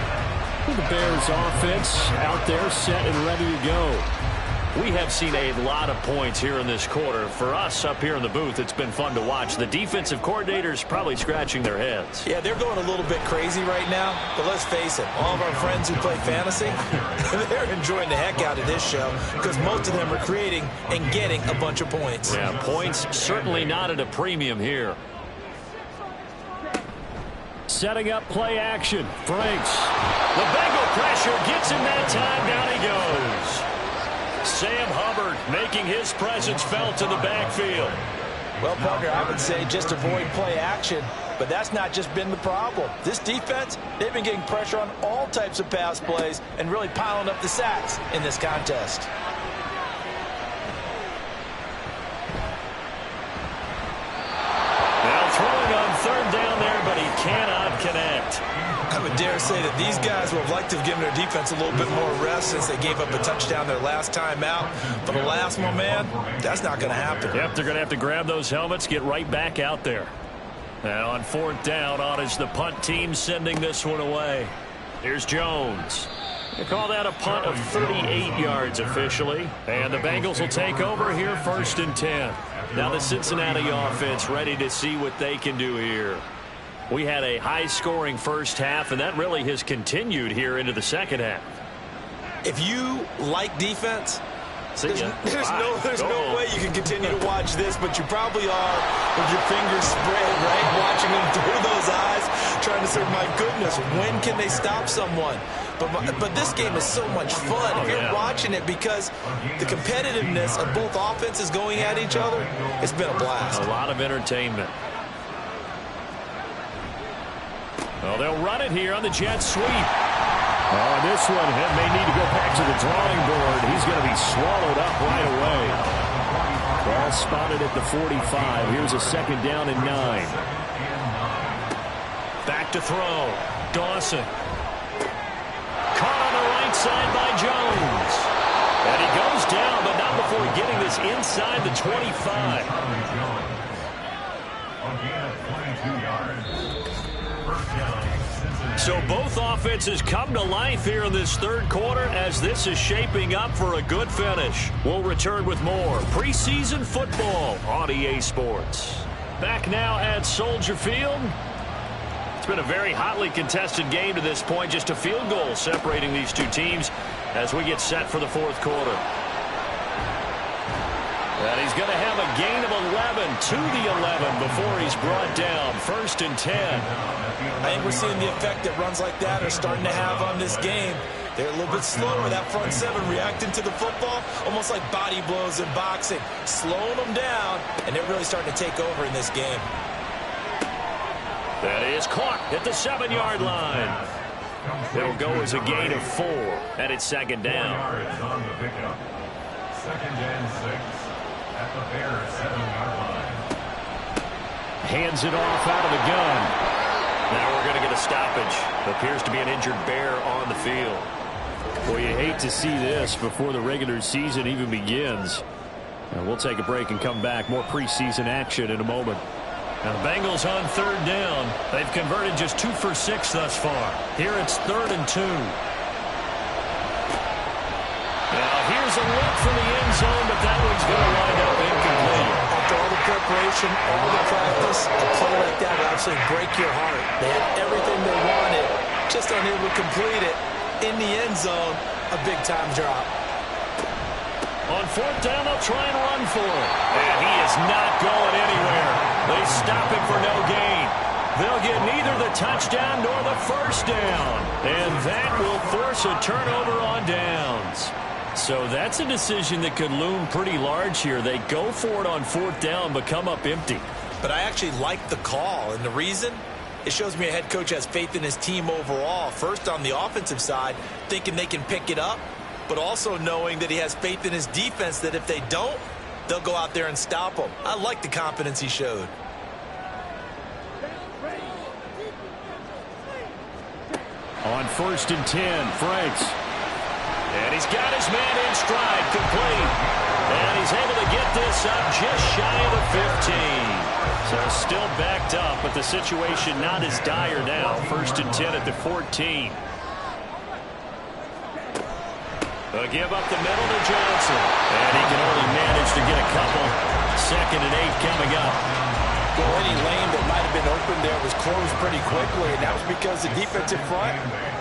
The Bears offense out there set and ready to go. We have seen a lot of points here in this quarter. For us up here in the booth, it's been fun to watch. The defensive coordinators probably scratching their heads. Yeah, they're going a little bit crazy right now. But let's face it, all of our friends who play fantasy, they're enjoying the heck out of this show because most of them are creating and getting a bunch of points. Yeah, points certainly not at a premium here. setting up play action. Franks. The Bengal pressure gets him that time. Down he goes. Sam Hubbard making his presence felt in the backfield. Well, Parker, I would say just avoid play action, but that's not just been the problem. This defense, they've been getting pressure on all types of pass plays and really piling up the sacks in this contest. Now throwing on third down there, but he cannot connect. I would dare say that these guys would have liked to have given their defense a little bit more rest since they gave up a touchdown their last time out. But the last one, man, that's not going to happen. Yep, they're going to have to grab those helmets, get right back out there. And on fourth down, on is the punt team sending this one away. Here's Jones. They call that a punt of 38 yards officially. And the Bengals will take over here 1st and 10. Now the Cincinnati offense ready to see what they can do here. We had a high-scoring first half, and that really has continued here into the second half. If you like defense, there's Go no way you can continue to watch this, but you probably are with your fingers spread, right? Watching them through those eyes, trying to say, my goodness, when can they stop someone? But this game is so much fun if you're watching it because the competitiveness of both offenses going at each other, it's been a blast. A lot of entertainment. Well, they'll run it here on the jet sweep. Oh, this one may need to go back to the drawing board. He's going to be swallowed up right away. Ball spotted at the 45. Here's a 2nd down and 9. Back to throw. Dawson. Caught on the right side by Jones. And he goes down, but not before getting this inside the 25. So both offenses come to life here in this third quarter as this is shaping up for a good finish. We'll return with more preseason football on EA Sports. Back now at Soldier Field. It's been a very hotly contested game to this point. Just a field goal separating these two teams as we get set for the fourth quarter. And he's going to have a gain of 11 to the 11 before he's brought down. 1st and 10. I think we're seeing the effect that runs like that are starting to have on this game. They're a little bit slower, that front seven reacting to the football, almost like body blows in boxing, slowing them down, and they're really starting to take over in this game. That is caught at the 7-yard line. It'll go as a gain of 4, and it's 2nd down. 2nd and 6 at the Bears 7-yard line. Hands it off out of the gun. Now we're going to get a stoppage. Appears to be an injured Bear on the field. Well, you hate to see this before the regular season even begins. Now we'll take a break and come back. More preseason action in a moment. Now the Bengals on 3rd down. They've converted just 2 for 6 thus far. Here it's 3rd and 2. Now here's a look for the end zone, but that one's going to wind up incomplete. After all the preparation, all the practice, a play like that will absolutely break your heart. They had everything they wanted, just unable to complete it. In the end zone, a big-time drop. On 4th down, they'll try and run for it. And he is not going anywhere. They stop him for no gain. They'll get neither the touchdown nor the 1st down. And that will force a turnover on downs. So that's a decision that could loom pretty large here. They go for it on 4th down, but come up empty. But I actually like the call, and the reason? It shows me a head coach has faith in his team overall. First, on the offensive side, thinking they can pick it up, but also knowing that he has faith in his defense that if they don't, they'll go out there and stop them. I like the confidence he showed. On 1st and 10, Franks. And he's got his man in stride, complete. And he's able to get this up just shy of the 15. So still backed up, but the situation not as dire now. 1st and 10 at the 14. A give up the middle to Johnson. And he can only manage to get a couple. 2nd and 8 coming up. Well, any lane that might have been open there was closed pretty quickly, and that was because the defensive front,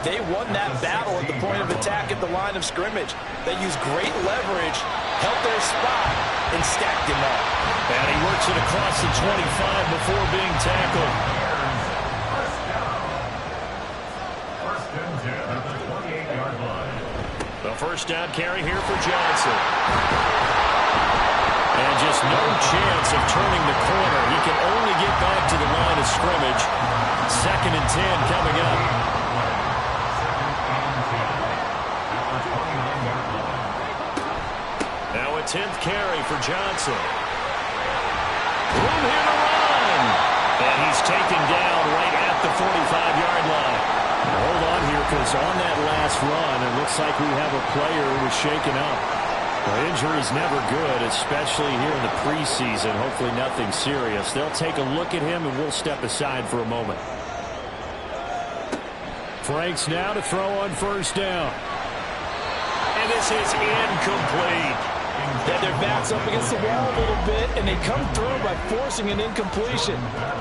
they won that battle at the point of attack at the line of scrimmage. They used great leverage, held their spot, and stacked him up. And he works it across the 25 before being tackled. first down carry here for Johnson. And just no chance of turning the corner. He can only get back to the line of scrimmage. 2nd and 10 coming up. Now a 10th carry for Johnson. Room here to run. And he's taken down right at the 45-yard line. Hold on here, because on that last run, it looks like we have a player who was shaken up. Well, injury's never good, especially here in the preseason. Hopefully nothing serious. They'll take a look at him, and we'll step aside for a moment. Franks now to throw on first down. And this is incomplete. Had their backs up against the wall a little bit, and they come through by forcing an incompletion.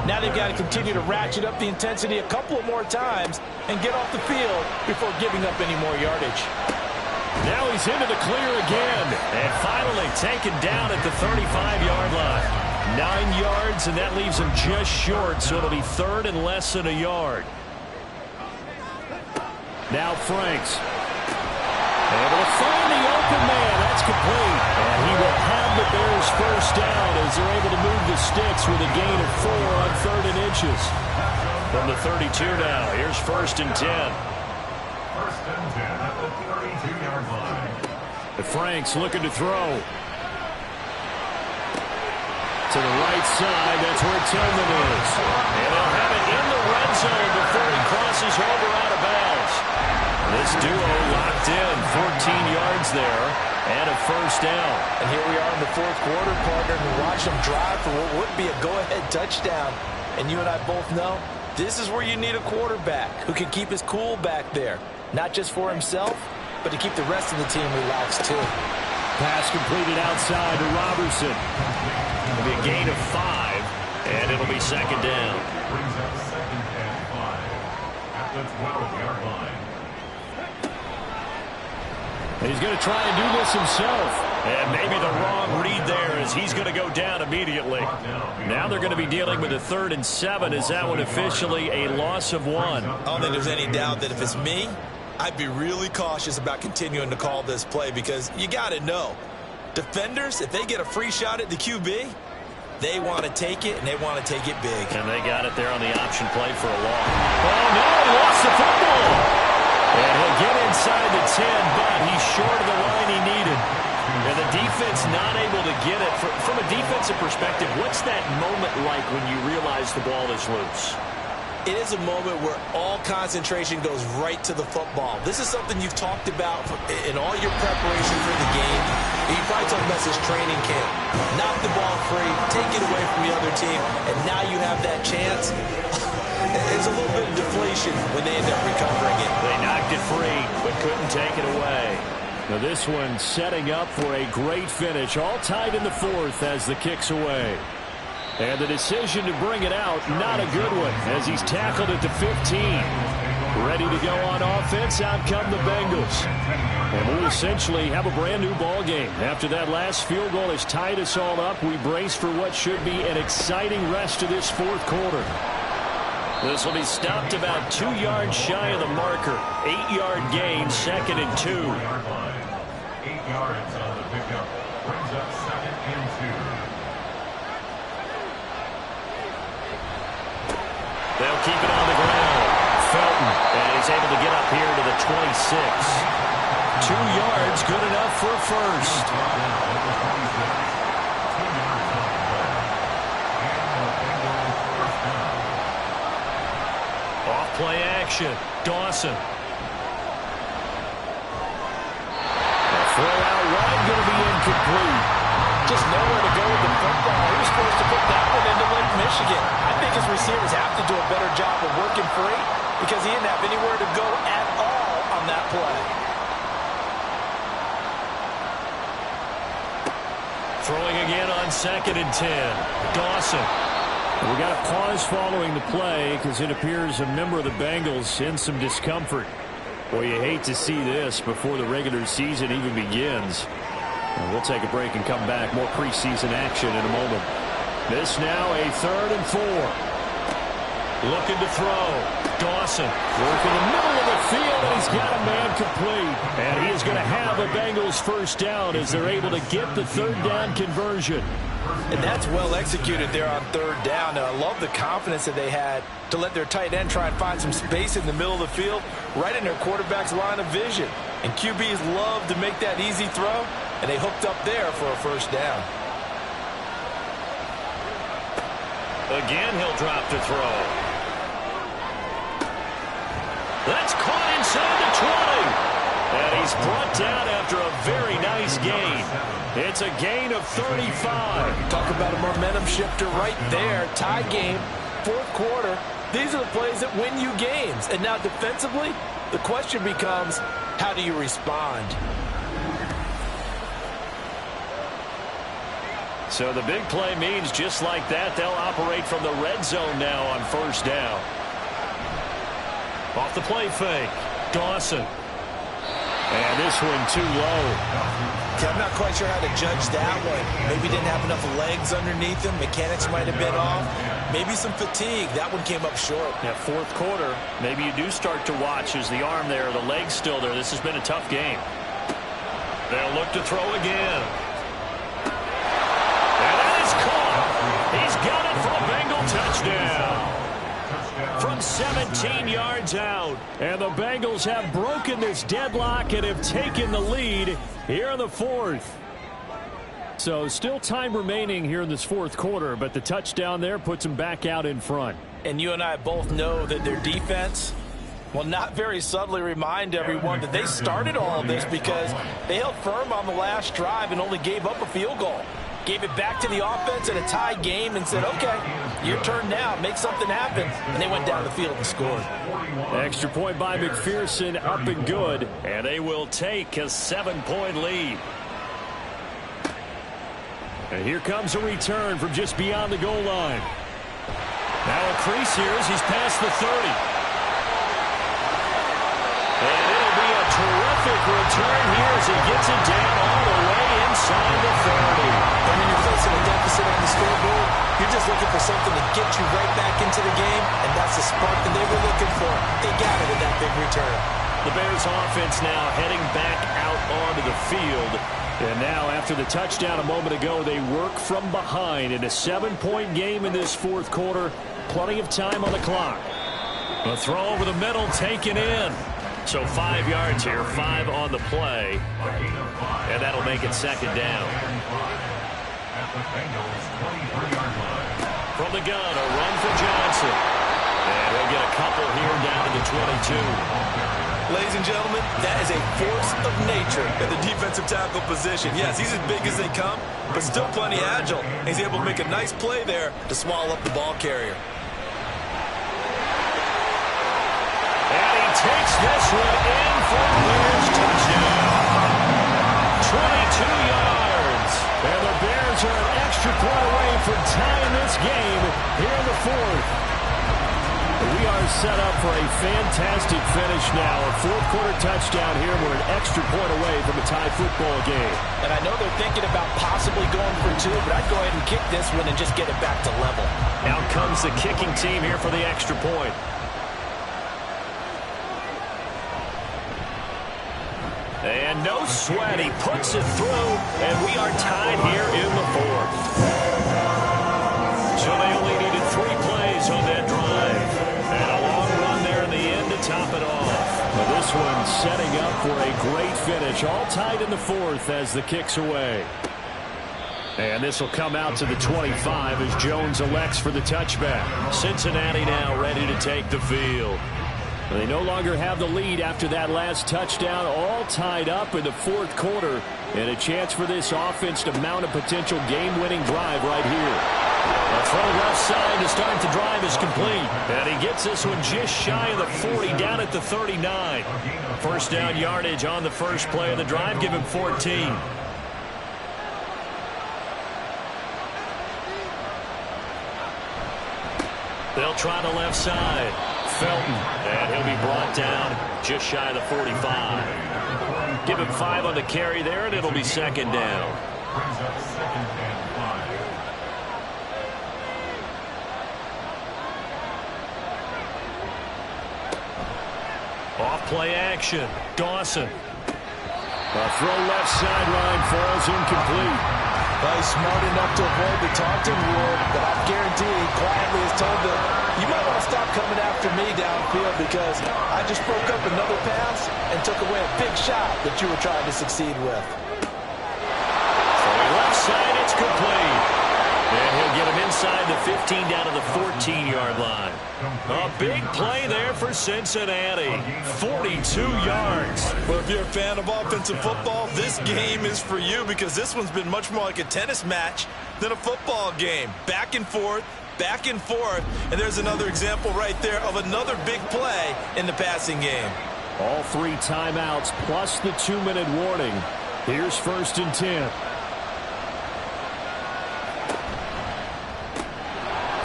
Now they've got to continue to ratchet up the intensity a couple of more times and get off the field before giving up any more yardage. Now he's into the clear again, and finally taken down at the 35-yard line. 9 yards, and that leaves him just short, so it'll be 3rd and less than a yard. Now Franks. Able to find the open man. That's complete. And he will have the Bears first down as they're able to move the sticks with a gain of 4 on 3rd and inches. From the 32 now, here's 1st and 10. 1st and 10 at the 32-yard line. The Franks looking to throw. To the right side, that's where Tillman is. And they'll have it in the red zone before he crosses over out of bounds. This duo locked in, 14 yards there, and a first down. And here we are in the 4th quarter, partner, and watch them drive for what would be a go-ahead touchdown. And you and I both know this is where you need a quarterback who can keep his cool back there, not just for himself, but to keep the rest of the team relaxed too. Pass completed outside to Robertson. It'll be a gain of 5, and it'll be 2nd down. Brings up 2nd and 5 at the 12-yard line. And he's going to try and do this himself. And maybe the wrong read there as he's going to go down immediately. Now they're going to be dealing with a 3rd and 7. Is that one officially a loss of 1? I don't think there's any doubt that if it's me, I'd be really cautious about continuing to call this play because you got to know, defenders, if they get a free shot at the QB, they want to take it, and they want to take it big. And they got it there on the option play for a loss. Oh, no, he lost the football. And he'll get inside the 10, but he's short of the line he needed. And the defense not able to get it. From a defensive perspective, what's that moment like when you realize the ball is loose? It is a moment where all concentration goes right to the football. This is something you've talked about in all your preparation for the game. You probably talked about this training camp. Knock the ball free, take it away from the other team, and now you have that chance. It's a little bit of deflation when they end up recovering it. They knocked it free, but couldn't take it away. Now this one setting up for a great finish, all tied in the 4th as the kick's away. And the decision to bring it out, not a good one, as he's tackled at the 15. Ready to go on offense, out come the Bengals. And we essentially have a brand new ball game. After that last field goal has tied us all up, we brace for what should be an exciting rest of this 4th quarter. This will be stopped about 2 yards shy of the marker. 8-yard gain, 2nd and 2. 8 yards on the pickup. Brings up 2nd and 2. They'll keep it on the ground. Felton, and he's able to get up here to the 26. 2 yards, good enough for a first. Off play action. Dawson. A throw out wide, going to be incomplete. Just nowhere to go with the football. He was supposed to put that one into Lake Michigan. I think his receivers have to do a better job of working free because he didn't have anywhere to go at all on that play. Throwing again on 2nd and 10. Dawson. We got a pause following the play because it appears a member of the Bengals in some discomfort. Well, you hate to see this before the regular season even begins. And we'll take a break and come back. More preseason action in a moment. This now a 3rd and 4. Looking to throw. Dawson working the middle of the field, and he's got a man complete. And he is going to have a Bengals first down as they're able to get the third down conversion. And that's well executed there on third down. And I love the confidence that they had to let their tight end try and find some space in the middle of the field, right in their quarterback's line of vision. And QBs love to make that easy throw, and they hooked up there for a first down. Again, he'll drop to throw. That's caught inside the 20. And he's brought down after a very nice gain. It's a gain of 35. Talk about a momentum shifter right there. Tie game, fourth quarter. These are the plays that win you games. And now defensively, the question becomes, how do you respond? So the big play means just like that, they'll operate from the red zone now on first down. Off the play fake. Dawson. And this one too low. I'm not quite sure how to judge that one. Maybe didn't have enough legs underneath him. Mechanics might have been off. Maybe some fatigue. That one came up short. Yeah, fourth quarter. Maybe you do start to watch as the arm there, the leg's still there. This has been a tough game. They'll look to throw again. And that is caught. He's got it for a Bengal touchdown. From 17 yards out. And the Bengals have broken this deadlock and have taken the lead here in the fourth. So still time remaining here in this fourth quarter, but the touchdown there puts them back out in front. And you and I both know that their defense will not very subtly remind everyone that they started all of this because they held firm on the last drive and only gave up a field goal. Gave it back to the offense in a tie game and said, okay, your turn now, make something happen. And they went down the field and scored. Extra point by McPherson, up and good. And they will take a 7-point lead. And here comes a return from just beyond the goal line. Now a crease here as he's past the 30. And it'll be a terrific return here as he gets it down all the way inside the 30. And when you're facing a deficit on the scoreboard, you're just looking for something to get you right back into the game, and that's the spark that they were looking for. They got it with that big return. The Bears offense now heading back out onto the field. And now after the touchdown a moment ago, they work from behind in a 7-point game in this fourth quarter. Plenty of time on the clock. A throw over the middle taken in. So 5 yards here, 5 on the play. And that'll make it second down. From the gun, a run for Johnson. And he'll get a couple here down to the 22. Ladies and gentlemen, that is a force of nature at the defensive tackle position. Yes, he's as big as they come, but still plenty agile. He's able to make a nice play there to swallow up the ball carrier. And he takes this one in for a Bears touchdown. 22 yards. And the Bears are an extra point away from tying this game here in the fourth. We are set up for a fantastic finish now. A fourth-quarter touchdown here. We're an extra point away from a tie football game. And I know they're thinking about possibly going for 2, but I'd go ahead and kick this one and just get it back to level. Out comes the kicking team here for the extra point. And no sweat. He puts it through, and we are tied here in the fourth. So they only needed 3 plays on that drive. And a long run there in the end to top it off. But this one setting up for a great finish. All tied in the fourth as the kick's away. And this will come out to the 25 as Jones elects for the touchback. Cincinnati now ready to take the field. They no longer have the lead after that last touchdown. All tied up in the fourth quarter. And a chance for this offense to mount a potential game-winning drive right here. A throw left side to start the drive is complete. And he gets this one just shy of the 40, down at the 39. First down yardage on the first play of the drive. Give him 14. They'll try the left side. Felton. And he'll be brought down just shy of the 45. Give him 5 on the carry there, and it'll be second down. Brings up second and 5. Off play action. Dawson. A throw left sideline falls incomplete. Well, he's smart enough to avoid the taunting rule, but I guarantee he quietly has told them, you might want to stop coming after me downfield because I just broke up another pass and took away a big shot that you were trying to succeed with. From the left side, it's complete. And he'll get him inside the 15 down to the 14-yard line. A big play there for Cincinnati. 42 yards. Well, if you're a fan of offensive football, this game is for you because this one's been much more like a tennis match than a football game. Back and forth, and there's another example right there of another big play in the passing game. All 3 timeouts plus the 2-minute warning. Here's 1st and 10.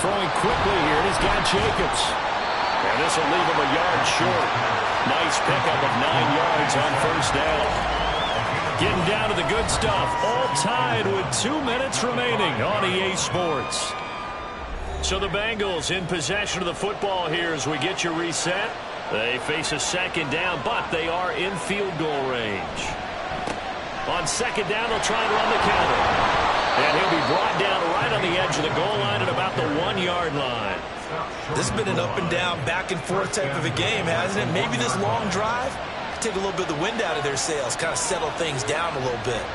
Throwing quickly here, and he's got Jacobs. And this will leave him a yard short. Nice pickup of 9 yards on 1st down. Getting down to the good stuff. All tied with 2 minutes remaining on EA Sports. So the Bengals in possession of the football here as we get you reset. They face a 2nd down, but they are in field goal range. On 2nd down, they'll try and run the counter. And he'll be brought down right on the edge of the goal line at about the 1-yard line. This has been an up and down, back and forth type of a game, hasn't it? Maybe this long drive take a little bit of the wind out of their sails, kind of settle things down a little bit.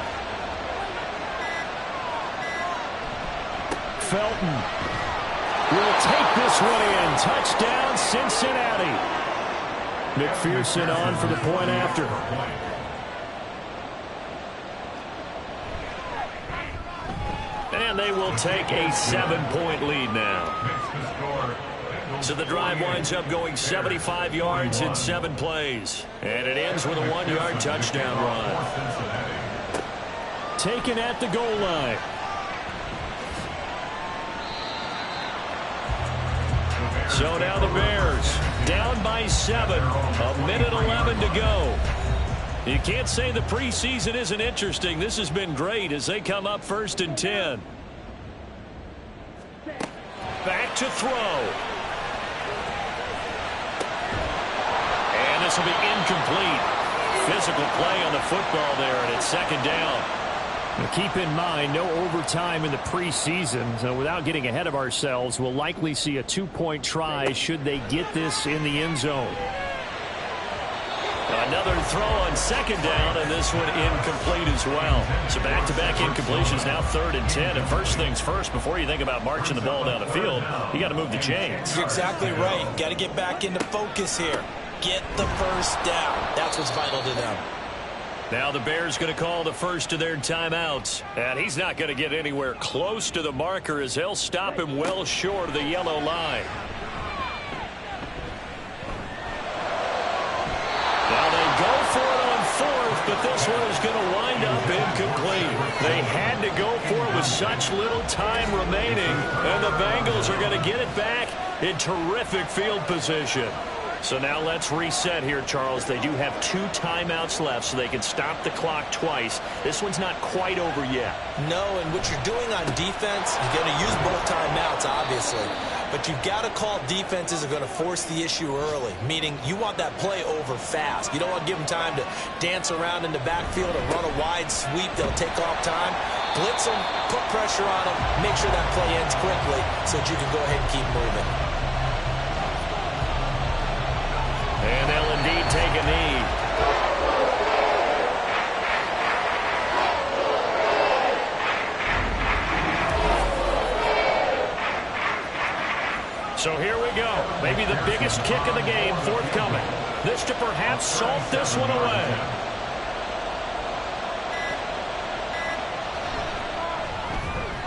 Felton will take this one in. Touchdown, Cincinnati. McPherson on for the point after. And they will take a 7-point lead now. So the drive winds up going 75 yards in 7 plays. And it ends with a 1-yard touchdown run. Taken at the goal line. So now the Bears down by 7. 1:11 to go. You can't say the preseason isn't interesting. This has been great as they come up 1st and 10. Back to throw. And this will be incomplete. Physical play on the football there, and it's 2nd down. Now keep in mind, no overtime in the preseason. So without getting ahead of ourselves, we'll likely see a 2-point try should they get this in the end zone. Another throw on 2nd down, and this one incomplete as well. So back-to-back incompletions, now 3rd and 10. And first things first, before you think about marching the ball down the field, you got to move the chains. You're exactly right. Got to get back into focus here. Get the 1st down. That's what's vital to them. Now the Bears going to call the first of their timeouts. And he's not going to get anywhere close to the marker as they'll stop him well short of the yellow line. Now they go for it on 4th, but this one is going to wind up incomplete. They had to go for it with such little time remaining, and the Bengals are going to get it back in terrific field position. So now let's reset here, Charles. They do have 2 timeouts left, so they can stop the clock twice. This one's not quite over yet. No, and what you're doing on defense, you're going to use both timeouts, obviously. But you've got to call defenses are going to force the issue early, meaning you want that play over fast. You don't want to give them time to dance around in the backfield or run a wide sweep. They'll take off time. Blitz them, put pressure on them, make sure that play ends quickly so that you can go ahead and keep moving. And they'll indeed take a knee. So here we go. Maybe the biggest kick of the game forthcoming. This to perhaps salt this one away.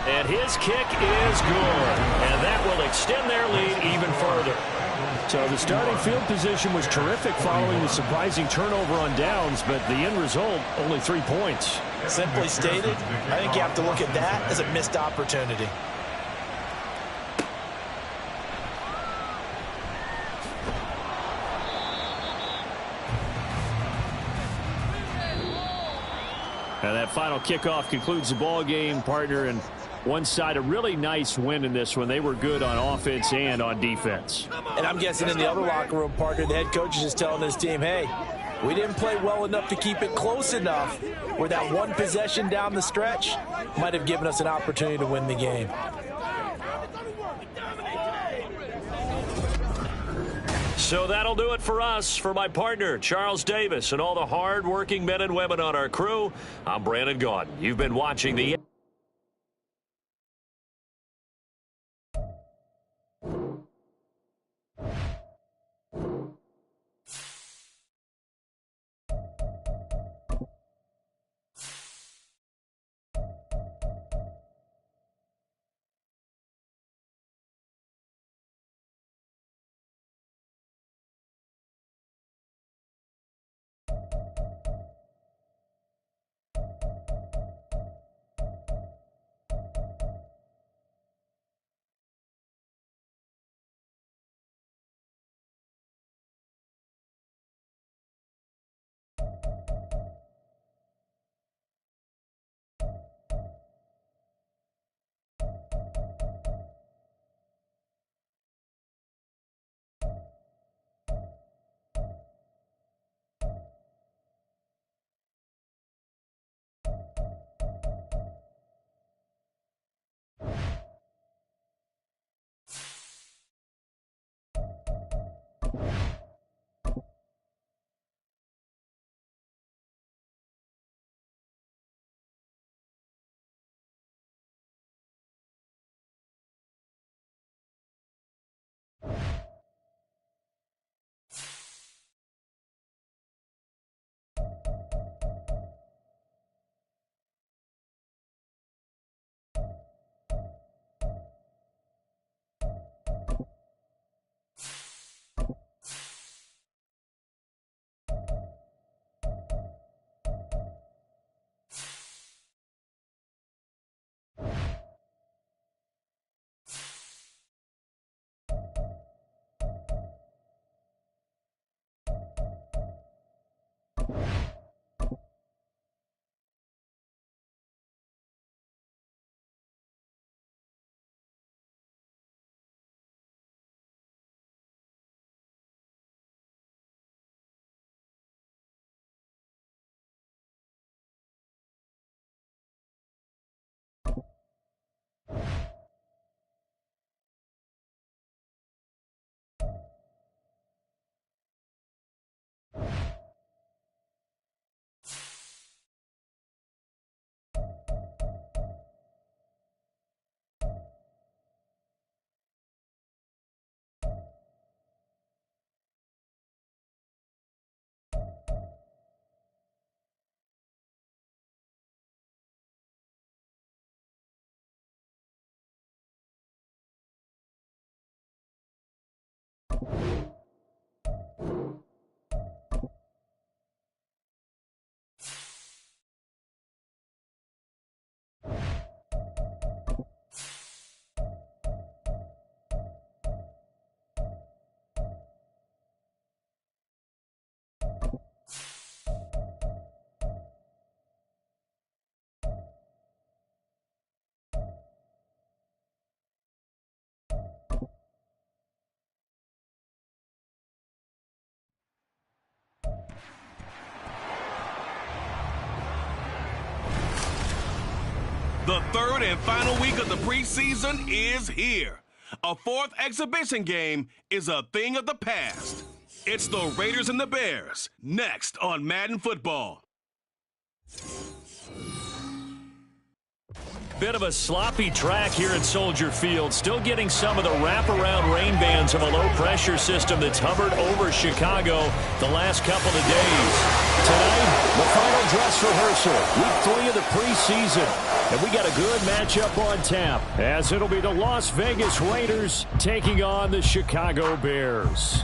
And his kick is good. And that will extend their lead even further. So the starting field position was terrific following the surprising turnover on downs, but the end result, only 3 points. Simply stated, I think you have to look at that as a missed opportunity. And that final kickoff concludes the ball game, partner, and one side a really nice win in this one. They were good on offense and on defense. And I'm guessing in the other locker room, partner, the head coach is just telling this team, hey, we didn't play well enough to keep it close enough where that one possession down the stretch might have given us an opportunity to win the game. So that'll do it for us. For my partner, Charles Davis, and all the hard-working men and women on our crew, I'm Brandon Gaudin. You've been watching the... The third and final week of the preseason is here. A fourth exhibition game is a thing of the past. It's the Raiders and the Bears, next on Madden Football. Bit of a sloppy track here at Soldier Field. Still getting some of the wraparound rain bands of a low-pressure system that's hovered over Chicago the last couple of days. Tonight, the final dress rehearsal, week 3 of the preseason. And we got a good matchup on tap, as it'll be the Las Vegas Raiders taking on the Chicago Bears.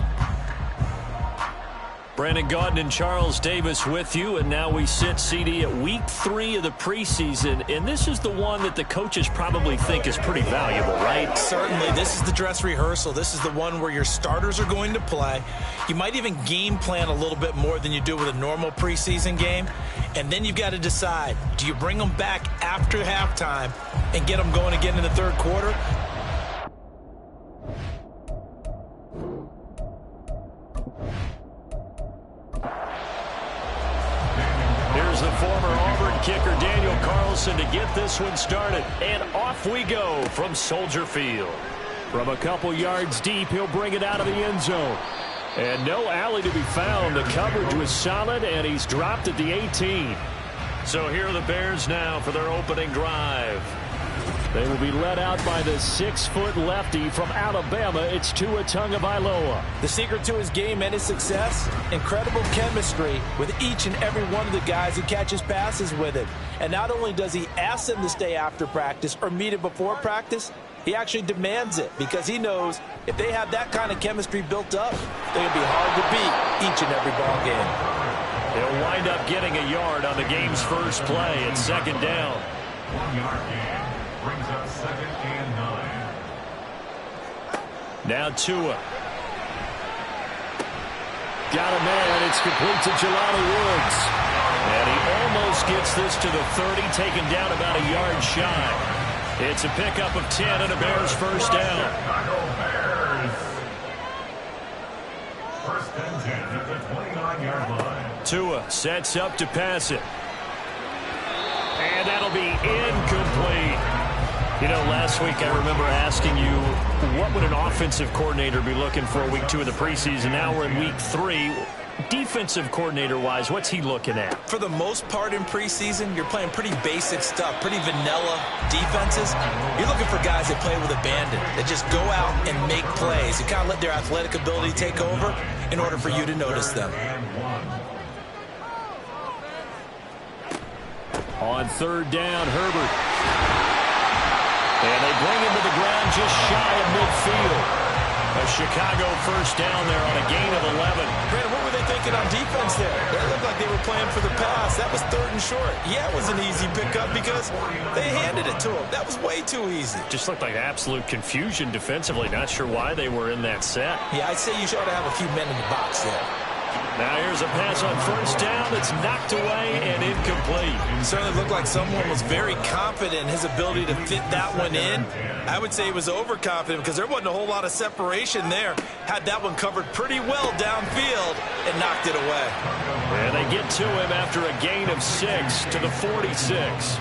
Brandon Gaudin and Charles Davis with you, and now we sit, CD, at week 3 of the preseason, and this is the one that the coaches probably think is pretty valuable, right? Certainly. This is the dress rehearsal. This is the one where your starters are going to play. You might even game plan a little bit more than you do with a normal preseason game, and then you've got to decide, do you bring them back after halftime and get them going again in the third quarter? Here's the former Auburn kicker Daniel Carlson to get this one started. And off we go from Soldier Field. From a couple yards deep, he'll bring it out of the end zone. And no alley to be found. The coverage was solid, and he's dropped at the 18. So here are the Bears now for their opening drive. They will be led out by the 6-foot lefty from Alabama. It's Tua Tagovailoa. The secret to his game and his success, incredible chemistry with each and every one of the guys who catches passes with him. And not only does he ask them to stay after practice or meet him before practice, he actually demands it because he knows if they have that kind of chemistry built up, they're going to be hard to beat each and every ball game. He'll wind up getting a yard on the game's first play. It's second down. 1-yard gain. Brings up 2nd and 9. Now Tua. Got a man. It's complete to Jelani Woods. And he almost gets this to the 30, taken down about a yard shy. It's a pickup of 10 and a Bears first down. Bears. 1st and 10 at the 29-yard line. Tua sets up to pass it. And that'll be incomplete. You know, last week I remember asking you, what would an offensive coordinator be looking for week 2 of the preseason? Now we're in week 3. Defensive coordinator-wise, what's he looking at? For the most part in preseason, you're playing pretty basic stuff, pretty vanilla defenses. You're looking for guys that play with abandon, that just go out and make plays. You kind of let their athletic ability take over in order for you to notice them. On 3rd down, Herbert. And they bring him to the ground just shy of midfield. A Chicago first down there on a gain of 11. Brandon, what were they thinking on defense there? They looked like they were playing for the pass. That was 3rd and short. Yeah, it was an easy pickup because they handed it to him. That was way too easy. Just looked like absolute confusion defensively. Not sure why they were in that set. Yeah, I'd say you should have a few men in the box there. Now here's a pass on first down that's knocked away and incomplete. It certainly looked like someone was very confident in his ability to fit that one in. I would say he was overconfident because there wasn't a whole lot of separation there. Had that one covered pretty well downfield and knocked it away. And they get to him after a gain of 6 to the 46.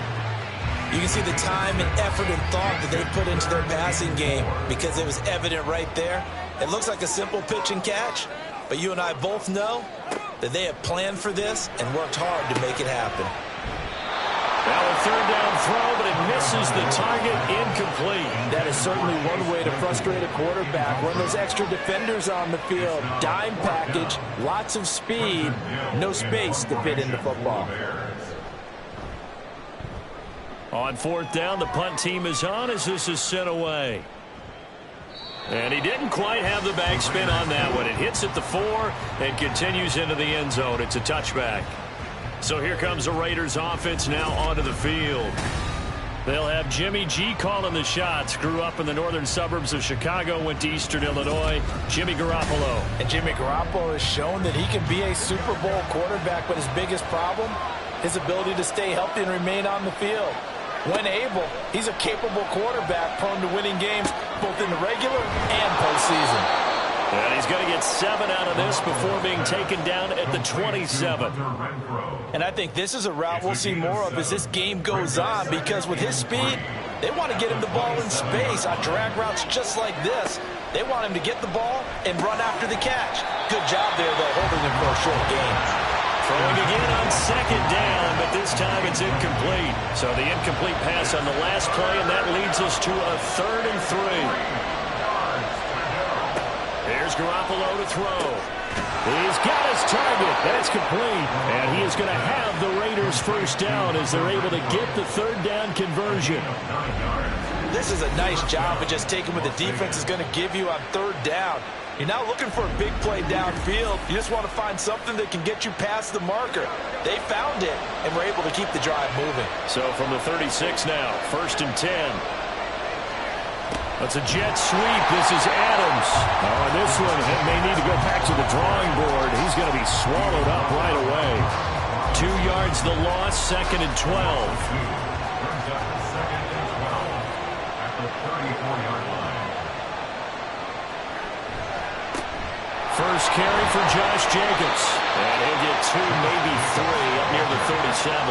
You can see the time and effort and thought that they put into their passing game because it was evident right there. It looks like a simple pitch and catch. But you and I both know that they have planned for this and worked hard to make it happen. Now a 3rd down throw, but it misses the target, incomplete. That is certainly one way to frustrate a quarterback. Run those extra defenders on the field. Dime package, lots of speed, no space to fit into football. On 4th down, the punt team is on as this is sent away. And he didn't quite have the backspin on that one. It hits at the 4 and continues into the end zone. It's a touchback. So here comes the Raiders offense now onto the field. They'll have Jimmy G calling the shots. Grew up in the northern suburbs of Chicago, went to Eastern Illinois. Jimmy Garoppolo. And Jimmy Garoppolo has shown that he can be a Super Bowl quarterback, but his biggest problem, his ability to stay healthy and remain on the field. When able, he's a capable quarterback prone to winning games both in the regular and postseason. And he's going to get 7 out of this before being taken down at the 27. And I think this is a route we'll see more of as this game goes on because with his speed, they want to get him the ball in space on drag routes just like this. They want him to get the ball and run after the catch. Good job there, though, holding him for a short game. Throwing again on 2nd down, but this time it's incomplete. So the incomplete pass on the last play, and that leads us to a 3rd and 3. Here's Garoppolo to throw. He's got his target. That's complete. And he is going to have the Raiders first down as they're able to get the 3rd down conversion. This is a nice job of just taking what the defense is going to give you on 3rd down. You're not looking for a big play downfield. You just want to find something that can get you past the marker. They found it and were able to keep the drive moving. So from the 36 now, 1st and 10. That's a jet sweep. This is Adams. Oh, and this one may need to go back to the drawing board. He's going to be swallowed up right away. 2 yards the loss, 2nd and 12. First carry for Josh Jacobs. And he'll get 2, maybe 3 up near the 37.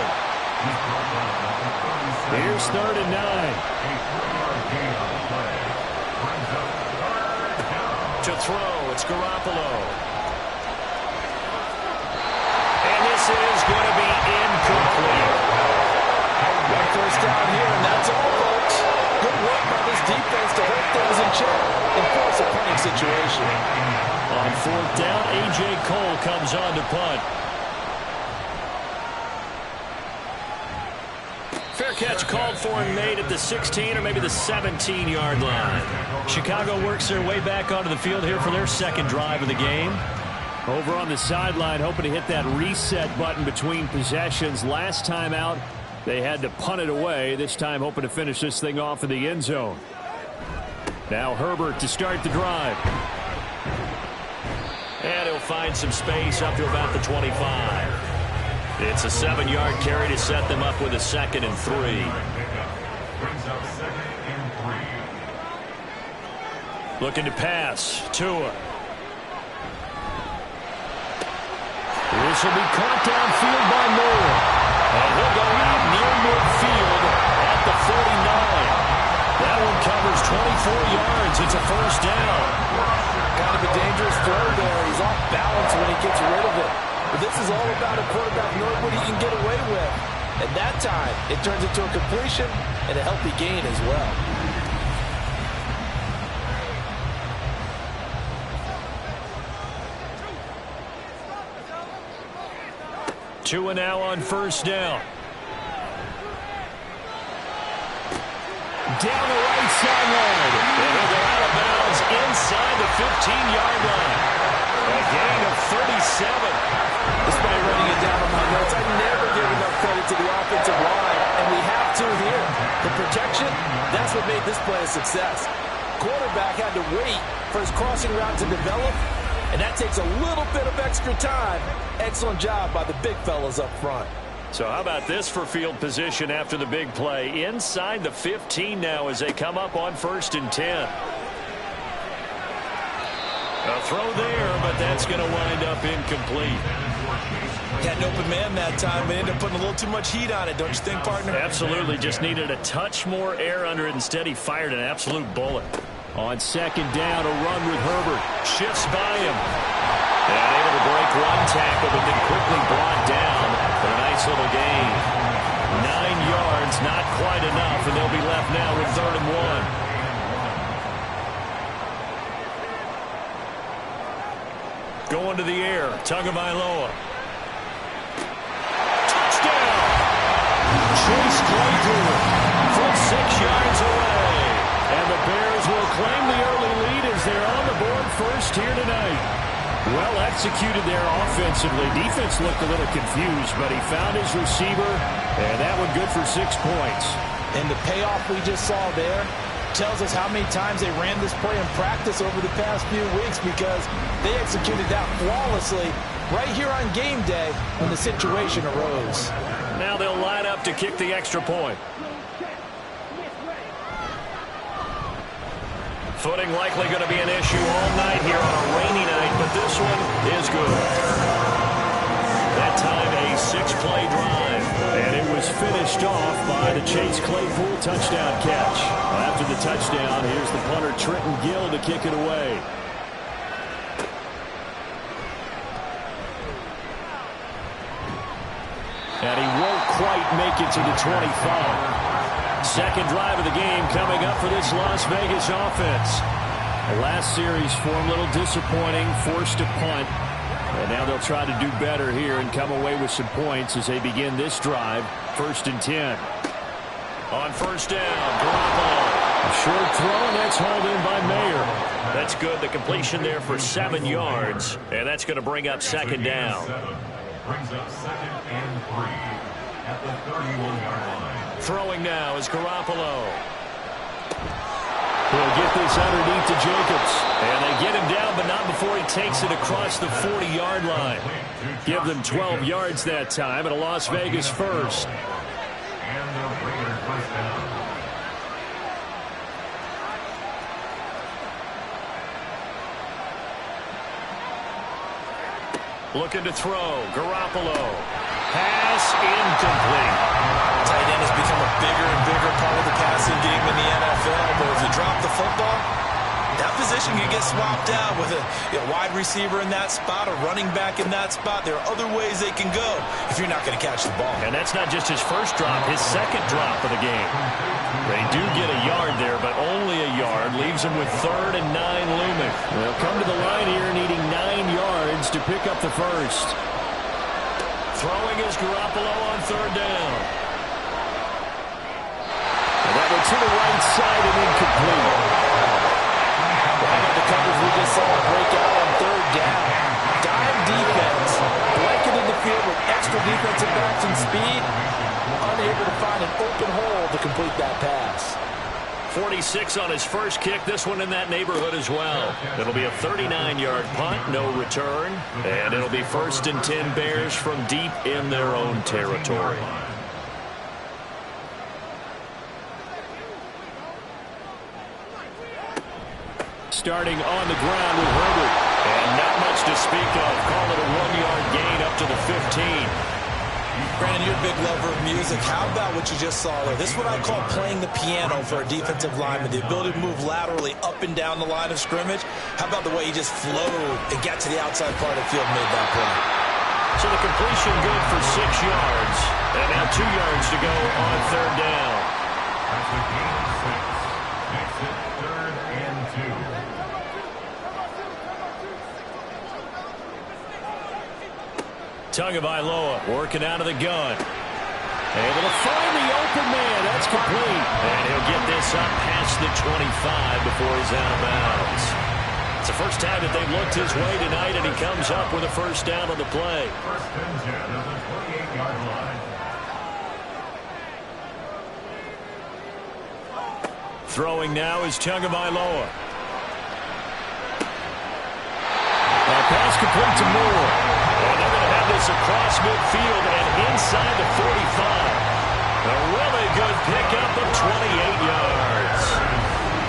Here's 3rd and 9. To throw, it's Garoppolo. And this is going to be incomplete. One first down here, and that's all, folks. Good work by this defense to hold things in check and force a punting situation. On 4th down, A.J. Cole comes on to punt. Fair catch called for and made at the 16 or maybe the 17-yard line. Chicago works their way back onto the field here for their 2nd drive of the game. Over on the sideline, hoping to hit that reset button between possessions. Last time out, they had to punt it away. This time, hoping to finish this thing off in the end zone. Now Herbert to start the drive. And he'll find some space up to about the 25. It's a 7-yard carry to set them up with a 2nd and 3. Looking to pass. Tua. This will be caught downfield by Moore. And he'll go out near midfield at the 49. That one covers 24 yards. It's a 1st down. Kind of a dangerous throw there. He's off balance when he gets rid of it. But this is all about a quarterback knowing what he can get away with. At that time, it turns into a completion and a healthy gain as well. Tua now on 1st down. Down the right sideline. And he'll go out of bounds inside the 15-yard line. A gain of 37. Despite running it down on my notes, I never give enough credit to the offensive line, and we have to here. The protection, that's what made this play a success. Quarterback had to wait for his crossing route to develop, and that takes a little bit of extra time. Excellent job by the big fellas up front. So how about this for field position after the big play? Inside the 15 now as they come up on 1st and 10. A throw there, but that's going to wind up incomplete. Had an open man that time, but ended up putting a little too much heat on it, don't you think, partner? Absolutely. Just needed a touch more air under it. Instead, he fired an absolute bullet. On 2nd down, a run with Herbert. Shifts by him. And able to break one tackle, but then quickly brought down for a nice little gain. 9 yards, not quite enough, and they'll be left now with 3rd and 1. Going to the air, Tagovailoa. Touchdown! Chase Claypool from 6 yards away. And the Bears will claim the early lead as they're on the board first here tonight. Well executed there offensively. Defense looked a little confused, but he found his receiver, and that one good for 6 points. And the payoff we just saw there tells us how many times they ran this play in practice over the past few weeks, because they executed that flawlessly right here on game day when the situation arose. Now they'll line up to kick the extra point. Footing likely going to be an issue all night here on a rainy night, but this one is good. That time a 6-play drive, and it was finished off by the Chase Claypool touchdown catch. After the touchdown, here's the punter Trenton Gill to kick it away. And he won't quite make it to the 25. 2nd drive of the game coming up for this Las Vegas offense. The last series for him, a little disappointing, forced to punt. And now they'll try to do better here and come away with some points as they begin this drive. 1st and 10. On 1st down, Garoppolo. A short throw, and that's hauled in by Mayer. That's good. The completion there for 7 yards, and that's going to bring up second down. Brings up 2nd and 3 at the 31-yard line. Throwing now is Garoppolo. He'll get this underneath to Jacobs. And they get him down, but not before he takes it across the 40-yard line. Give them 12 yards that time, and a Las Vegas first. And the Raiders first down. Looking to throw. Garoppolo. Pass incomplete. Tight end has become a bigger and bigger part of the passing game in the NFL. But if you drop the football, that position can get swapped out with a wide receiver in that spot, a running back in that spot. There are other ways they can go if you're not going to catch the ball. And that's not just his first drop, his second drop of the game. They do get a yard there, but only a yard. Leaves them with 3rd and 9 looming. They'll come to the line here needing 9 yards to pick up the first. Throwing is Garoppolo on 3rd down. And that one to the right side and incomplete. Right on the coverage, we just saw a breakout on 3rd down. Dime defense, blanketed the field with extra defensive backs and speed. Unable to find an open hole to complete that pass. 46 on his first kick. This one in that neighborhood as well. It'll be a 39-yard punt, no return. And it'll be 1st and 10 Bears from deep in their own territory. Starting on the ground with Herbert. And not much to speak of. Call it a 1-yard gain up to the 15. Brandon, you're a big lover of music. How about what you just saw there? This is what I call playing the piano for a defensive lineman. The ability to move laterally up and down the line of scrimmage. How about the way he just flowed and got to the outside part of the field and made that play? So the completion good for 6 yards. And now 2 yards to go on 3rd down. That's a gain of 6. Makes it 3rd and 2. Tagovailoa working out of the gun. Able to find the open man. That's complete. And he'll get this up past the 25 before he's out of bounds. It's the first time that they've looked his way tonight, and he comes up with a first down on the play. 1st and 10 at the 28-yard line. Throwing now is Tagovailoa. Pass complete to Moore. And they're going to have this across midfield and inside the 45. A really good pickup of 28 yards.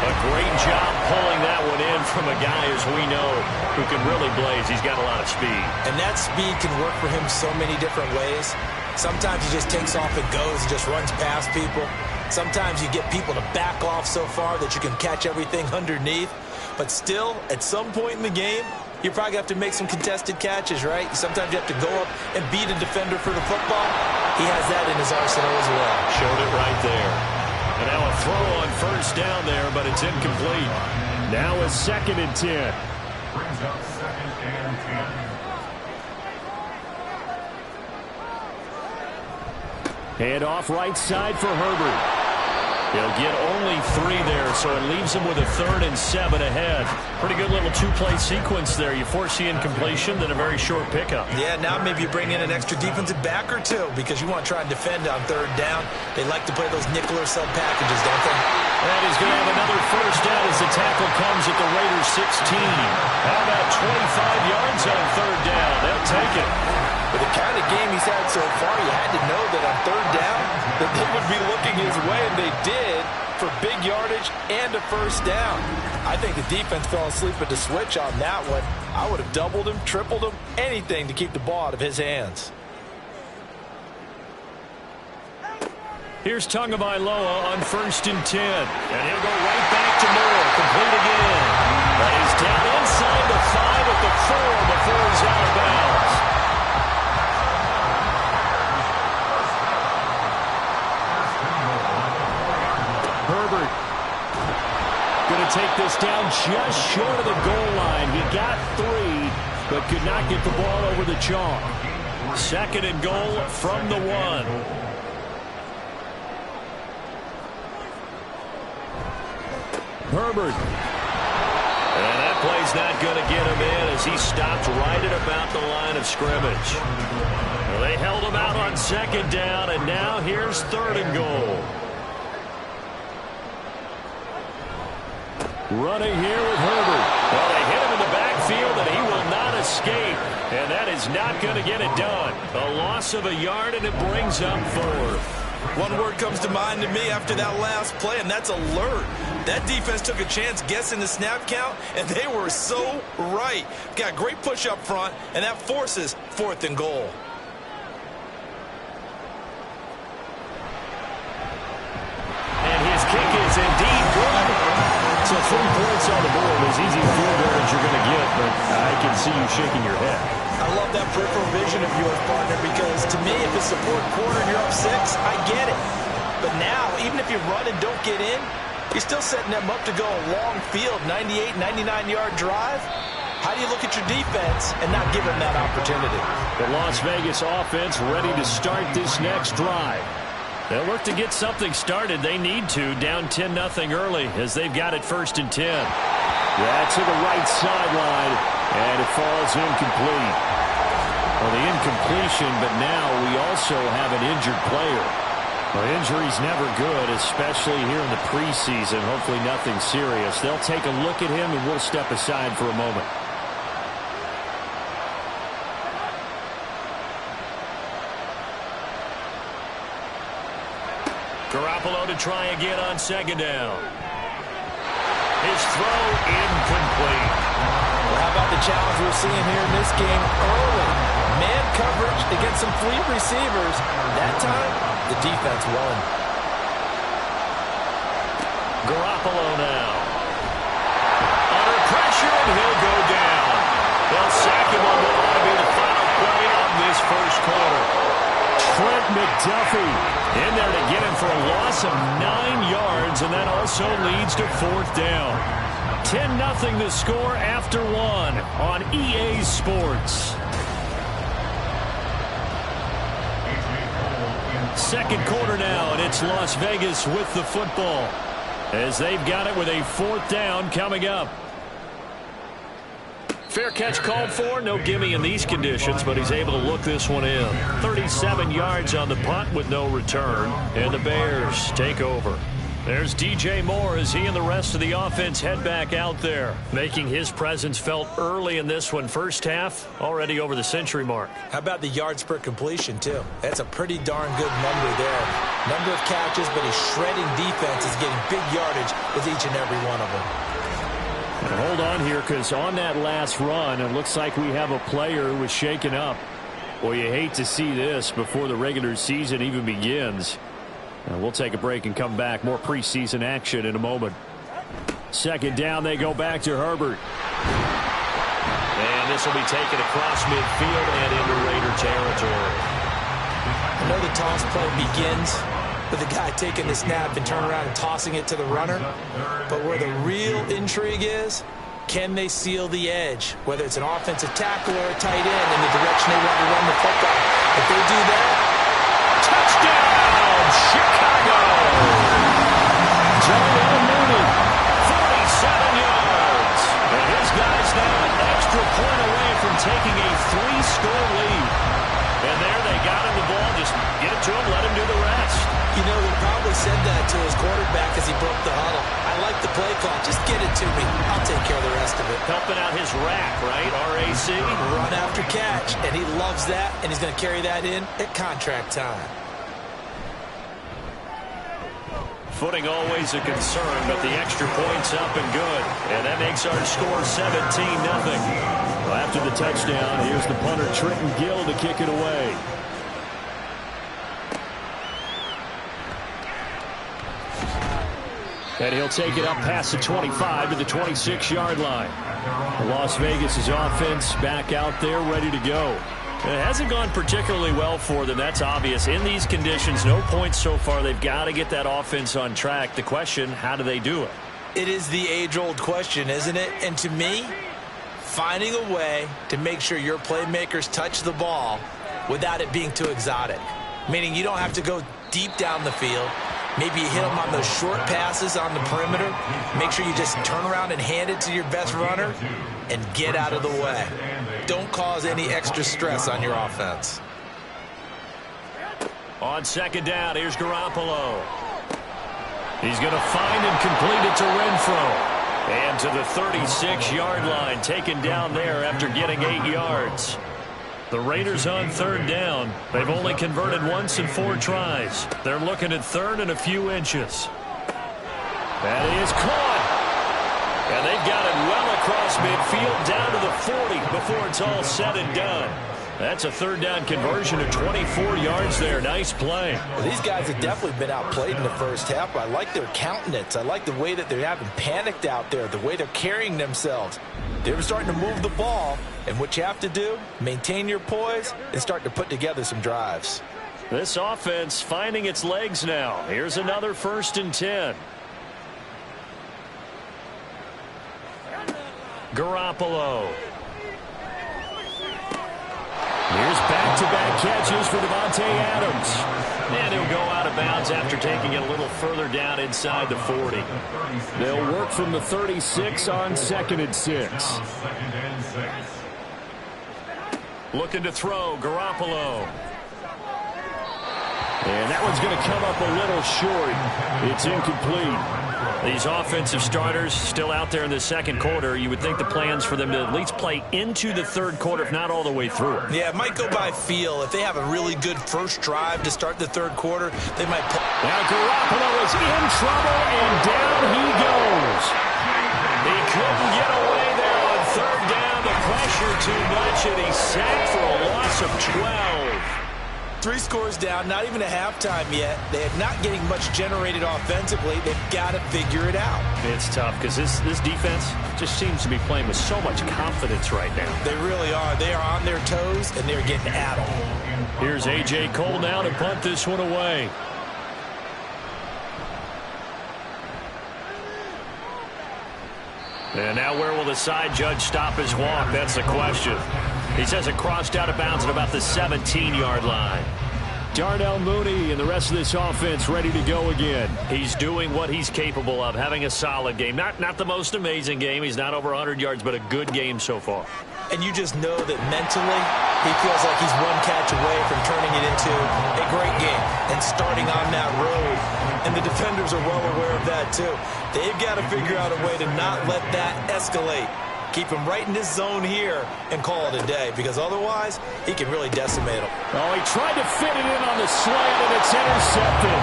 A great job pulling that one in from a guy, as we know, who can really blaze. He's got a lot of speed. And that speed can work for him so many different ways. Sometimes he just takes off and goes and just runs past people. Sometimes you get people to back off so far that you can catch everything underneath. But still, at some point in the game, you probably have to make some contested catches, right? Sometimes you have to go up and beat a defender for the football. He has that in his arsenal as well. Showed it right there. And now a throw on 1st down there, but it's incomplete. Now a 2nd and 10. Brings up 2nd and 10. Hand off right side for Herbert. He'll get only 3 there, so it leaves him with a 3rd and 7 ahead. Pretty good little 2-play sequence there. You force the incompletion, then a very short pickup. Yeah, now maybe you bring in an extra defensive back or two because you want to try and defend on 3rd down. They like to play those nickel or sub packages, don't they? And he's going to have another first down as the tackle comes at the Raiders' 16. How about 25 yards on 3rd down? They'll take it. With the kind of game he's had so far, you had to know that on 3rd down that they would be looking his way, and they did for big yardage and a first down. I think the defense fell asleep at the switch on that one. I would have doubled him, tripled him, anything to keep the ball out of his hands. Here's Tagovailoa on 1st and 10. And he'll go right back to Moore. Complete again. But he's down inside the 5 at the 4 before he's out of bounds. Herbert going to take this down just short of the goal line. He got 3, but could not get the ball over the chalk. 2nd and goal from the 1. Herbert. And that play's not going to get him in as he stopped right at about the line of scrimmage. Well, they held him out on second down, and now here's 3rd and goal. Running here with Herbert. Well, they hit him in the backfield, and he will not escape. And that is not going to get it done. A loss of a yard, and it brings up 4th. One word comes to mind to me after that last play, and that's alert. That defense took a chance guessing the snap count, and they were so right. Got great push up front, and that forces 4th and goal. And his kick is indeed good. So 3 points on the board, as easy field goal as you're going to get, but I can see you shaking your head. I love that peripheral vision of yours, partner, because to me, if it's the 4th quarter and you're up 6, I get it. But now, even if you run and don't get in, you're still setting them up to go a long field, 98, 99-yard drive. How do you look at your defense and not give them that opportunity? The Las Vegas offense ready to start this next drive. They'll look to get something started. They need to, down 10-0 early as they've got it 1st and 10. Yeah, to the right sideline, and it falls incomplete. Well, the incompletion, but now we also have an injured player. Well, injury's never good, especially here in the preseason. Hopefully nothing serious. They'll take a look at him, and we'll step aside for a moment. Garoppolo to try again on 2nd down. His throw incomplete. Well, how about the challenge we're seeing here in this game early? Man coverage against some fleet receivers. That time, the defense won. Garoppolo now. Under pressure, and he'll go down. They'll sack him on what ought to be the final play of this 1st quarter. Trent McDuffie in there to get him for a loss of 9 yards, and that also leads to 4th down. 10-0 the score after 1 on EA Sports. 2nd quarter now, and it's Las Vegas with the football as they've got it with a 4th down coming up. Fair catch called for. No gimme in these conditions, but he's able to look this one in. 37 yards on the punt with no return, and the Bears take over. There's DJ Moore as he and the rest of the offense head back out there, making his presence felt early in this one. 1st half, already over the century mark. How about the yards per completion, too? That's a pretty darn good number there. Number of catches, but he's shredding defenses, getting big yardage with each and every one of them. And hold on here, because on that last run, it looks like we have a player who was shaken up. Well, you hate to see this before the regular season even begins. And we'll take a break and come back. More preseason action in a moment. 2nd down, they go back to Herbert. And this will be taken across midfield and into Raider territory. I know the toss play begins with the guy taking the snap and turn around and tossing it to the runner. But where the real intrigue is, can they seal the edge? Whether it's an offensive tackle or a tight end in the direction they want to run the football. If they do that, touchdown, Chicago! Darnell Mooney, 47 yards. And his guys now an extra point away from taking a 3-score lead. And there they got him the ball. Just get it to him, let him do the rest. You know, he probably said that to his quarterback as he broke the huddle. I like the play call. Just get it to me. I'll take care of the rest of it. Helping out his rack, right? RAC. Run after catch. And he loves that, and he's going to carry that in at contract time. Footing always a concern, but the extra point's up and good. And that makes our score 17-0. Well, after the touchdown, here's the punter, Trenton Gill, to kick it away. And he'll take it up past the 25 to the 26-yard line. Las Vegas' offense back out there ready to go. It hasn't gone particularly well for them. That's obvious. In these conditions, no points so far. They've got to get that offense on track. The question, how do they do it? It is the age-old question, isn't it? And to me, finding a way to make sure your playmakers touch the ball without it being too exotic. Meaning you don't have to go deep down the field. Maybe you hit them on those short passes on the perimeter. Make sure you just turn around and hand it to your best runner and get out of the way. Don't cause any extra stress on your offense. On second down, here's Garoppolo. He's going to find and complete it to Renfro. And to the 36-yard line, taken down there after getting 8 yards. The Raiders on third down. They've only converted once in 4 tries. They're looking at third and a few inches. That is caught. And they've got it well across midfield down to the 40 before it's all said and done. That's a third down conversion of 24 yards there. Nice play. Well, these guys have definitely been outplayed in the first half. I like their countenance. I like the way that they haven't panicked out there, the way they're carrying themselves. They're starting to move the ball, and what you have to do, maintain your poise and start to put together some drives. This offense finding its legs now. Here's another 1st and 10. Garoppolo. Here's back-to-back catches for Devontae Adams. And he'll go out of bounds after taking it a little further down inside the 40. They'll work from the 36 on 2nd and 6. Looking to throw, Garoppolo. And that one's going to come up a little short. It's incomplete. These offensive starters still out there in the second quarter. You would think the plans for them to at least play into the third quarter, if not all the way through. Yeah, it might go by feel. If they have a really good first drive to start the third quarter, they might pull. Now Garoppolo is in trouble, and down he goes. He couldn't get away there on third down. The pressure too much, and he's sacked for a loss of 12. 3 scores down, not even a halftime yet. They are not getting much generated offensively. They've got to figure it out. It's tough because this defense just seems to be playing with so much confidence right now. They really are. They are on their toes, and they're getting at them. Here's A.J. Cole now to punt this one away. And now where will the side judge stop his walk? That's the question. He says it crossed out of bounds at about the 17-yard line. Darnell Mooney and the rest of this offense ready to go again. He's doing what he's capable of, having a solid game. Not the most amazing game. He's not over 100 yards, but a good game so far. And you just know that mentally he feels like he's one catch away from turning it into a great game and starting on that road. And the defenders are well aware of that too. They've got to figure out a way to not let that escalate. Keep him right in this zone here and call it a day, because otherwise he can really decimate him. Oh, he tried to fit it in on the slant, and it's intercepted.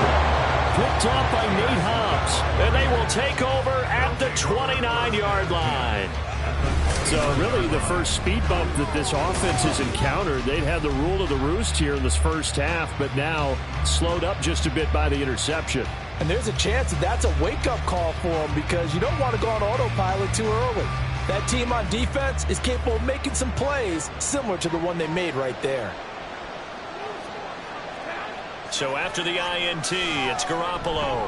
Picked off by Nate Hobbs. And they will take over at the 29-yard line. So really the first speed bump that this offense has encountered. They'd had the rule of the roost here in this first half, but now slowed up just a bit by the interception. And there's a chance that that's a wake-up call for them, because you don't want to go on autopilot too early. That team on defense is capable of making some plays similar to the one they made right there. So after the INT, it's Garoppolo.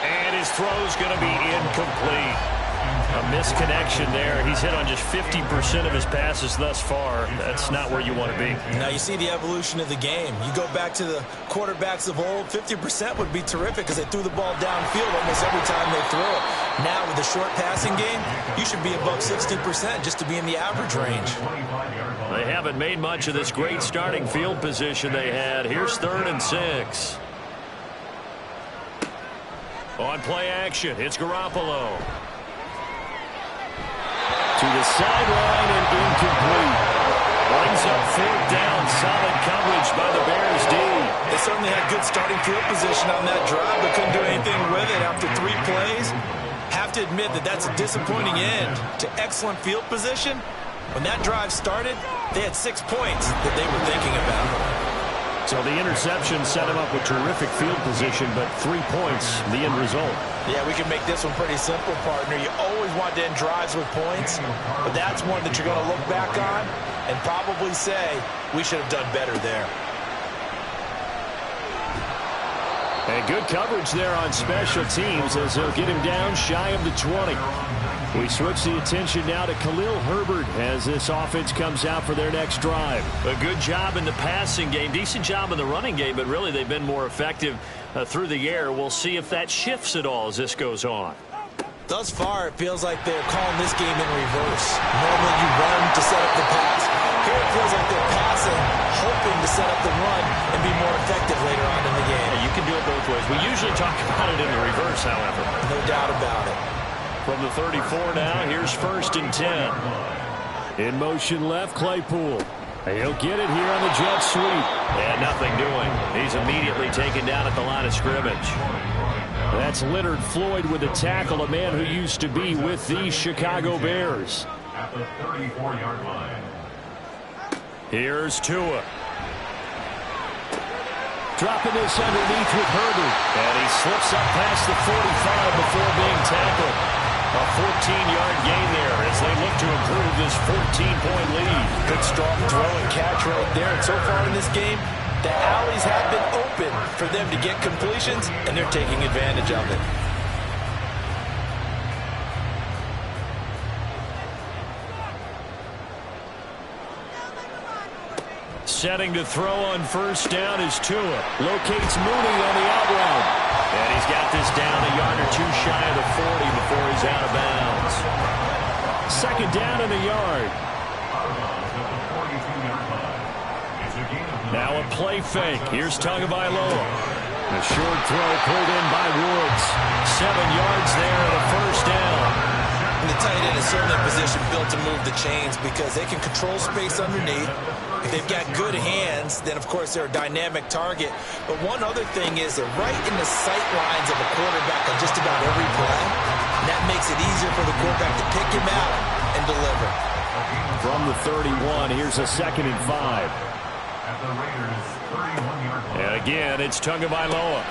And his throw's going to be incomplete. A misconnection there. He's hit on just 50% of his passes thus far. That's not where you want to be. Now you see the evolution of the game. You go back to the quarterbacks of old, 50% would be terrific because they threw the ball downfield almost every time they threw it. Now with the short passing game, you should be above 60% just to be in the average range. They haven't made much of this great starting field position they had. Here's 3rd and 6. On play action, it's Garoppolo. To the sideline and incomplete. Brings up 4th down. Solid coverage by the Bears D. They certainly had good starting field position on that drive, but couldn't do anything with it after 3 plays. Have to admit that that's a disappointing end to excellent field position. When that drive started, they had 6 points that they were thinking about. So the interception set him up with terrific field position, but 3 points, the end result. Yeah, we can make this one pretty simple, partner. You always want to end drives with points, but that's one that you're going to look back on and probably say, we should have done better there. And good coverage there on special teams as they'll get him down shy of the 20. We switch the attention now to Khalil Herbert as this offense comes out for their next drive. A good job in the passing game, decent job in the running game, but really they've been more effective through the air. We'll see if that shifts at all as this goes on. Thus far, it feels like they're calling this game in reverse. Normally you run to set up the pass. Here it feels like they're passing, hoping to set up the run and be more effective later on in the game. Yeah, you can do it both ways. We usually talk about it in the reverse, however. No doubt about it. From the 34 now, here's 1st and 10. In motion left, Claypool. He'll get it here on the jet sweep. And nothing doing. He's immediately taken down at the line of scrimmage. That's Leonard Floyd with a tackle, a man who used to be with the Chicago Bears. At the 34-yard line. Here's Tua. Dropping this underneath with Herbert. And he slips up past the 45 before being tackled. A 14-yard gain there as they look to improve this 14-point lead. Good strong throw and catch right there. And so far in this game, the alleys have been open for them to get completions, and they're taking advantage of it. Setting to throw on 1st down is Tua. Locates Mooney on the out route. And he's got this down a yard or 2 shy of the 40 before he's out of bounds. 2nd down and a yard. Now a play fake. Here's Tagovailoa. A short throw pulled in by Woods. 7 yards there and a 1st down. And the tight end is certainly a position built to move the chains because they can control space underneath. If they've got good hands, then of course they're a dynamic target. But one other thing is they're right in the sight lines of a quarterback on just about every play. And that makes it easier for the quarterback to pick him out and deliver. From the 31, here's a 2nd and 5. And again, it's Tagovailoa.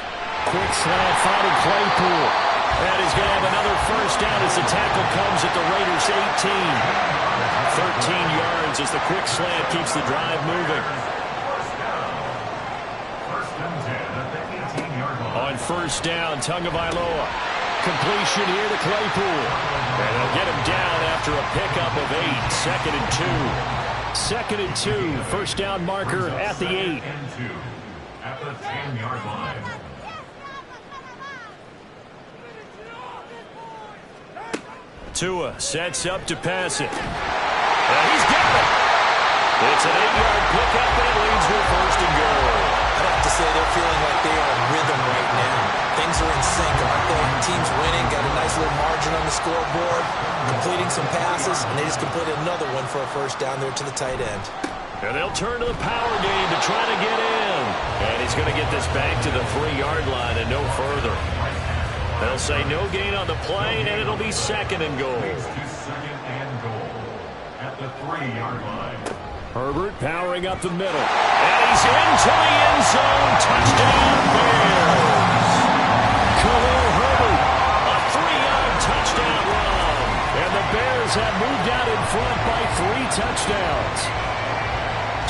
Quick slant, finding Claypool. And he's going to have another 1st down as the tackle comes at the Raiders' 18. 13 yards as the quick slant keeps the drive moving. On 1st down, Tagovailoa. Completion here to Claypool. And they'll get him down after a pickup of 8. 2nd and 2. 2nd and 2. 1st down marker at the 8. At the 10-yard line. Tua sets up to pass it. And he's got it. It's an 8-yard pickup, and it leads to 1st and goal. I'd have to say they're feeling like they are in rhythm right now. Things are in sync, aren't they? Team's winning, got a nice little margin on the scoreboard, completing some passes, and they just completed another one for a 1st down there to the tight end. And they'll turn to the power game to try to get in. And he's going to get this back to the 3-yard line and no further. They'll say no gain on the play, and it'll be 2nd and goal. 2nd and goal at the 3-yard line. Herbert powering up the middle. And he's into the end zone. Touchdown, Bears. Khalil Herbert, a 3-yard touchdown run. And the Bears have moved out in front by 3 touchdowns.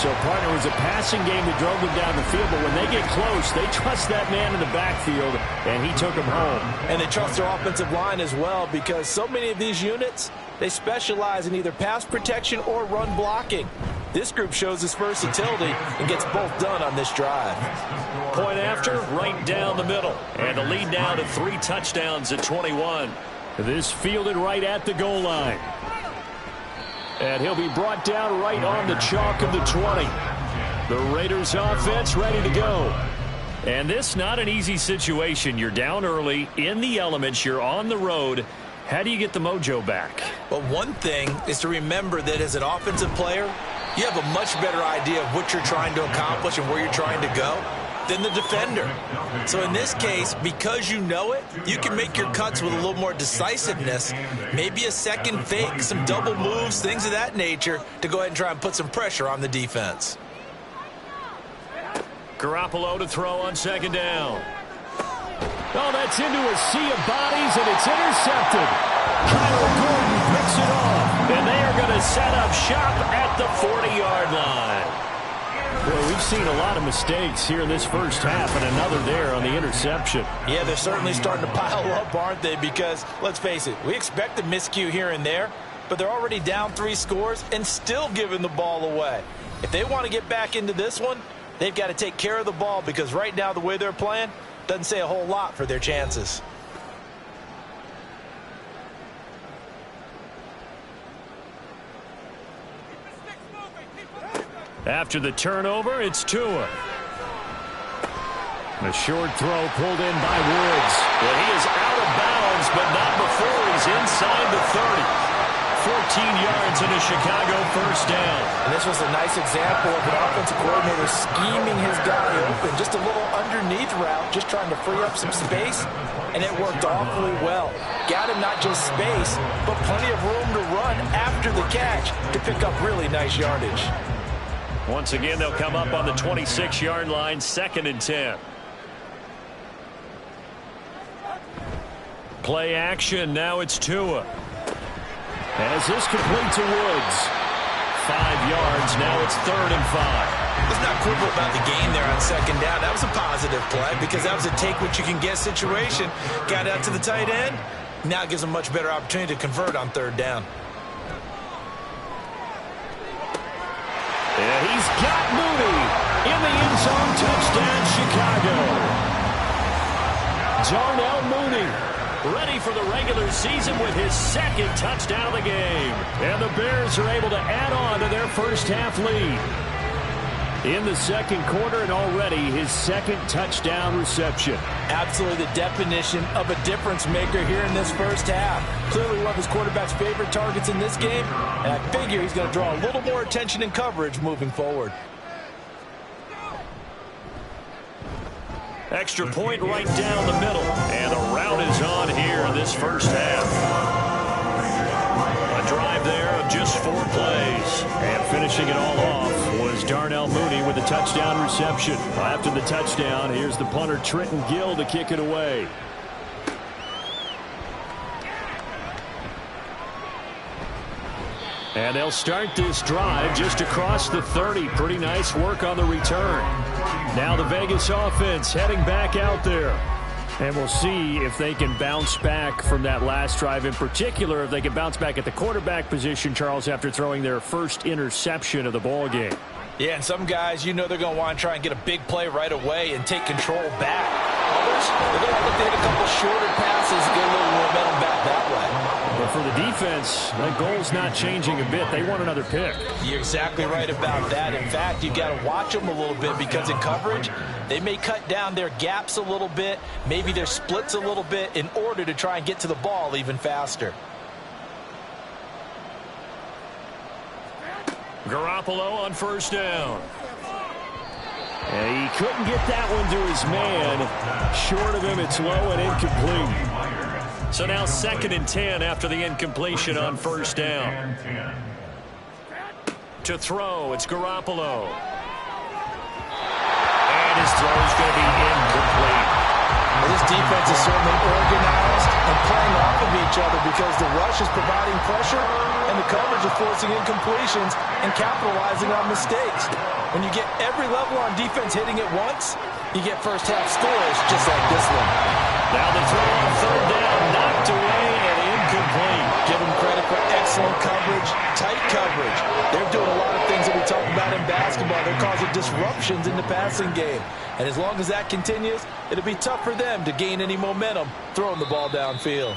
So, partner, it was a passing game that drove them down the field, but when they get close, they trust that man in the backfield, and he took them home. And they trust their offensive line as well because so many of these units, they specialize in either pass protection or run blocking. This group shows its versatility and gets both done on this drive. Point after, right down the middle. And the lead now to 3 touchdowns at 21. This fielded right at the goal line. And he'll be brought down right on the chalk of the 20. The Raiders offense ready to go. And this not an easy situation. You're down early, in the elements, you're on the road. How do you get the mojo back? Well, one thing is to remember that as an offensive player, you have a much better idea of what you're trying to accomplish and where you're trying to go than the defender. So in this case, because you know it, you can make your cuts with a little more decisiveness, maybe a second fake, some double moves, things of that nature, to go ahead and try and put some pressure on the defense. Garoppolo to throw on 2nd down. Oh, that's into a sea of bodies, and it's intercepted. Kyle Gordon picks it off, and they are going to set up shop at the 40-yard line. Well, we've seen a lot of mistakes here in this first half, and another there on the interception. Yeah, they're certainly starting to pile up, aren't they? Because, let's face it, we expect a miscue here and there, but they're already down 3 scores and still giving the ball away. If they want to get back into this one, they've got to take care of the ball because right now, the way they're playing, doesn't say a whole lot for their chances. After the turnover, it's Tua. A short throw pulled in by Woods. Well, he is out of bounds, but not before he's inside the 30. 14 yards and a Chicago first down. And this was a nice example of an offensive coordinator scheming his guy open. Just a little underneath route, just trying to free up some space, and it worked awfully well. Got him not just space, but plenty of room to run after the catch to pick up really nice yardage. Once again, they'll come up on the 26-yard line, 2nd and 10. Play action, now it's Tua. As this complete to Woods. 5 yards, now it's 3rd and 5. Let's not quibble about the gain there on 2nd down. That was a positive play because that was a take-what-you-can-get situation. Got out to the tight end. Now it gives them a much better opportunity to convert on 3rd down. And he's got Mooney in the end zone. Touchdown, Chicago. Darnell Mooney ready for the regular season with his 2nd touchdown of the game. And the Bears are able to add on to their first half lead. In the 2nd quarter, and already his 2nd touchdown reception. Absolutely the definition of a difference maker here in this first half. Clearly one of his quarterback's favorite targets in this game, and I figure he's going to draw a little more attention and coverage moving forward. Extra point right down the middle, and the route is on here in this first half. A drive there of just 4 plays. And finishing it all off was Darnell Mooney with a touchdown reception. After the touchdown, here's the punter Trenton Gill to kick it away. And they'll start this drive just across the 30. Pretty nice work on the return. Now the Vegas offense heading back out there. And we'll see if they can bounce back from that last drive. In particular, if they can bounce back at the quarterback position, Charles, after throwing their first interception of the ball game. Yeah, and some guys, you know they're going to want to try and get a big play right away and take control back. Others, they're going to look to hit a couple shorter passes, get a little momentum back that way. But for the defense, that goal's not changing a bit. They want another pick. You're exactly right about that. In fact, you got to watch them a little bit because in coverage, they may cut down their gaps a little bit, maybe their splits a little bit in order to try and get to the ball even faster. Garoppolo on first down. And he couldn't get that one to his man. Short of him, it's low and incomplete. So now 2nd and 10 after the incompletion on first down. To throw, it's Garoppolo. And his throw is going to be incomplete. Well, this defense is certainly organized and playing off of each other because the rush is providing pressure and the coverage is forcing incompletions and capitalizing on mistakes. When you get every level on defense hitting at once, you get first half scores just like this one. Now the throw on 3rd down, knocked away and incomplete. Give them credit for excellent coverage, tight coverage. They're doing a lot of things that we talk about in basketball. They're causing disruptions in the passing game. And as long as that continues, it'll be tough for them to gain any momentum throwing the ball downfield.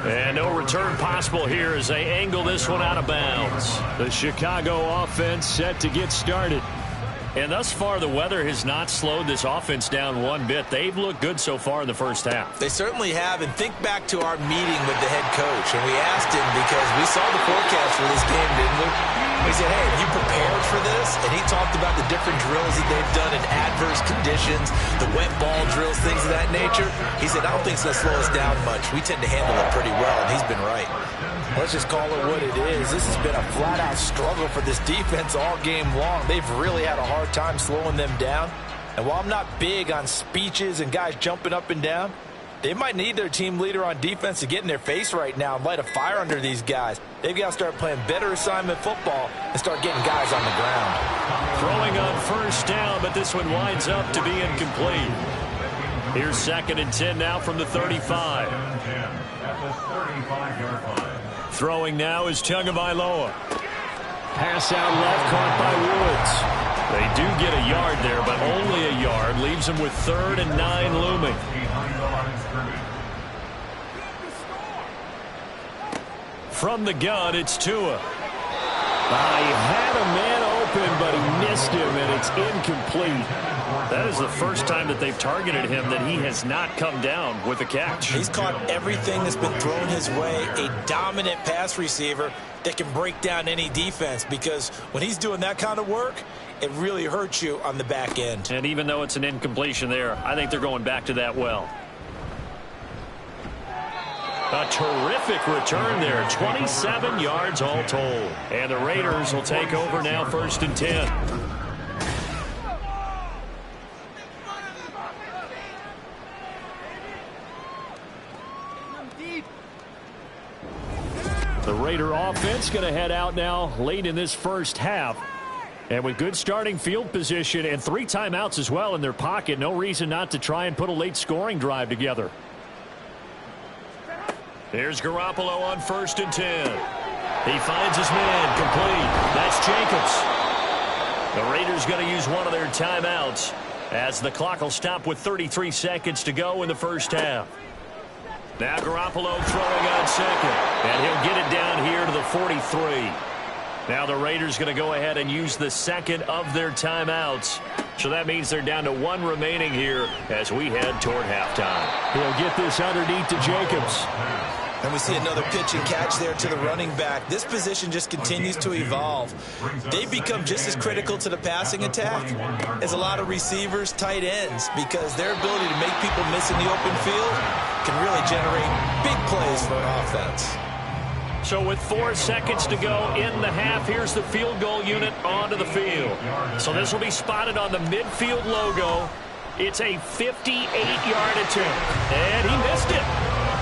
And no return possible here as they angle this one out of bounds. The Chicago offense set to get started. And thus far, the weather has not slowed this offense down one bit. They've looked good so far in the first half. They certainly have. And think back to our meeting with the head coach. And we asked him because we saw the forecast for this game, didn't we? We said, hey, have you prepared for this? And he talked about the different drills that they've done in adverse conditions, the wet ball drills, things of that nature. He said, I don't think it's going to slow us down much. We tend to handle it pretty well, and he's been right. Let's just call it what it is. This has been a flat-out struggle for this defense all game long. They've really had a hard time slowing them down. And while I'm not big on speeches and guys jumping up and down, they might need their team leader on defense to get in their face right now and light a fire under these guys. They've got to start playing better assignment football and start getting guys on the ground. Throwing on first down, but this one winds up to be incomplete. Here's 2nd and 10 now from the 35. Throwing now is Tagovailoa. Pass out left, caught by Woods. They do get a yard there, but only a yard. Leaves them with 3rd and 9 looming. From the gun, it's Tua. He had a man open, but he missed him, and it's incomplete. That is the first time that they've targeted him that he has not come down with a catch. He's caught everything that's been thrown his way. A dominant pass receiver that can break down any defense, because when he's doing that kind of work, it really hurts you on the back end. And even though it's an incompletion there, I think they're going back to that well. A terrific return there. 27 yards all told. And the Raiders will take over now, 1st and 10. The Raider offense going to head out now late in this first half. And with good starting field position and 3 timeouts as well in their pocket, no reason not to try and put a late scoring drive together. Here's Garoppolo on 1st and 10. He finds his man complete. That's Jacobs. The Raiders going to use one of their timeouts as the clock will stop with 33 seconds to go in the first half. Now Garoppolo throwing on 2nd, and he'll get it down here to the 43. Now the Raiders going to go ahead and use the 2nd of their timeouts. So that means they're down to 1 remaining here as we head toward halftime. He'll get this underneath to Jacobs. And we see another pitch and catch there to the running back. This position just continues to evolve. They become just as critical to the passing attack as a lot of receivers, tight ends, because their ability to make people miss in the open field can really generate big plays for an offense. So with 4 seconds to go in the half, here's the field goal unit onto the field. So this will be spotted on the midfield logo. It's a 58-yard attempt, and he missed it.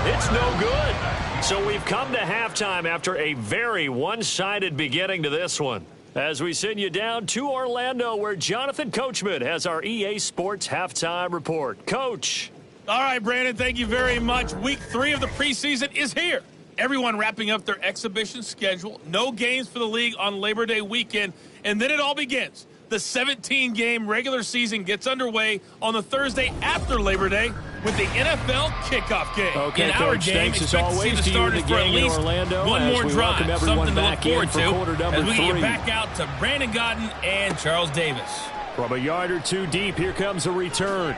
It's no good. So we've come to halftime after a very one-sided beginning to this one. As we send you down to Orlando, where Jonathan Coachman has our EA Sports halftime report. Coach. All right, Brandon, thank you very much. Week 3 of the preseason is here. Everyone wrapping up their exhibition schedule. No games for the league on Labor Day weekend. And then it all begins. The 17-game regular season gets underway on the Thursday after Labor Day with the NFL kickoff game. Okay, in Coach, our game, thanks as always to you and the gang in Orlando. One more drive, something to look forward to as we get back out to Brandon Godden and Charles Davis. From a yard or 2 deep, here comes a return.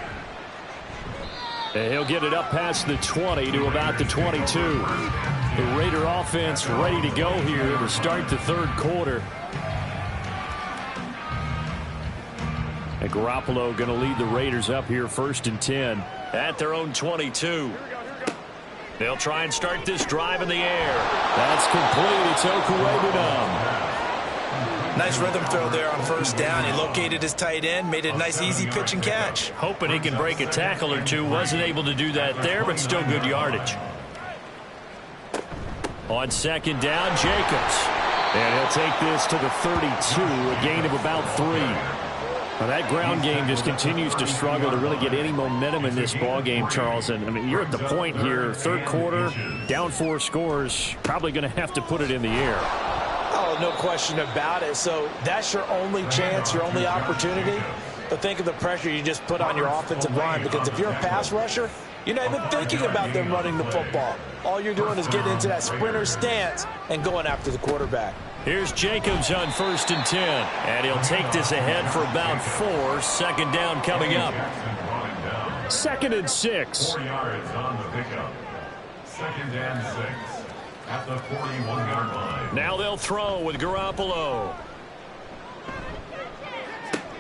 And he'll get it up past the 20 to about the 22. The Raider offense ready to go here to start the 3rd quarter. And Garoppolo going to lead the Raiders up here 1st and 10 at their own 22. They'll try and start this drive in the air. That's complete. It's Okuwebunam. Nice rhythm throw there on 1st down. He located his tight end, made it a nice easy pitch and catch. Hoping he can break a tackle or 2. Wasn't able to do that there, but still good yardage. On 2nd down, Jacobs. And he'll take this to the 32, a gain of about 3. Well, that ground game just continues to struggle to really get any momentum in this ball game, Charles. And I mean, you're at the point here, 3rd quarter, down 4 scores, probably going to have to put it in the air. Oh, no question about it. So that's your only chance, your only opportunity. But think of the pressure you just put on your offensive line, because if you're a pass rusher, you're not even thinking about them running the football. All you're doing is getting into that sprinter stance and going after the quarterback. Here's Jacobs on 1st and 10. And he'll take this ahead for about 4. 2nd down coming up. 2nd and 6. 4 yards on the pickup. 2nd and 6 at the 41-yard line. Now they'll throw with Garoppolo.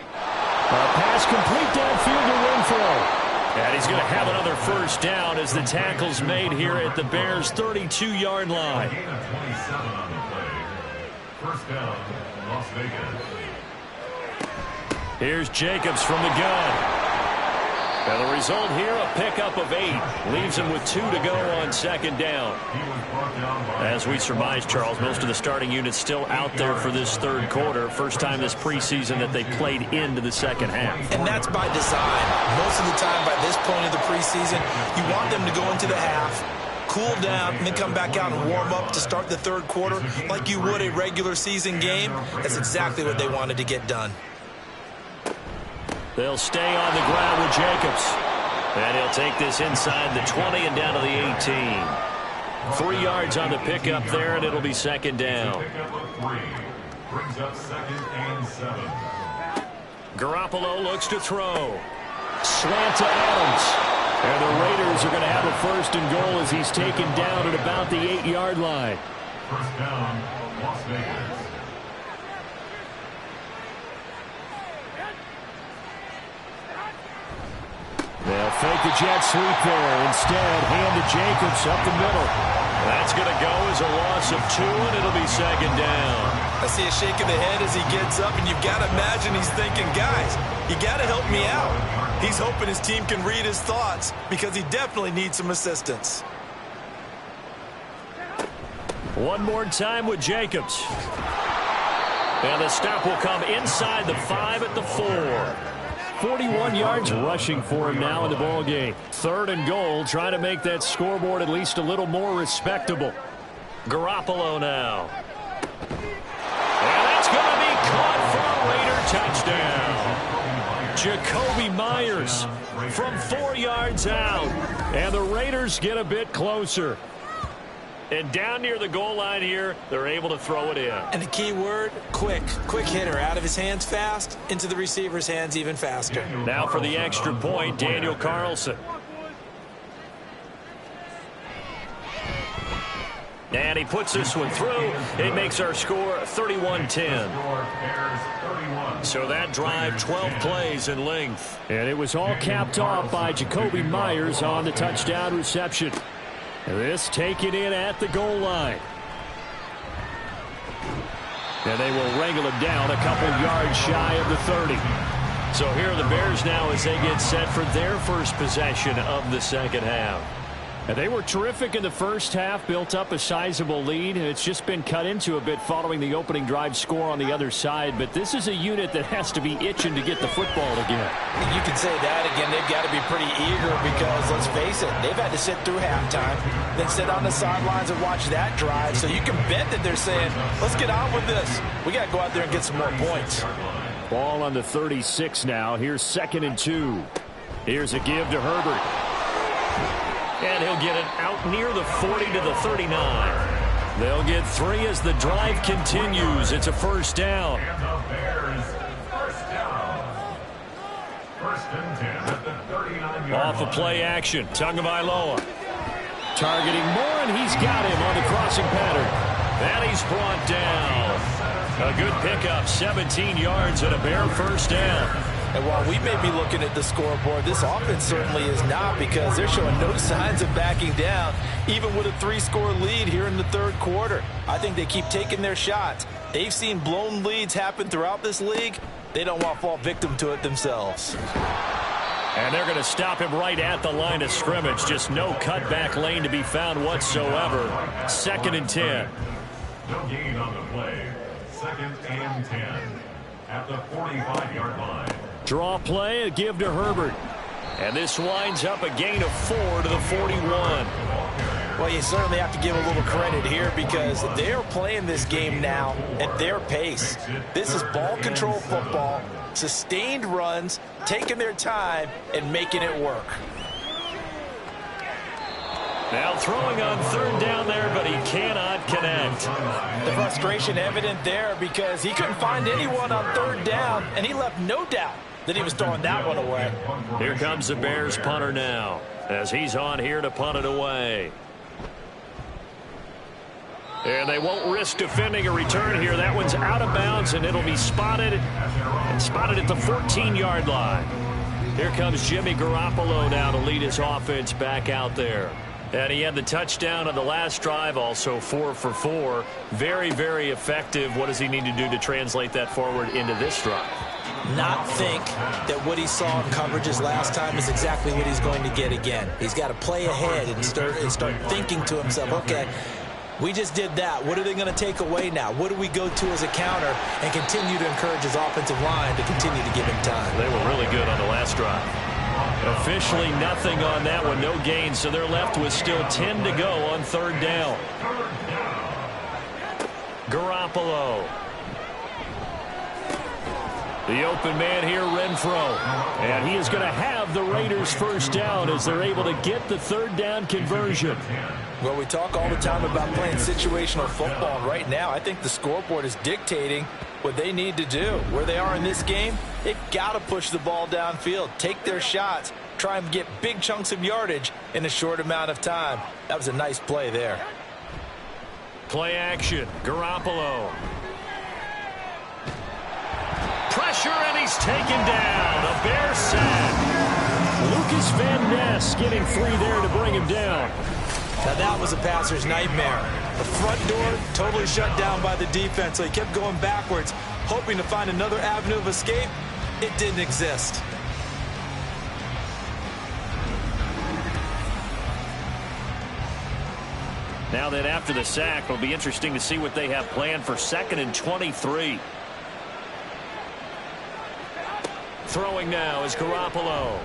A pass complete downfield to Renfro. And he's going to have another 1st down as the tackle's made here at the Bears' 32-yard line. Gain of 27 on the play. 1st down, Las Vegas. Here's Jacobs from the gun. And the result here, a pickup of 8. Leaves him with 2 to go on 2nd down. As we surmise, Charles, most of the starting units still out there for this 3rd quarter. First time this preseason that they played into the 2nd half. And that's by design. Most of the time by this point of the preseason, you want them to go into the half, cool down, and then come back out and warm up to start the 3rd quarter like you would a regular season game. That's exactly what they wanted to get done. They'll stay on the ground with Jacobs. And he'll take this inside the 20 and down to the 18. 3 yards on the pickup there, and it'll be second down. Brings up 2nd and 7. Garoppolo looks to throw. Slant to Adams. And the Raiders are going to have a 1st and goal as he's taken down at about the 8-yard line. First down, Las Vegas. They'll fake the jet sweep there. Instead, hand to Jacobs up the middle. That's going to go as a loss of 2, and it'll be second down. I see a shake of the head as he gets up, and you've got to imagine he's thinking, guys, you got to help me out. He's hoping his team can read his thoughts because he definitely needs some assistance. One more time with Jacobs. And the stop will come inside the 5 at the 4. 41 yards rushing for him now in the ball game. 3rd and goal, trying to make that scoreboard at least a little more respectable. Garoppolo now. And that's going to be caught for a Raider touchdown. Jacoby Myers from 4 yards out. And the Raiders get a bit closer. And down near the goal line here, they're able to throw it in. And the key word, quick. Quick hitter. Out of his hands fast, into the receiver's hands even faster. Now for the extra point, Daniel Carlson. And he puts this one through. It makes our score 31-10. So that drive, 12 plays in length. And it was all capped off by Jacoby Myers on the touchdown reception. This taken in at the goal line. And they will wrangle him down a couple yards shy of the 30. So here are the Bears now as they get set for their first possession of the second half. And they were terrific in the first half, built up a sizable lead, and it's just been cut into a bit following the opening drive score on the other side. But this is a unit that has to be itching to get the football again. You can say that again. They've got to be pretty eager because, let's face it, they've had to sit through halftime, then sit on the sidelines and watch that drive. So you can bet that they're saying, let's get on with this. We got to go out there and get some more points. Ball on the 36 now. Here's 2nd and 2. Here's a give to Herbert. And he'll get it out near the 40 to the 39. They'll get 3 as the drive continues. It's a 1st down. And the Bears, 1st down. 1st and 10 at the 39-yard Off of play action, Tagovailoa. Targeting Moore, and he's got him on the crossing pattern. And he's brought down. A good pickup, 17 yards and a Bear 1st down. And while we may be looking at the scoreboard, this offense certainly is not because they're showing no signs of backing down, even with a 3-score lead here in the 3rd quarter. I think they keep taking their shots. They've seen blown leads happen throughout this league. They don't want to fall victim to it themselves. And they're going to stop him right at the line of scrimmage. Just no cutback lane to be found whatsoever. 2nd and 10. No gain on the play. 2nd and 10 at the 45-yard line. Draw play, a give to Herbert. And this winds up a gain of 4 to the 41. Well, you certainly have to give a little credit here because they're playing this game now at their pace. This is ball control football, sustained runs, taking their time, and making it work. Now throwing on 3rd down there, but he cannot connect. The frustration evident there because he couldn't find anyone on 3rd down, and he left no doubt that he was throwing that one away. Here comes the Bears punter now as he's on here to punt it away. And they won't risk defending a return here. That one's out of bounds, and it'll be spotted at the 14-yard line. Here comes Jimmy Garoppolo now to lead his offense back out there. And he had the touchdown on the last drive, also 4 for 4. Very, very effective. What does he need to do to translate that forward into this drive? Not think that what he saw in coverages last time is exactly what he's going to get again. He's got to play ahead and start thinking to himself, okay, we just did that. What are they going to take away now? What do we go to as a counter? And continue to encourage his offensive line to continue to give him time. They were really good on the last drive. Officially nothing on that one, no gain, so they're left with still 10 to go on 3rd down. Garoppolo. The open man here, Renfro. And he is going to have the Raiders first down as they're able to get the third down conversion. Well, we talk all the time about playing situational football. And right now, I think the scoreboard is dictating what they need to do. Where they are in this game, they've got to push the ball downfield, take their shots, try and get big chunks of yardage in a short amount of time. That was a nice play there. Play action, Garoppolo. Pressure, and he's taken down. A Bear sack. Lucas Van Ness getting 3 there to bring him down. Now that was a passer's nightmare. The front door totally shut down by the defense, so he kept going backwards, hoping to find another avenue of escape. It didn't exist. Now that after the sack, it'll be interesting to see what they have planned for 2nd and 23. Throwing now is Garoppolo.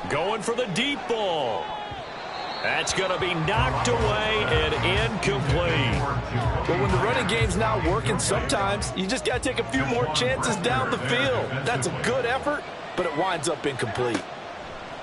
Going for the deep ball. That's going to be knocked away and incomplete. But when the running game's not working, sometimes you just got to take a few more chances down the field. That's a good effort, but it winds up incomplete.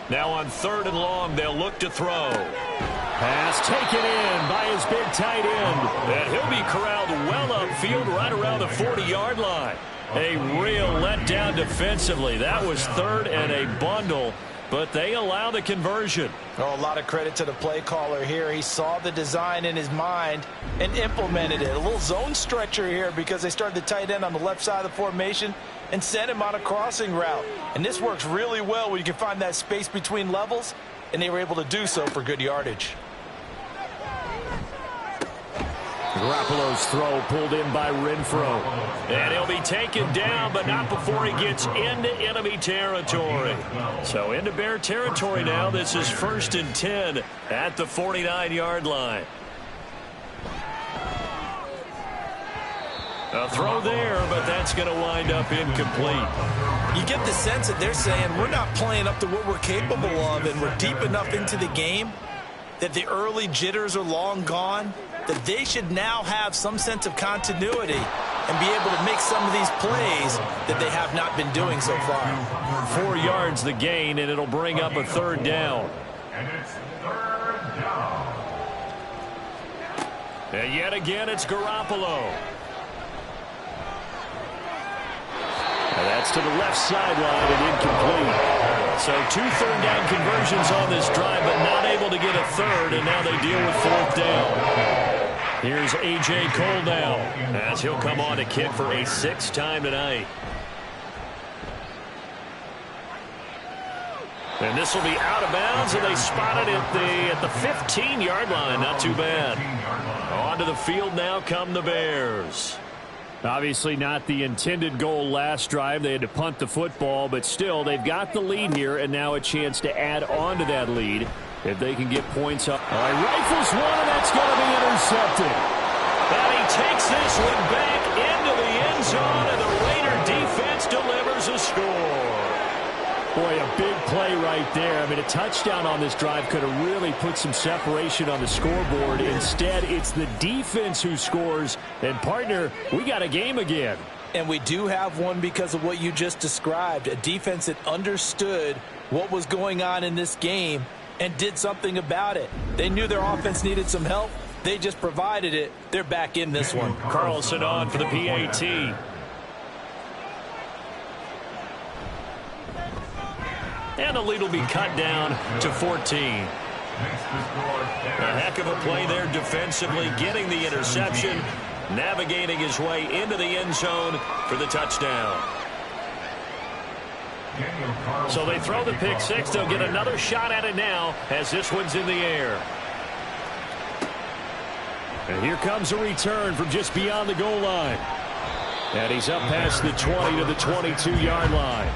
Now on 3rd and long, they'll look to throw. Pass taken in by his big tight end. And he'll be corralled well upfield right around the 40-yard line. A real letdown defensively. That was 3rd and a bundle, but they allow the conversion. Oh, a lot of credit to the play caller here. He saw the design in his mind and implemented it. A little zone stretcher here because they started the tight end on the left side of the formation and sent him on a crossing route. And this works really well when you can find that space between levels, and they were able to do so for good yardage. Garoppolo's throw pulled in by Renfro. And he'll be taken down, but not before he gets into enemy territory. So into Bear territory now. This is 1st and 10 at the 49-yard line. A throw there, but that's going to wind up incomplete. You get the sense that they're saying we're not playing up to what we're capable of, and we're deep enough into the game that the early jitters are long gone, that they should now have some sense of continuity and be able to make some of these plays that they have not been doing so far. 4 yards the gain, and it'll bring up a 3rd down. And it's 3rd down. And yet again, it's Garoppolo. And that's to the left sideline and incomplete. So 2 third down conversions on this drive, but not able to get a 3rd, and now they deal with 4th down. Here's A.J. Cole now, as he'll come on to kick for a 6th time tonight. And this will be out of bounds, and they spot it at the 15-yard line. Not too bad. Onto the field now come the Bears. Obviously not the intended goal last drive. They had to punt the football, but still they've got the lead here, and now a chance to add on to that lead if they can get points up. All right, rifles one, and that's going to be intercepted. And he takes this one back into the end zone, and the Raider defense delivers a score. Boy, a big play right there. I mean, a touchdown on this drive could have really put some separation on the scoreboard. Instead, it's the defense who scores. And, partner, we got a game again. And we do have one because of what you just described. A defense that understood what was going on in this game and did something about it. They knew their offense needed some help. They just provided it. They're back in this one. Carlson on for the PAT. And the lead will be cut down to 14. A heck of a play there defensively, getting the interception, navigating his way into the end zone for the touchdown. So they throw the pick six. They'll get another shot at it now as this one's in the air. And here comes a return from just beyond the goal line. And he's up past the 20 to the 22-yard line.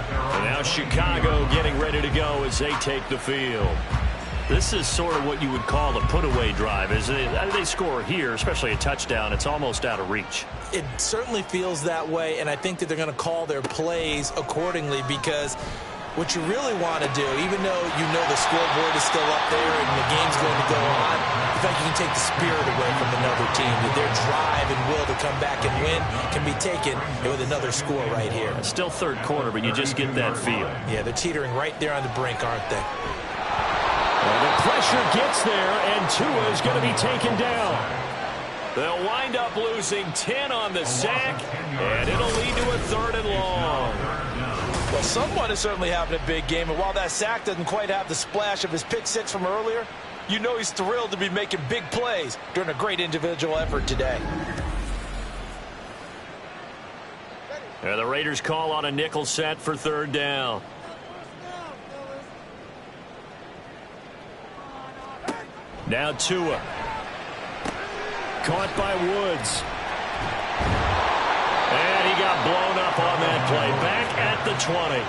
And now Chicago getting ready to go as they take the field. This is sort of what you would call a put-away drive. As they score here, especially a touchdown, it's almost out of reach. It certainly feels that way, and I think that they're going to call their plays accordingly because What you really want to do, even though you know the scoreboard is still up there and the game's going to go on, in fact, you can take the spirit away from another team. Their drive and will to come back and win can be taken with another score right here. It's still third quarter, but you just get that feel. Yeah, they're teetering right there on the brink, aren't they? Well, the pressure gets there, and Tua is going to be taken down. They'll wind up losing 10 on the sack, and it'll lead to a 3rd and long. Well, someone is certainly having a big game, and while that sack doesn't quite have the splash of his pick six from earlier, you know he's thrilled to be making big plays during a great individual effort today. The Raiders call on a nickel set for 3rd down. Now Tua. Caught by Woods. And he got blown up on that play. Back at the 20.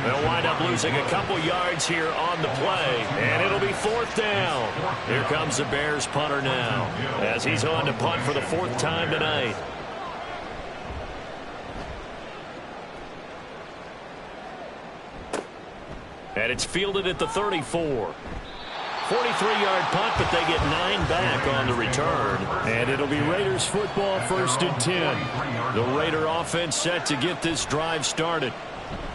They'll wind up losing a couple yards here on the play. And it'll be 4th down. Here comes the Bears punter now, as he's on to punt for the 4th time tonight. And it's fielded at the 34. 43-yard punt, but they get 9 back on the return. And it'll be Raiders football, 1st and 10. The Raider offense set to get this drive started.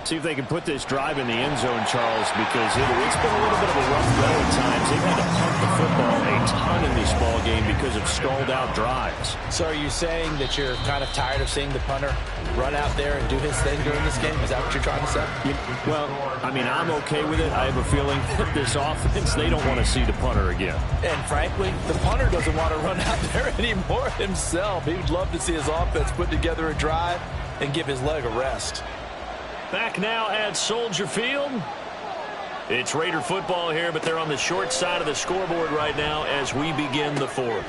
See if they can put this drive in the end zone, Charles, because it's been a little bit of a rough go at times. They've had to punt the football a ton in this ball game because of stalled-out drives. So are you saying that you're kind of tired of seeing the punter run out there and do his thing during this game? Is that what you're trying to say? Well, I mean, I'm okay with it. I have a feeling that this offense, they don't want to see the punter again. And frankly, the punter doesn't want to run out there anymore himself. He would love to see his offense put together a drive and give his leg a rest. Back now at Soldier Field. It's Raider football here, but they're on the short side of the scoreboard right now as we begin the 4th.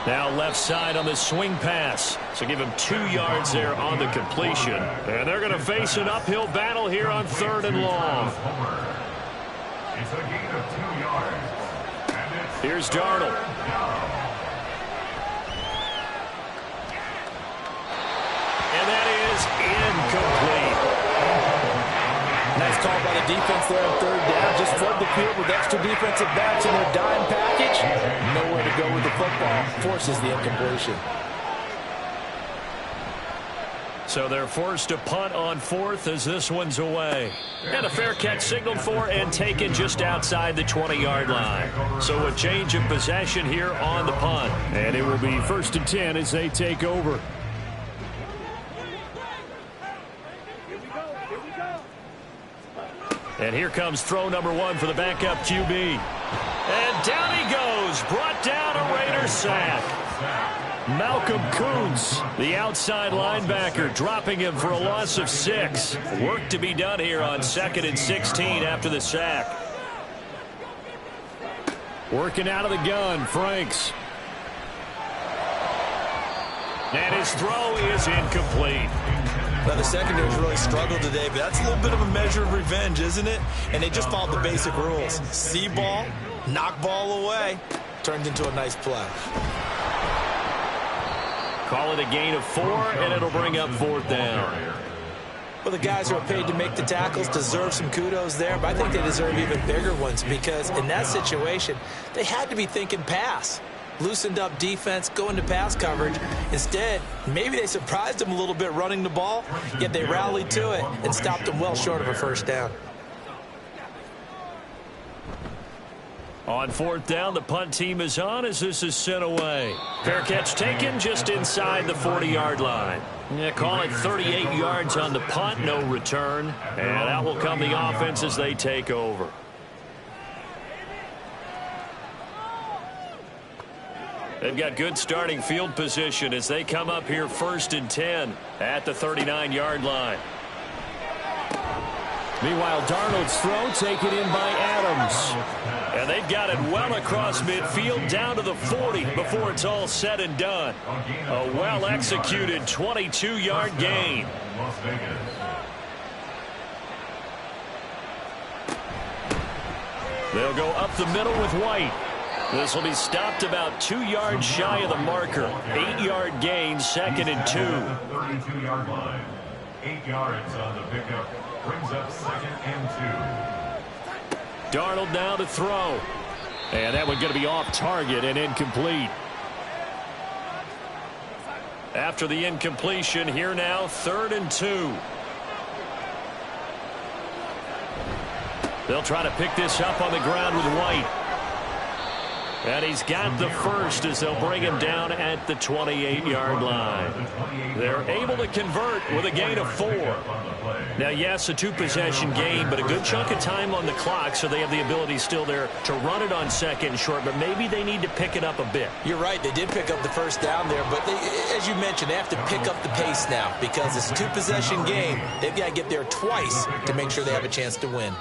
Now left side on the swing pass. So give him 2 yards there on the completion. And they're going to face an uphill battle here on 3rd and long. It's a gain of 2 yards. Here's Darnold. And that is incomplete. Nice call by the defense there on 3rd down. Just flood the field with extra defensive backs in their dime package. Nowhere to go with the football. Forces the incompletion. So they're forced to punt on 4th as this one's away. And a fair catch signaled for and taken just outside the 20-yard line. So a change of possession here on the punt. And it will be 1st and 10 as they take over. And here comes throw number 1 for the backup QB. And down he goes. Brought down a Raider sack. Malcolm Kuntz, the outside linebacker, dropping him for a loss of 6. Work to be done here on 2nd and 16 after the sack. Working out of the gun, Franks. And his throw is incomplete. Now, the secondary's really struggled today, but that's a little bit of a measure of revenge, isn't it? And they just followed the basic rules. See ball, knock ball away, turned into a nice play. Call it a gain of 4, and it'll bring up 4th down. Well, the guys who are paid to make the tackles deserve some kudos there, but I think they deserve even bigger ones because in that situation, they had to be thinking pass. Loosened up defense, going to pass coverage. Instead, maybe they surprised them a little bit running the ball, yet they rallied to it and stopped them well short of a 1st down. On 4th down, the punt team is on as this is sent away. Fair catch taken just inside the 40-yard line. Yeah, call it 38 yards on the punt, no return. And out will come the offense as they take over. They've got good starting field position as they come up here 1st and 10 at the 39-yard line. Meanwhile, Darnold's throw taken in by Adams. And they've got it well across midfield down to the 40 before it's all said and done. A well-executed 22-yard gain. They'll go up the middle with White. This will be stopped about 2 yards shy of the marker. 8-yard gain, 2nd and 2. 32-yard line. 8 yards on the pickup. Brings up 2nd and 2. Darnold now to throw. And that one going to be off target and incomplete. After the incompletion, here now, 3rd and 2. They'll try to pick this up on the ground with White. And he's got the first as they'll bring him down at the 28-yard line. They're able to convert with a gain of 4. Now, yes, a 2-possession game, but a good chunk of time on the clock, so they have the ability still there to run it on 2nd and short, but maybe they need to pick it up a bit. You're right. They did pick up the first down there, but as you mentioned, they have to pick up the pace now because it's a 2-possession game. They've got to get there twice to make sure they have a chance to win.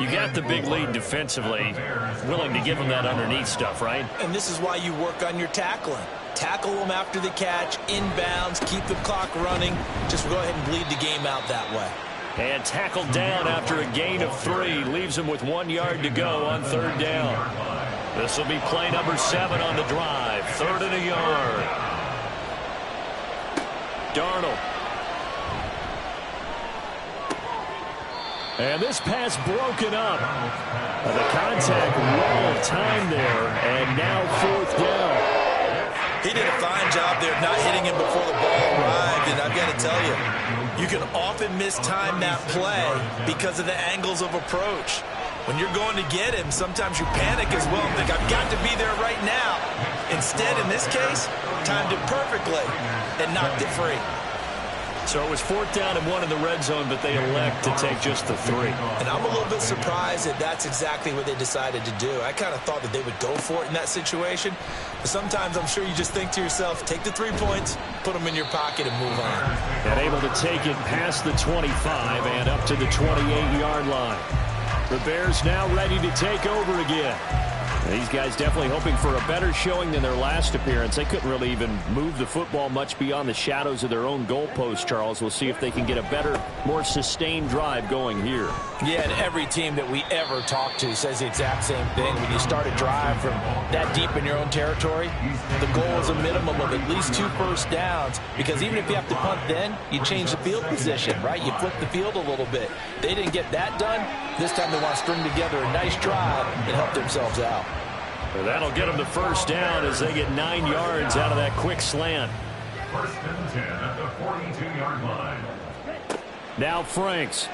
You got the big lead defensively, willing to give them that underneath stuff, right? And this is why you work on your tackling. Tackle them after the catch, inbounds, keep the clock running. Just go ahead and bleed the game out that way. And tackled down after a gain of 3. Leaves him with 1 yard to go on 3rd down. This will be play number 7 on the drive. 3rd and a yard. Darnold. And this pass broken up. The contact well timed there. And now 4th down. He did a fine job there not hitting him before the ball arrived, and I've got to tell you, you can often mistime that play because of the angles of approach. When you're going to get him, sometimes you panic as well and think, I've got to be there right now. Instead, in this case, timed it perfectly and knocked it free. So it was 4th down and 1 in the red zone, but they elect to take just the 3. And I'm a little bit surprised that that's exactly what they decided to do. I kind of thought that they would go for it in that situation. But sometimes I'm sure you just think to yourself, take the 3 points, put them in your pocket, and move on. And able to take it past the 25 and up to the 28-yard line. The Bears now ready to take over again. These guys definitely hoping for a better showing than their last appearance. They couldn't really even move the football much beyond the shadows of their own goalpost, Charles. We'll see if they can get a better, more sustained drive going here. Yeah, and every team that we ever talk to says the exact same thing. When you start a drive from that deep in your own territory, the goal is a minimum of at least 2 first downs, because even if you have to punt then, you change the field position, right? You flip the field a little bit. They didn't get that done. This time they want to string together a nice drive and help themselves out. Well, that'll get them the first down as they get 9 yards out of that quick slant. 1st and 10 at the 42-yard line. Now Franks.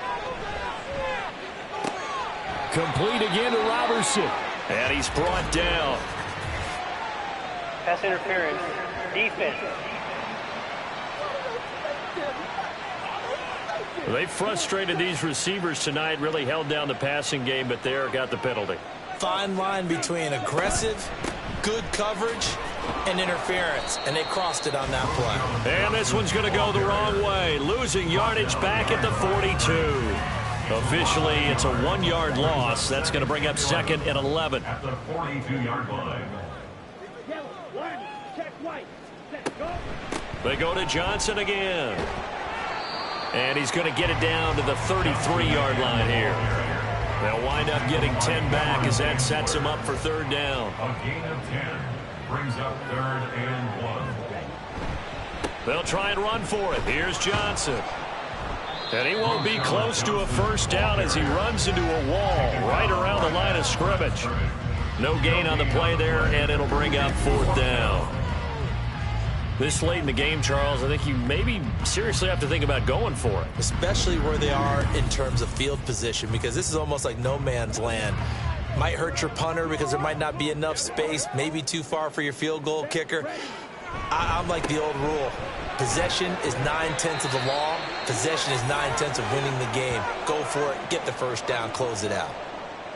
Complete again to Robertson. And he's brought down. Pass interference. Defense. They frustrated these receivers tonight, really held down the passing game, but there got the penalty. Fine line between aggressive, good coverage, and interference, and they crossed it on that play. And this one's going to go the wrong way, losing yardage back at the 42. Officially, it's a 1-yard loss. That's going to bring up 2nd and 11. At the 42-yard line. They go to Johnson again. And he's going to get it down to the 33-yard line here. They'll wind up getting 10 back as that sets him up for 3rd down. A gain of 10 brings up 3rd and 1. They'll try and run for it. Here's Johnson. And he won't be close to a first down as he runs into a wall right around the line of scrimmage. No gain on the play there, and it'll bring up 4th down. This late in the game, Charles, I think you maybe seriously have to think about going for it. Especially where they are in terms of field position, because this is almost like no man's land. Might hurt your punter because there might not be enough space, maybe too far for your field goal kicker. I'm like the old rule. Possession is 9/10 of the law. Possession is 9/10 of winning the game. Go for it, get the first down, close it out.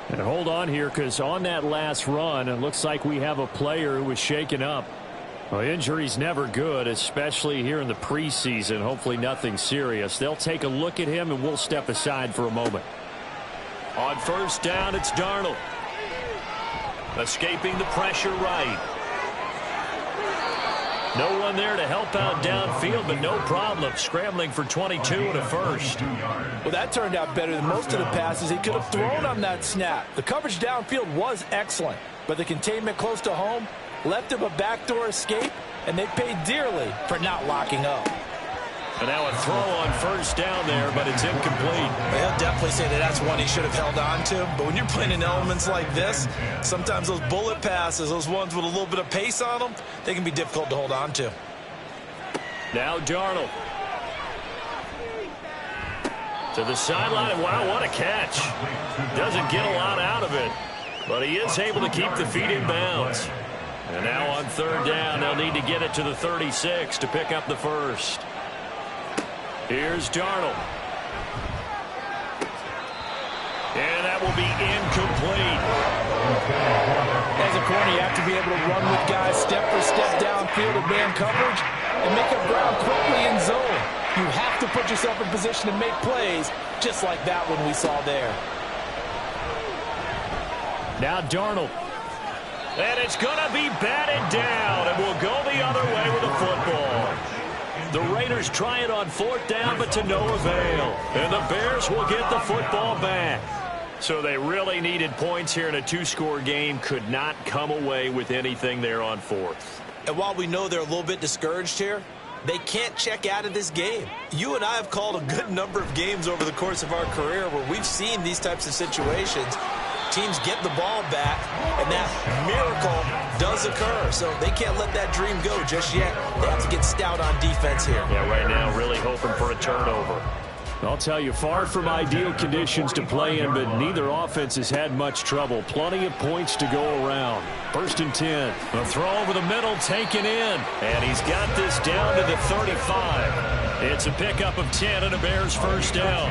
And hold on here, because on that last run, it looks like we have a player who was shaken up. Well, injury's never good, especially here in the preseason. Hopefully nothing serious. They'll take a look at him, and we'll step aside for a moment. On 1st down, it's Darnold. Escaping the pressure right. No one there to help out downfield, but no problem scrambling for 22 and a first. Well, that turned out better than most of the passes he could have thrown on that snap. The coverage downfield was excellent, but the containment close to home left him a backdoor escape, and they paid dearly for not locking up. And now a throw on first down there, but it's incomplete. He'll definitely say that that's one he should have held on to. But when you're playing in elements like this, sometimes those bullet passes, those ones with a little bit of pace on them, they can be difficult to hold on to. Now Darnold. To the sideline. Wow, what a catch. Doesn't get a lot out of it, but he is able to keep the feet in bounds. And now on third down, they'll need to get it to the 36 to pick up the first. Here's Darnold. And that will be incomplete. As a corner, you have to be able to run with guys step for step downfield in man coverage and make up ground quickly in zone. You have to put yourself in position to make plays, just like that one we saw there. Now Darnold. And it's going to be batted down, and we'll go the other way with the football. The Raiders try it on fourth down, but to no avail. And the Bears will get the football back. So they really needed points here in a two-score game. Could not come away with anything there on fourth. And while we know they're a little bit discouraged here, they can't check out of this game. You and I have called a good number of games over the course of our career where we've seen these types of situations. Teams get the ball back, and that miracle does occur. So they can't let that dream go just yet. They have to get stout on defense here. Yeah, right now really hoping for a turnover. I'll tell you, far from ideal conditions to play in, but neither offense has had much trouble. Plenty of points to go around. First and 10. A throw over the middle, taken in. And he's got this down to the 35. It's a pickup of 10 and a Bears first down.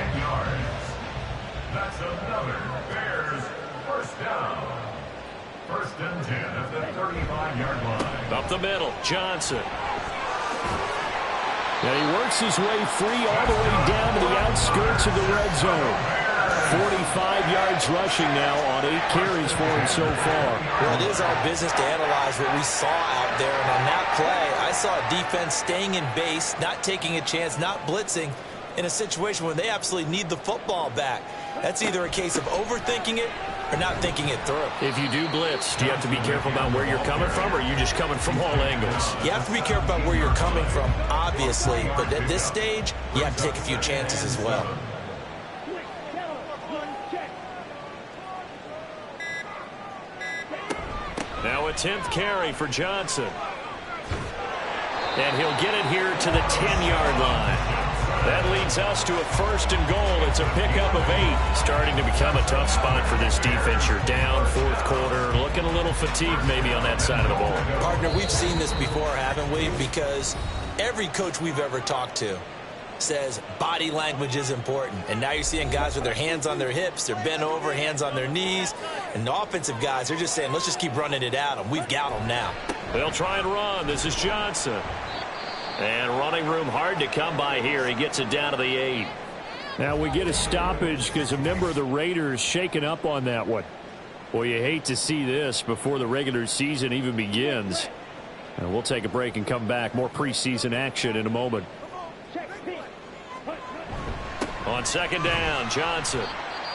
That's another Bears first down. First and 10 at the 35-yard line. Up the middle, Johnson. And he works his way free all the way down to the outskirts of the red zone. 45 yards rushing now on 8 carries for him so far. Well, it is our business to analyze what we saw out there. And on that play, I saw a defense staying in base, not taking a chance, not blitzing in a situation where they absolutely need the football back. That's either a case of overthinking it or not thinking it through. If you do blitz, do you have to be careful about where you're coming from, or are you just coming from all angles? You have to be careful about where you're coming from, obviously. But at this stage, you have to take a few chances as well. Now a 10th carry for Johnson. And he'll get it here to the 10-yard line. That leads us to a first and goal. It's a pickup of 8. Starting to become a tough spot for this defense. You're down fourth quarter, looking a little fatigued maybe on that side of the ball. Partner, we've seen this before, haven't we? Because every coach we've ever talked to says body language is important. And now you're seeing guys with their hands on their hips, they're bent over, hands on their knees. And the offensive guys, they're just saying, let's just keep running it at them. We've got them now. They'll try and run. This is Johnson. And running room hard to come by here. He gets it down to the 8. Now we get a stoppage because a member of the Raiders shaken up on that one. Boy, you hate to see this before the regular season even begins. And we'll take a break and come back. More preseason action in a moment. On second down, Johnson.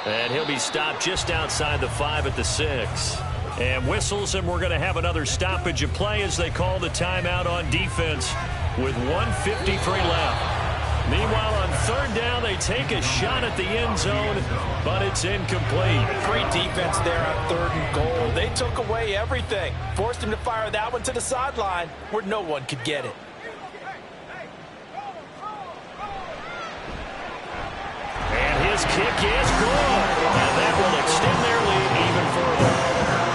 And he'll be stopped just outside the 5 at the 6. And whistles, and we're going to have another stoppage of play as they call the timeout on defense with 1:53 left. Meanwhile, on third down, they take a shot at the end zone, but it's incomplete. Great defense there on third and goal. They took away everything. Forced him to fire that one to the sideline where no one could get it. And his kick is good. And that will extend their lead even further.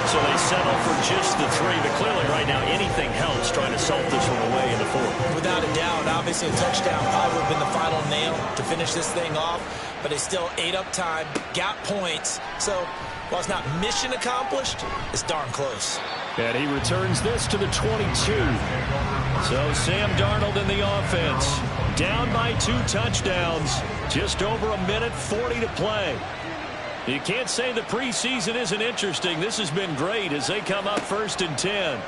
So they settle for just the 3. But clearly right now anything helps trying to salt this one away in the 4th. Without a doubt, obviously a touchdown probably would have been the final nail to finish this thing off. But they still ate up time, got points. So while it's not mission accomplished, it's darn close. And he returns this to the 22. So Sam Darnold in the offense. Down by 2 touchdowns. Just over a minute 40 to play. You can't say the preseason isn't interesting. This has been great as they come up first and 10.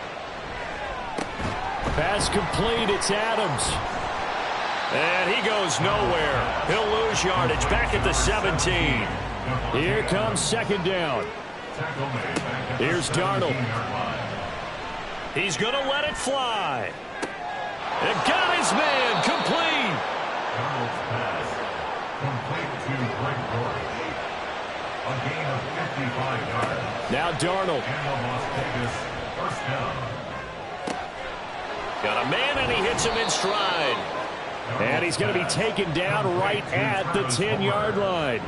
Pass complete. It's Adams. And he goes nowhere. He'll lose yardage back at the 17. Here comes second down. Here's Darnold. He's going to let it fly. And got his man complete. Darnold's pass. Complete to Greg Dortch. A gain of 55 yards. Now Darnold. And the Las Vegas first down. Got a man, and he hits him in stride. And he's going to be taken down right at the 10-yard line.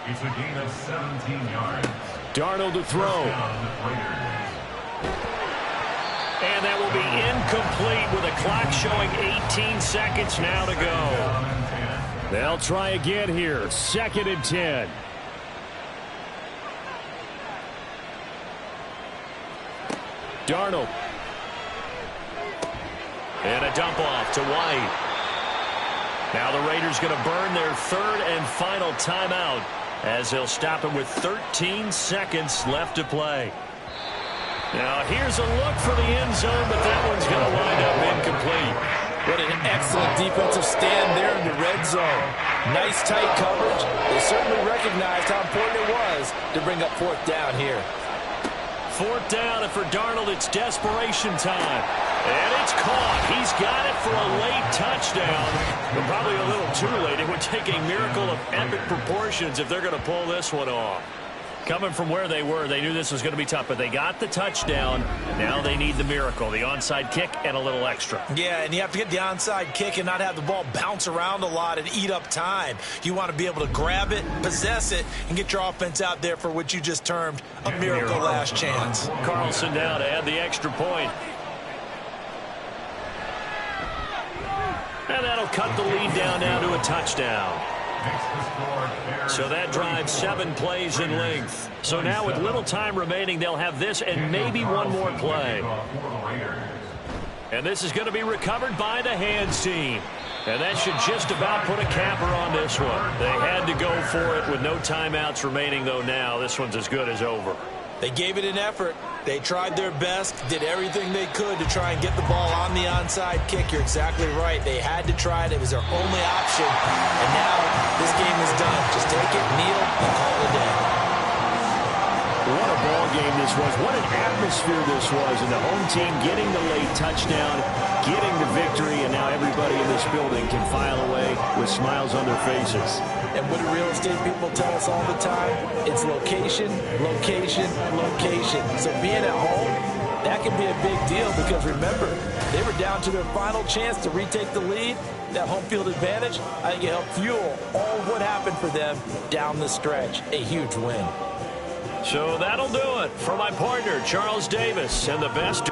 It's a gain of 17 yards. Darnold to throw. And that will be incomplete with a clock showing 18 seconds now to go. They'll try again here. 2nd and 10. Darnold. And a dump off to White. Now the Raiders going to burn their 3rd and final timeout as they'll stop it with 13 seconds left to play. Now here's a look for the end zone, but that one's going to wind up incomplete. What an excellent defensive stand there in the red zone. Nice tight coverage. They certainly recognized how important it was to bring up 4th down here. 4th down, and for Darnold, it's desperation time. And it's caught. He's got it for a late touchdown. But probably a little too late. It would take a miracle of epic proportions if they're going to pull this one off. Coming from where they were, they knew this was going to be tough, but they got the touchdown. Now they need the miracle, the onside kick and a little extra. Yeah, and you have to get the onside kick and not have the ball bounce around a lot and eat up time. You want to be able to grab it, possess it, and get your offense out there for what you just termed a miracle last chance. Carlson down to add the extra point. And that'll cut the lead down now to a touchdown. So that drives 7 plays in length. So now with little time remaining, they'll have this and maybe one more play. And this is going to be recovered by the hands team. And that should just about put a capper on this one. They had to go for it with no timeouts remaining, though now this one's as good as over. They gave it an effort. They tried their best, did everything they could to try and get the ball on the onside kick. You're exactly right. They had to try it. It was their only option. And now this game is done. Just take it, kneel, and call it a day. What a ball game this was. What an atmosphere this was. And the home team getting the late touchdown, getting the victory, and now everybody in this building can file away with smiles on their faces. And what do real estate people tell us all the time? It's location, location, location. So being at home, that can be a big deal because remember, they were down to their final chance to retake the lead. That home field advantage, I think it helped fuel all of what happened for them down the stretch. A huge win. So that'll do it for my partner, Charles Davis, and the best.